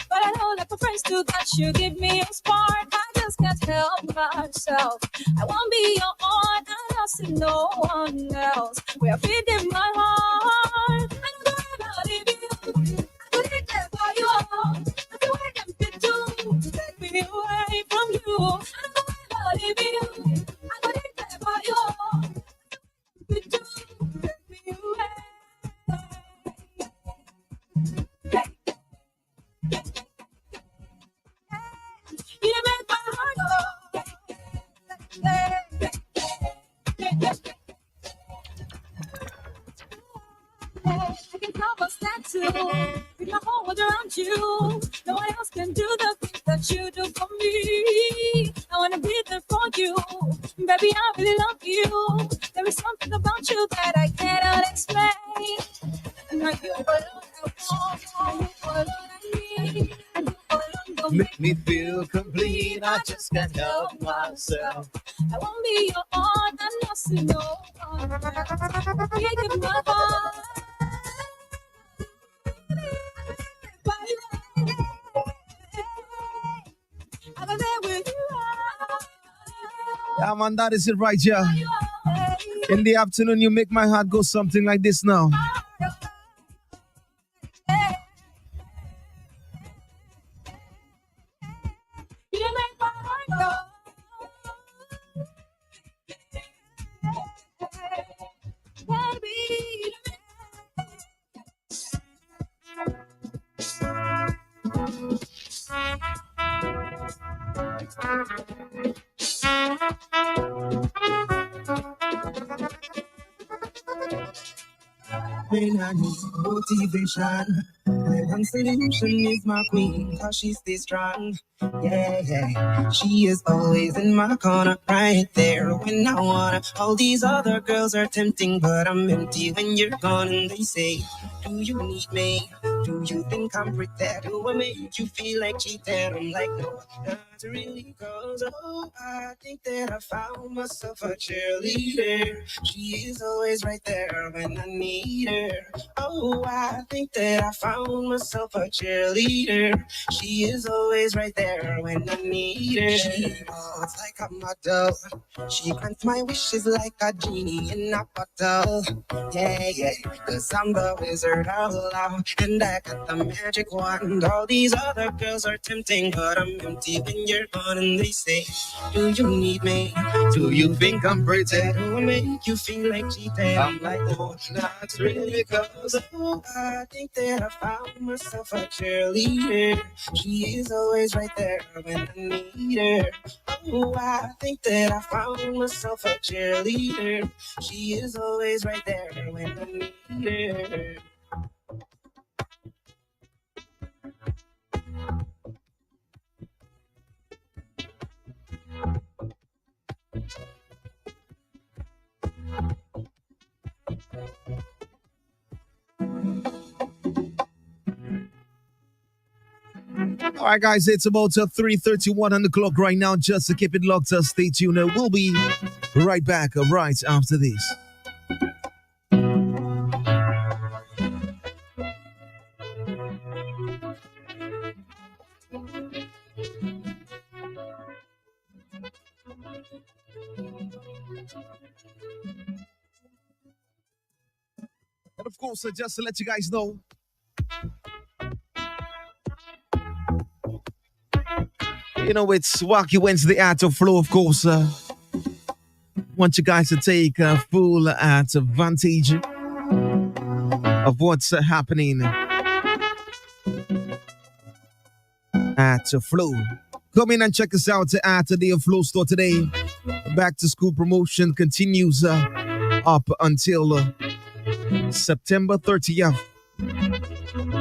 but I know like a phrase too that you give me a spark. I just can't help myself. I won't be your own, and I'll see no one else. We're feeding my heart. I don't know about it. I couldn't get by you. I feel like I'm fit to take me away from you. I don't know about it. I couldn't get by you. Fit to take me away. You make my heart go. you. No one else can do the things that you do for me. I wanna be there for you, baby. I really love you. There is something about you that I cannot explain. And I you alone I want, and you alone I need, and you alone don't Make me feel complete. I just can't help myself. I won't be your all and nothing, no one else. You give my heart. I'm there with you. Yeah, man, that is it right here. In the afternoon, you make my heart go something like this now. You make my heart go. Baby, When I need motivation, my one solution is my queen, cause she stays strong. Yeah, yeah. She is always in my corner, right there when I wanna. All these other girls are tempting, but I'm empty when you're gone. And they say, do you need me? Do you think I'm pretty? Do I make you feel like cheating? I'm like, no, not really, cause oh, I think that I found myself a cheerleader. She is always right there when I need her. Oh, I think that I found myself a cheerleader. She is always right there when I need her. She walks like a model. She grants my wishes like a genie in a bottle. Yeah, yeah, cause I'm the wizard of love, and I got the magic wand. All these other girls are tempting, but I'm empty when you're gone. And they say, do you need me? Do you think I'm pretty? Do I make you feel like cheating? I'm like, oh, not really, cause oh, I think that I found myself a cheerleader. She is always right there when I need her. Oh, I think that I found myself a cheerleader. She is always right there when I need her. All right, guys, it's about 3:31 on the clock right now. Just to keep it locked, stay tuned. We'll be right back right after this. And of course, just to let you guys know, you know, it's Wacky Wednesday at of Flow, of course. Want you guys to take full advantage of what's happening at Flow. Come in and check us out at the Flow store today. Back to school promotion continues up until September 30th.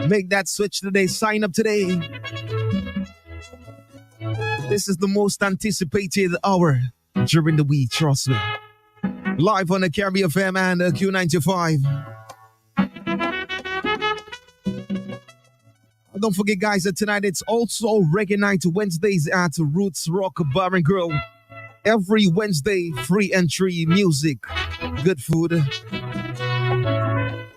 Make that switch today. Sign up today. This is the most anticipated hour during the week, trust me. Live on the Caribbean FM and Q95. Don't forget, guys, that tonight it's also Reggae Night Wednesdays at Roots Rock Bar and Grill. Every Wednesday, free entry, music, good food,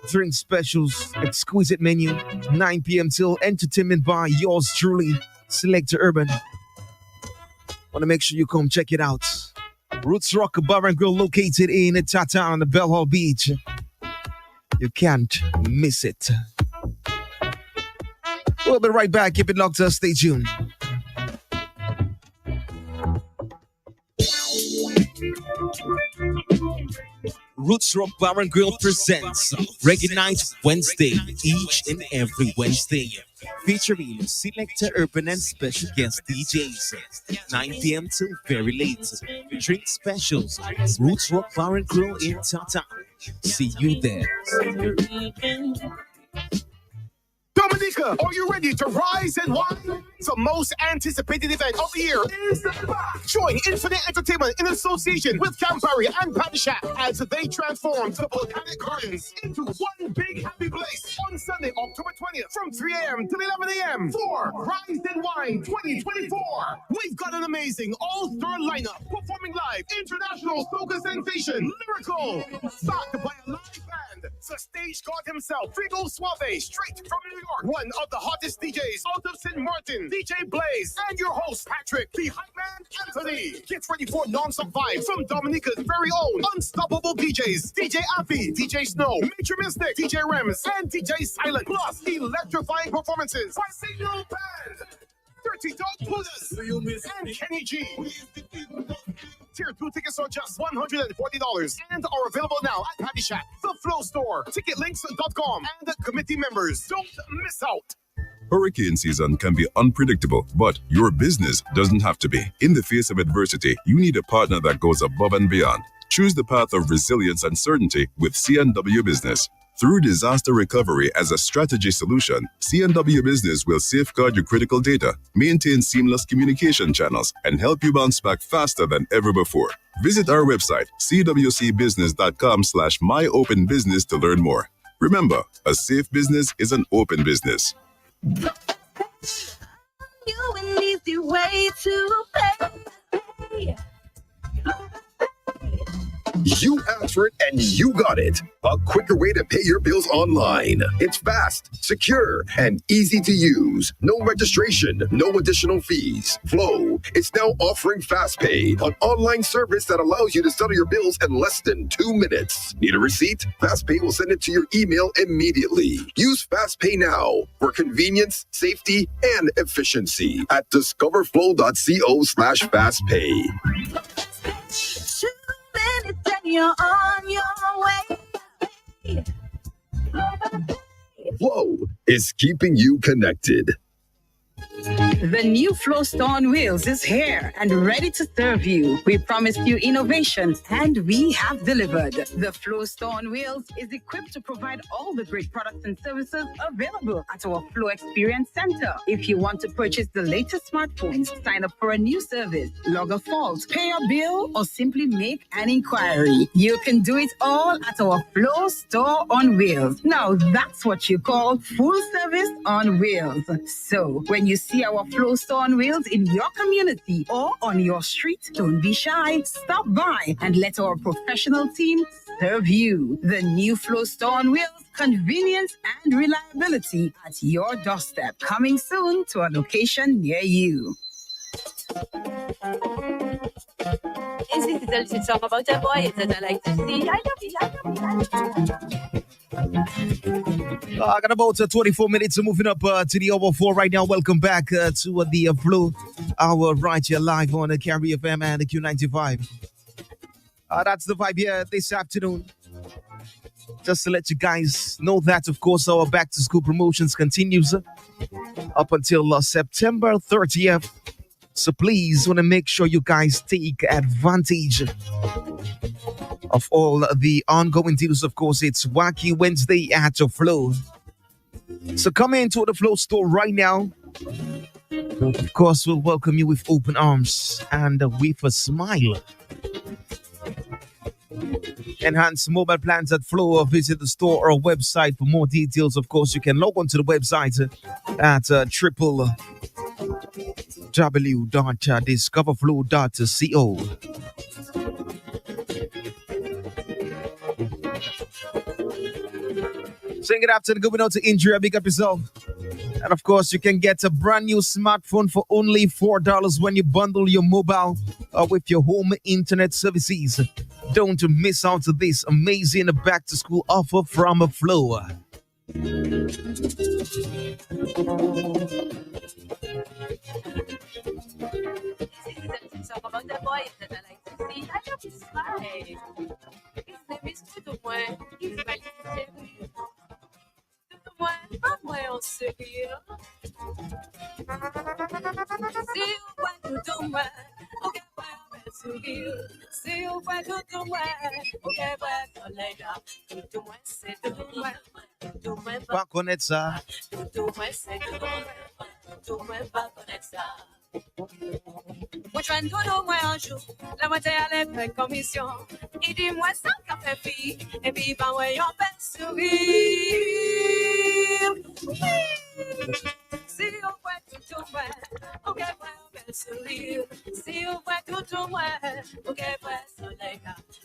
drink specials, exquisite menu, 9 p.m. till entertainment by yours truly, Selector Urban. Want to make sure you come check it out. Roots Rock Bar and Grill located in Tata on the Bell Hall Beach. You can't miss it. We'll be right back. Keep it locked. Stay tuned. Roots Rock Bar and Grill presents Reggae Night Wednesday, each and every Wednesday, featuring Selector Urban and special guest DJs, 9 p.m. till very late. Drink specials, Roots Rock Bar and Grill in Tata. See you there. Dominica, are you ready to rise and wine? The most anticipated event of the year is back. Join Infinite Entertainment in association with Campari and Padishak as they transform the Botanic Gardens into one big happy place on Sunday, October 20th from 3 a.m. to 11 a.m. for Rise and Wine 2024. We've got an amazing all-star lineup performing live international soca sensation Lyrical, backed by a live band, the stage god himself, Frigo Suave, straight from New York, one of the hottest DJs out of St. Martin, DJ Blaze, and your host, Patrick, the hype man, Anthony. Get ready for non-stop vibes from Dominica's very own unstoppable DJs, DJ Affy, DJ Snow, Major Mystic, DJ Rems, and DJ Silent, plus electrifying performances by Signal Band, Dirty Dog Pullers, and Kenny G. Tier 2 tickets are just $140 and are available now at Paddy Shack, The Flow Store, ticketlinks.com, and committee members. Don't miss out. Hurricane season can be unpredictable, but your business doesn't have to be. In the face of adversity, you need a partner that goes above and beyond. Choose the path of resilience and certainty with CNW Business. Through disaster recovery as a strategy solution, CNW Business will safeguard your critical data, maintain seamless communication channels, and help you bounce back faster than ever before. Visit our website, cwcbusiness.com/myopenbusiness to learn more. Remember, a safe business is an open business. You an easy way to pay. You asked for it and you got it. A quicker way to pay your bills online. It's fast, secure, and easy to use. No registration, no additional fees. Flow is now offering FastPay, an online service that allows you to settle your bills in less than 2 minutes. Need a receipt? FastPay will send it to your email immediately. Use FastPay now for convenience, safety, and efficiency at discoverflow.co/fastpay. And you're on your way. Flow is keeping you connected. The new Flow Store on Wheels is here and ready to serve you. We promised you innovation and we have delivered. The Flow Store on Wheels is equipped to provide all the great products and services available at our Flow Experience Center. If you want to purchase the latest smartphones, sign up for a new service, log a fault, pay a bill, or simply make an inquiry, you can do it all at our Flow Store on Wheels. Now that's what you call full service on wheels. So when you see our Flow Store on Wheels in your community or on your street, don't be shy. Stop by and let our professional team serve you. The new Flow Store on Wheels, convenience and reliability at your doorstep. Coming soon to a location near you. Is this a little song about a boy that I like to see? I love you, I love you, I love you. I got about 24 minutes moving up to the hour 4 right now. Welcome back to the Flow Hour right here live on the Carry FM and the Q95. That's the vibe here this afternoon. Just to let you guys know that, of course, our back to school promotions continues up until September 30th. So please want to make sure you guys take advantage of all the ongoing deals. Of course, it's Wacky Wednesday at the Flow. So come into the Flow store right now. Of course, we'll welcome you with open arms and with a smile. Enhance mobile plans at Flow or visit the store or website for more details. Of course, you can log on to the website at www.discoverflow.co. Saying good afternoon, going out to Indra, big up yourself. And of course, you can get a brand new smartphone for only $4 when you bundle your mobile with your home internet services. Don't miss out on this amazing back to school offer from Flow. Talk about the boy that I like to see. I love his smile. His name is Tudumwe. He's very serious. Tudumwe, vamos ao seguir. Se o pai Tudumwe, o que vai subir? Se o pai Tudumwe, o que vai colega? Tudumwe, se Tudumwe. Pas connaître ça. Moi, je viens de moi un jour, la moitié à l'épreuve commission. Il dit, moi, ça café fille, et puis, ben, ouais, on fait sourire. Si on voit tout au moins, ok, ouais, on fait sourire. Si on voit tout au moins, ok, ouais, soleil,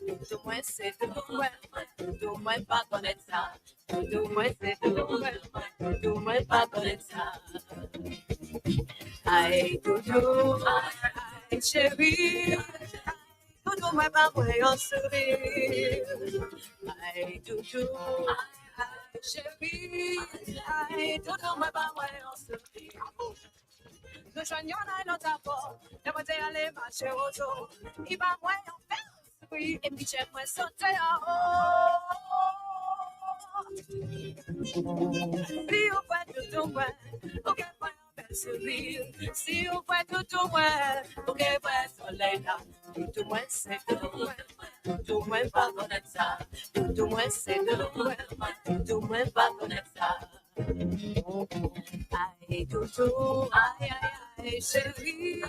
tout au moins, c'est tout au moins, tout au moins, pas connaître ça. Tout au moins, c'est tout au moins, tout au moins, pas connaître ça. Aïe, doudou, aïe, chérie, doudou, moi, pas voyant sourire. Aïe, doudou, aïe, chérie, aïe, doudou, moi, pas voyant sourire. Nous joignons à notre apport, et moi, t'es allé marcher au zoo. Il va voyant faire sourire, et puis j'aimerais sauter en haut. Si on voit tout au moins, ok, sourire. Si on voit tout au moins, ok, ouais, soleil là. Tout au moins, c'est tout au moins. Tout au moins, pas connaître ça. Tout au moins, c'est tout au moins. Tout au moins, pas connaître ça. Aïe, doudou, aïe, aïe, aïe, chérie.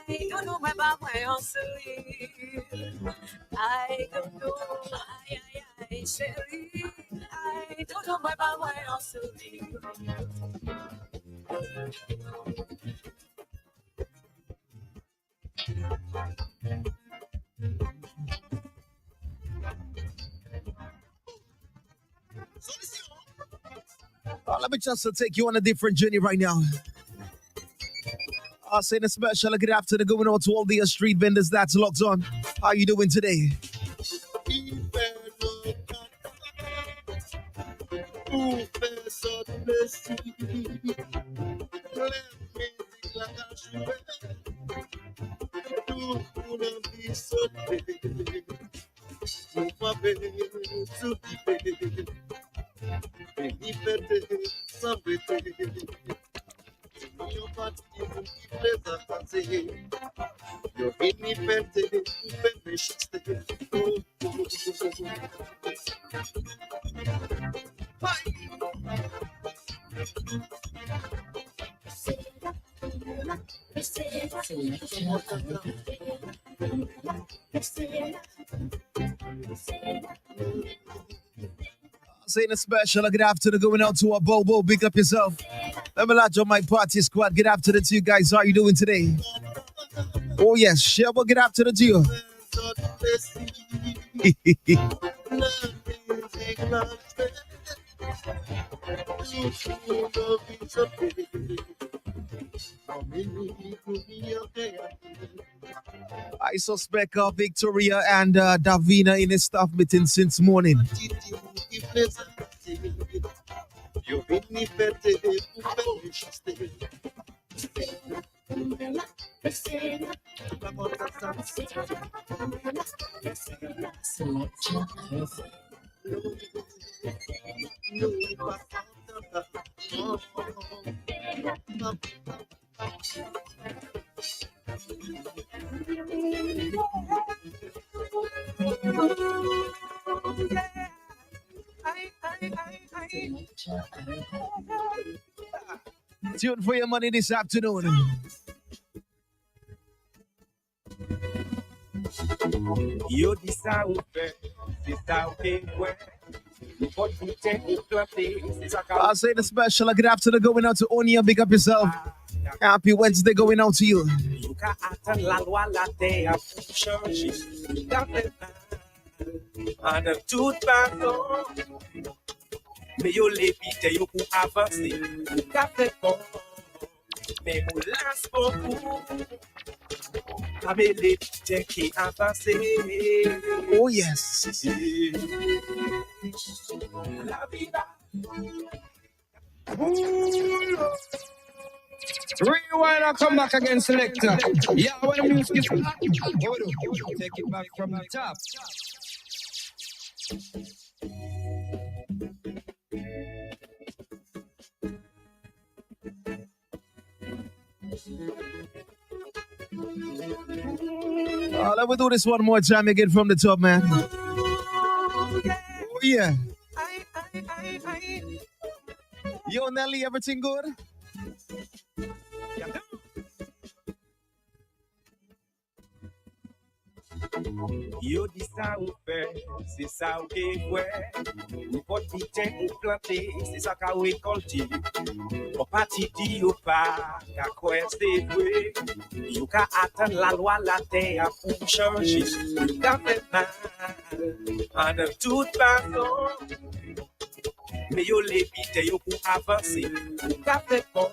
Aïe, doudou, moi, pas moi, on sourire. Aïe, doudou, aïe, aïe, aïe, chérie. Aïe, doudou, moi, pas moi, on sourire. Let me just take you on a different journey right now. I'll say a special good afternoon going on to all the street vendors that's locked on. How you doing today? Saying a special good afternoon going out to a Bobo. Big up yourself. Let me launch on my party squad. Good afternoon to you guys. How are you doing today? Oh yes, Shelby, good afternoon to you. I suspect Victoria and Davina in a staff meeting since morning. Tune for your money this afternoon. Yo dis ça ou fait, c'est ça ou fait, ouais. I'll say the special good afternoon going out to Onia. Big up yourself. Happy Wednesday going out to you. Mais yo l'épite, yo pour avancer. Café bon, mais pour lance beaucoup. Mais l'épite qui avance. Oh yes. La vida. Rewind and come back again, selector. Yeah, when the music is back, take it back from the top. Let me do this one more time again from the top, man. Oh, yeah. Yo, Nelly, everything good? Yo dis sa ou fe, se sa ou ke fwe. Ou pot biten ou plante, se sa ka rekolti. Ou pati di yo pa, ka kwe se fwe. Yo ka atan la loi la terre pou chanji. Yo ka fe mal, an de tout fason. Me yo levite yo pou avanse. Yo ka fe bon,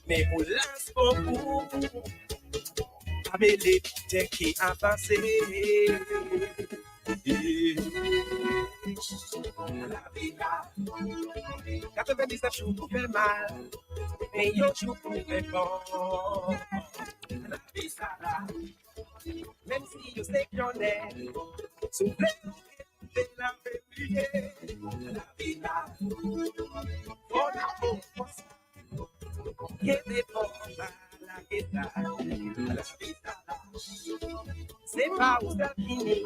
me ou lans beaucoup. Amele te ki avanse. La vida 99 jours pour faire mal, et yo jour pour faire bon. La vie ça là, même si yo sais qu'on est soufflé, c'est la vérité. La vida, on a beau force, qui est bon. La vida, c'est pas où ça finit.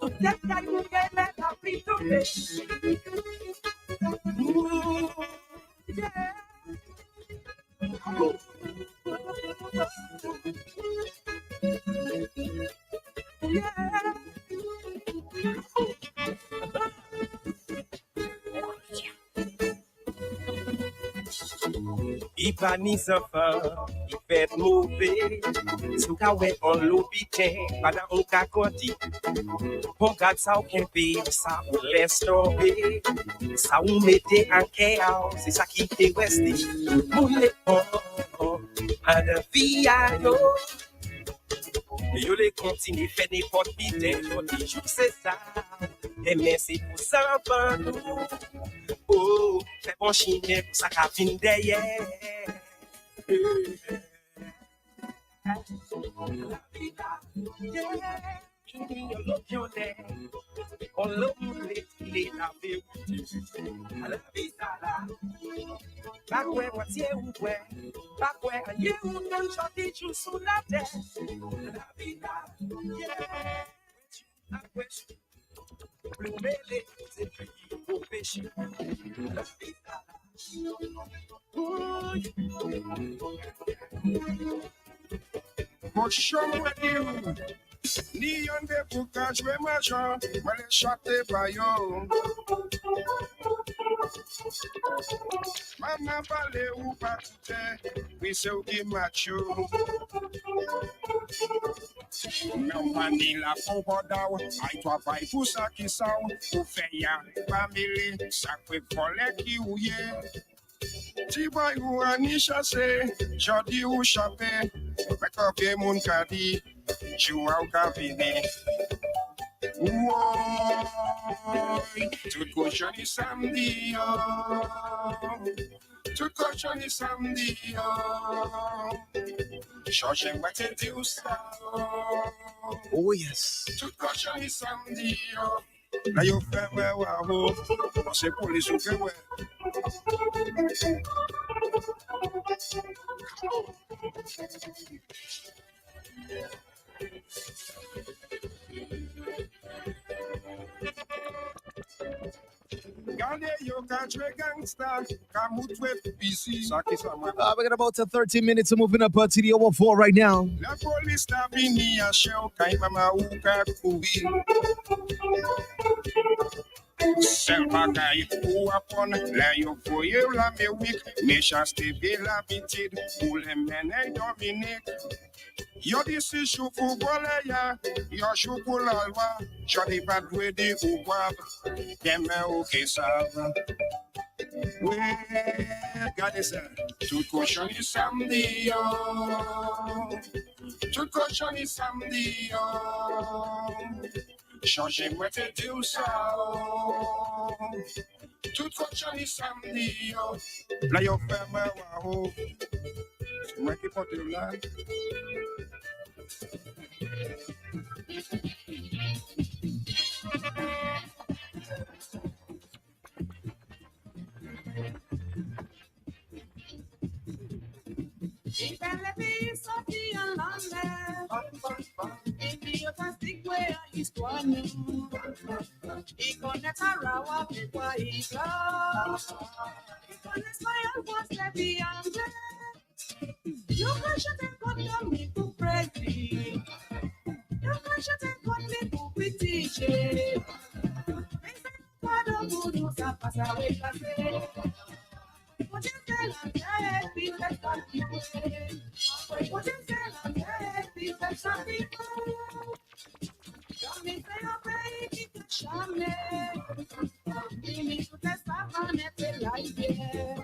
Tout est à nous qu'elle est la vie tombée. Il va ni s'enfant, il fait mauvais. Sou ka wè on l'obiten, pendant on ka konti. Bon gade sa ou kempe, sa ou laisse tomber. Sa ou mette en chaos, c'est ça qui te reste. Moun le pon, an de vi a yo. Yo le continue, fait n'importe biten, l'autre jour c'est ça. Et merci pour ça, nous. Oh, fais bon chine pour ça qu'a fin derrière. La vida, yeah. Yo lo pionne, on lo moule, les la vérité. La vida là, pas quoi moitié ou quoi, pas quoi aïe ou non chanter tout sous la terre. La vida, yeah. Après plus mêlé, c'est plus au péché. La vida. But show me you. Ni yon de pou ka jwe majan, mwen chate pa yo. Mama pale ou pa tute, mi se ou ki macho. Mwen pani la pou bodaw, ay to apay pou sa ki saw. Ou fe ya family, sa kwe vole ki ou ye. Ti boy ou ani chase, jodi ou chape. Wek up ye moun kadi, chou au kavine. Woy, tout cochon is samedi, tout cochon is samedi. Change what to do, oh yes. Tout cochon is samedi. Là yo fait ouais ouais, c'est pour les sous fait ouais. We got about 13 minutes of moving up to the over 4 right now. La police ta vini a show kai mama uka kubi. Selva kai ou apon la yo foye la me week me chaste be la bitid ou le menen Dominique. Yo disi choukou gole ya, yo choukou la loi, jodi pa dwe di ou wab, deme ou ke sav. Oui, gade sa, tout cochon is samedi yo, tout cochon is samedi yo, change moi te di ou sa, tout cochon is samedi yo, la yo fe mwen waho, mwen ki pote la. If I let me sorti en Londres, if you fantastic way, l'histoire nous. Ils connaissent Arawa, mais quoi ils savent. Ils connaissent Royal Boss, les filles anglais. You can shut and cut them, me to pretty. You can shut and cut me to pretty shade. They say, Father, good news, I pass away, cafe. What you say, I'm dead, people, that's not people. What you say, I'm dead, people, that's not people. Don't me say your baby to charme. Give me to test up on it like it.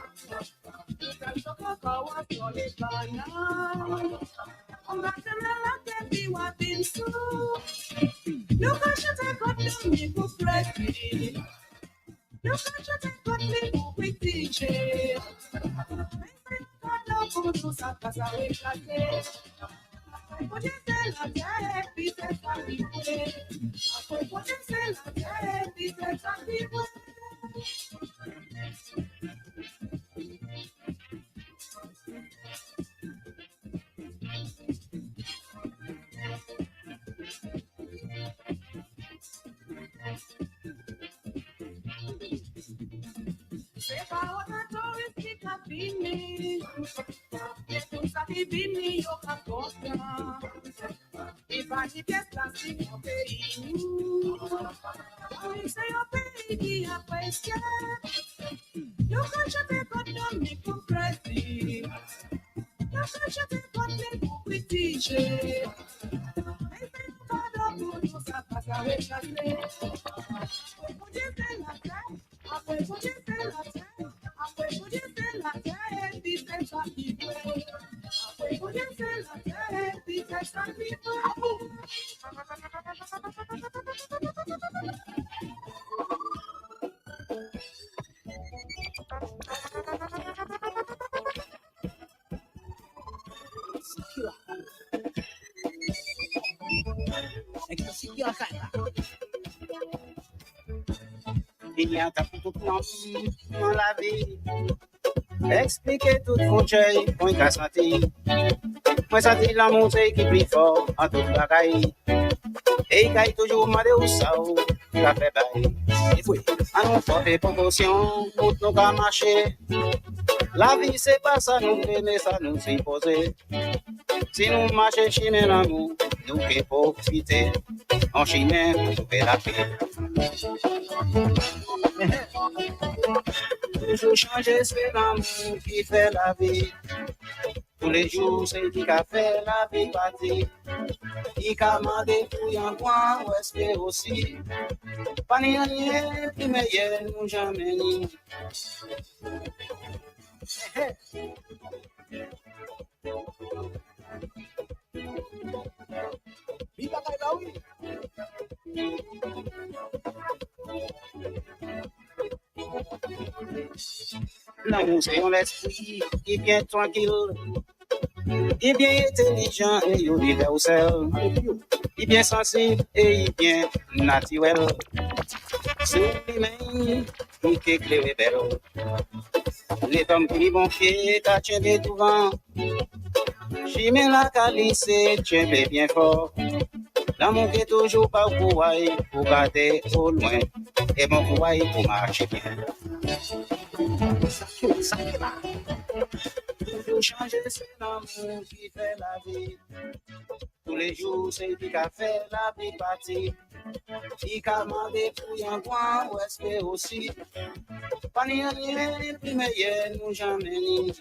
You can talk about what you're gonna. I'm not gonna let be what been so. You can shut and cut them, me go pretty. You can shut and cut me go with teaching. God love for you, so pass away like it. What you say, like that, be the funny way. What you say, like that, be the funny way. Say, what I told you, pick up in me. Yes, you sabi bini yo kakosa. If I keep your plastic, I'll pay you. I say you're paying a question. You can shut it, but don't make you crazy. You can shut it, but make you quit teaching. I say, God, I'm going to pass away. What you say like that? What you say like that? What you say like that? Be safe for people. What you say like that? Be safe for people. Il y a ta tout plan dans la vie. Expliquer toute frontière, point qu'à santé. Moi, ça dit la montée qui plie fort en toute bagaille. Et il caille toujours mal de ça ou la fait bail. Et oui, à nous fortes proportions, pour nous qu'à marcher. La vie, c'est pas ça nous fait, mais ça nous impose. Si nous marchons chimé l'amour, nous qui profiter. En chimé, nous fait la paix. Toujours changer, c'est l'amour qui fait la vie. Tous les jours, c'est qui a fait la vie partie. Qui a demandé tout en coin, ou est-ce que aussi. Pas ni rien, plus meilleur, nous jamais ni. Viva Kailawi! L'amour, c'est un esprit qui est bien tranquille, qui est bien intelligent et universel, qui est bien sensible et bien naturel. C'est lui-même qui est clair et belle. Les hommes qui vont pied, t'as tient devant. Chimé la calice, tient bien fort. L'amour qui est toujours pas pour garder au loin. Et mon pouvoir pour marcher bien. Toujours changer, c'est l'amour qui fait la vie. Tous les jours, c'est lui qui a fait la vie partie. Qui a demandé pour un coin, ou est-ce que aussi. Pas ni rien, plus meilleur, nous jamais ni.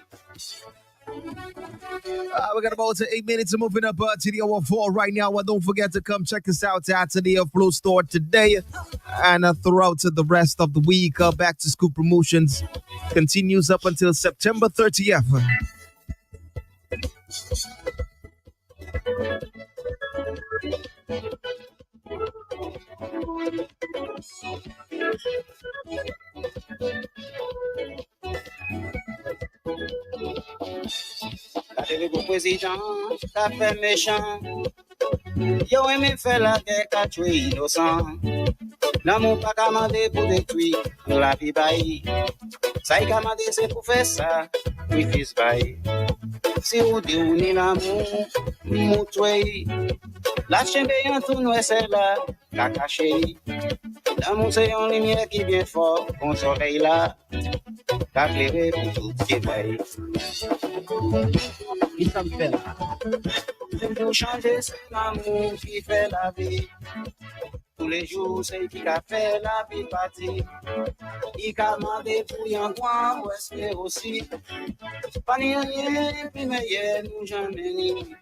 We got about 8 minutes of moving up to the hour 4 right now. Don't forget to come check us out at the Flow Store today and throughout the rest of the week. Back to school promotions continues up until September 30th. Avec le président, t'as fait méchant. Yo aimé faire la guerre, t'as tué innocent. L'amour pas commandé pour détruire la vie baille. Ça y commandé c'est pour faire ça, oui fils baille. Si vous déroulez l'amour, moutoué. La chembe yon tout nou c'est là, kaka chéri. L'amour c'est une lumière qui bien fort, bon soleil là, qu'a clairé pour tout qui veille. Il s'en fait là. Pour changer, c'est l'amour qui fait la vie. Tous les jours, c'est qui a fait la vie partie. Il a demandé pour y en voir, ou espérer aussi. Pas ni rien, puis meilleur, nous jamais ni.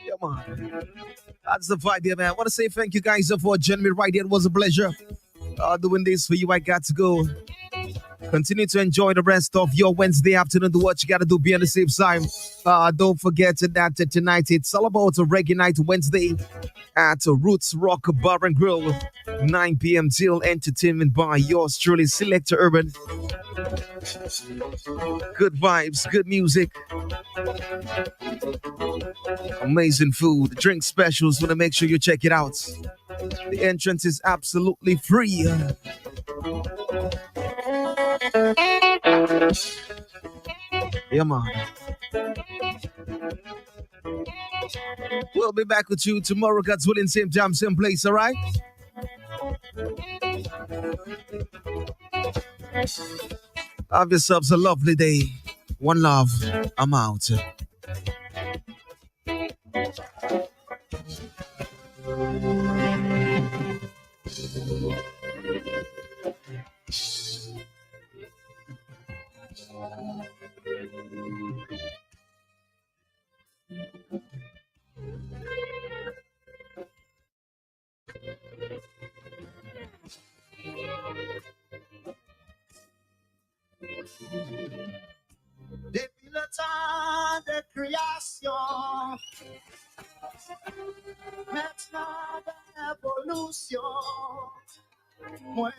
Yeah, man. That's the vibe here, man. I want to say thank you guys for joining me right here. It was a pleasure doing this for you. I got to go. Continue to enjoy the rest of your Wednesday afternoon. Do what you got to do. Be on the safe side. Don't forget that tonight it's all about a Reggae Night Wednesday at Roots Rock Bar and Grill. 9 p.m. till entertainment by yours truly, Selector Urban. Good vibes, good music, amazing food, drink specials. Want to make sure you check it out. The entrance is absolutely free. Yeah, man. We'll be back with you tomorrow, God's willing, same time, same place, all right? Have yourselves a lovely day. One love. I'm out. Depuis le temps de création, maintenant d'évolution, moi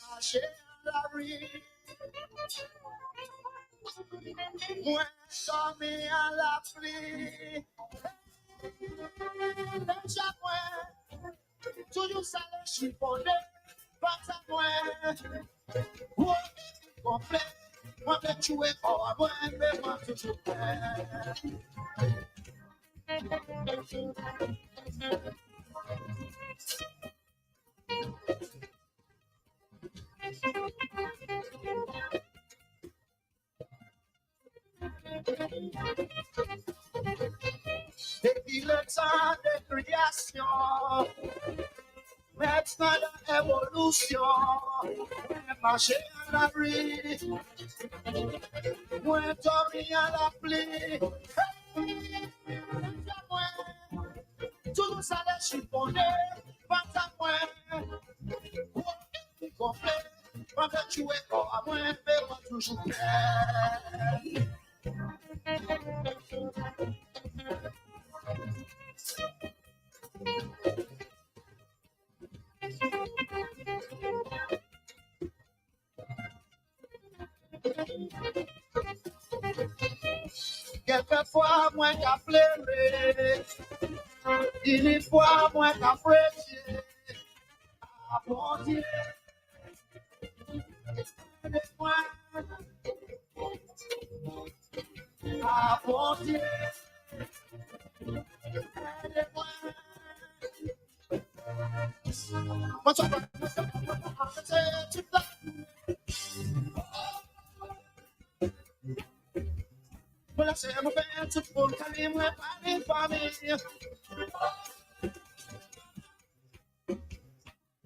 marcher à la rue, moi dormir à la pluie. Déjà moi, toujours ça le chiffonner, pas à moi, oh, complet. Moi, je suis fort, moi, je moi, toujours depuis le temps de création, maintenant l'évolution, marcher à la rue, moi dormir à la pluie, tout ça les chiffonner, pas à moi, complet, moi je suis fort, moi je moi toujours quelquefois, moi qu'à pleurer, une fois, moi qu'à prêcher, à bon Dieu, à bon Dieu, well, I say I'm a bad to pull, Kalim, my body for me.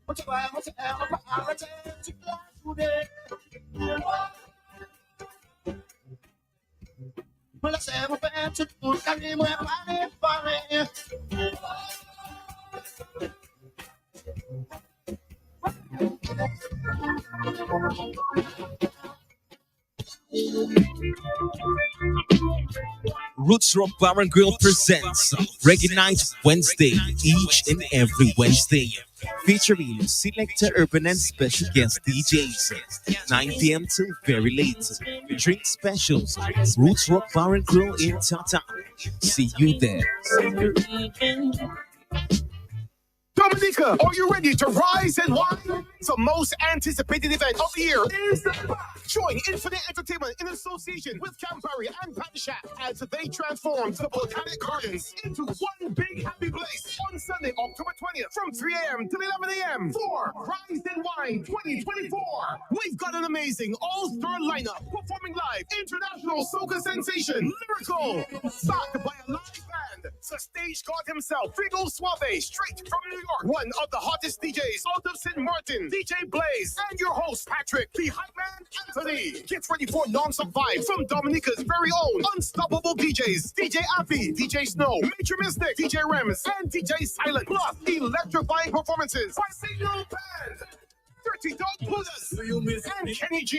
What's the what's the hell of a return to class today? Well, I say I'm a bad to pull, Kalim, my body for me. Thank you. Roots Rock Bar and Grill presents Reggae Night Wednesday, each and every Wednesday, featuring Selector Urban and special guest DJs, 9 p.m. till very late. Drink specials, Roots Rock Bar and Grill in Tata. See you there. Dominica, are you ready to rise and wine? The most anticipated event of the year is Join Infinite Entertainment in association with Campari and Patty Shack as they transform the Botanic Gardens into one big happy place on Sunday, October 20th from 3 a.m. till 11 a.m. for Rise and Wine 2024. We've got an amazing all-star lineup performing live international soca sensation Lyrical, backed by a live band, the stage god himself, Frigo Suave, straight from New York. One of the hottest DJs out of St. Martin, DJ Blaze, and your host, Patrick, the hype man, Anthony. Get ready for non-stop vibes from Dominica's very own unstoppable DJs, DJ Appy, DJ Snow, Major Mystic, DJ Rems, and DJ Silent. Plus, electrifying performances by Signal Band, Dirty Dog Pullers, and Kenny G.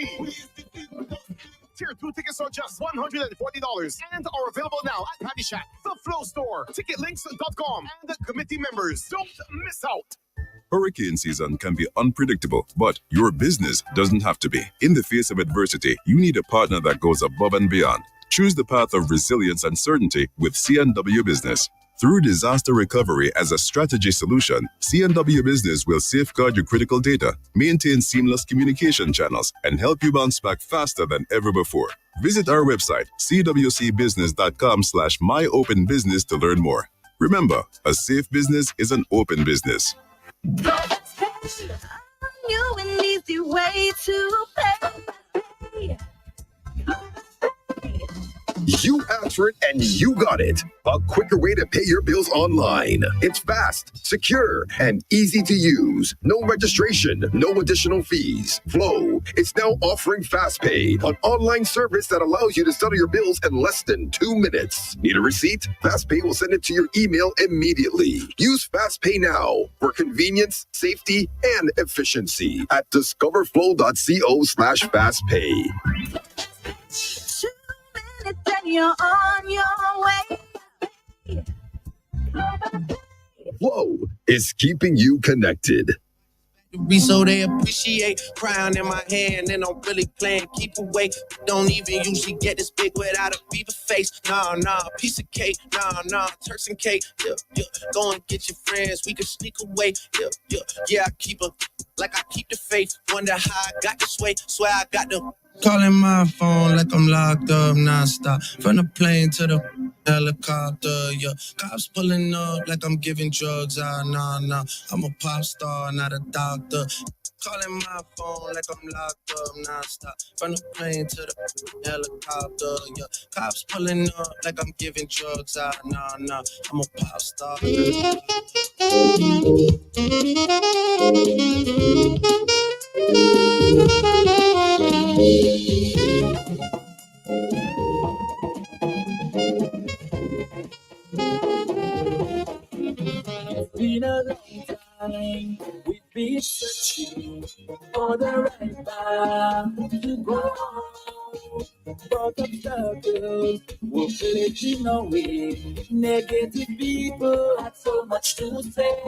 Tier 2 tickets are just $140 and are available now at Patty Shack, The Flow Store, ticketlinks.com, and the committee members. Don't miss out. Hurricane season can be unpredictable, but your business doesn't have to be. In the face of adversity, you need a partner that goes above and beyond. Choose the path of resilience and certainty with C&W Business. Through disaster recovery as a strategy solution, C&W Business will safeguard your critical data, maintain seamless communication channels, and help you bounce back faster than ever before. Visit our website, cwcbusiness.com/myopenbusiness to learn more. Remember, a safe business is an open business. You an easy way to pay. You asked for it and you got it. A quicker way to pay your bills online. It's fast, secure, and easy to use. No registration, no additional fees. Flow is now offering FastPay, an online service that allows you to settle your bills in less than 2 minutes. Need a receipt? FastPay will send it to your email immediately. Use FastPay now for convenience, safety, and efficiency at discoverflow.co/fastpay. Then you're on your way. Flow is keeping you connected. So they appreciate crown in my hand, and I'm really playing keep away. Don't even usually get this big without a beaver face. Nah, piece of cake. Nah, Turks and cake. Yeah. Go and get your friends, we can sneak away. Yeah. I keep the faith. Wonder how I got this way. Swear I got the. Calling my phone like I'm locked up nonstop. From the plane to the helicopter, yeah. Cops pulling up like I'm giving drugs. Nah. I'm a pop star, not a doctor. Calling my phone like I'm locked up nonstop. From the plane to the helicopter, yeah. Cops pulling up like I'm giving drugs. Nah. I'm a pop star. It's been a long time. We've been searching for the right path to go. But obstacles will put in our way. Negative people had so much to say.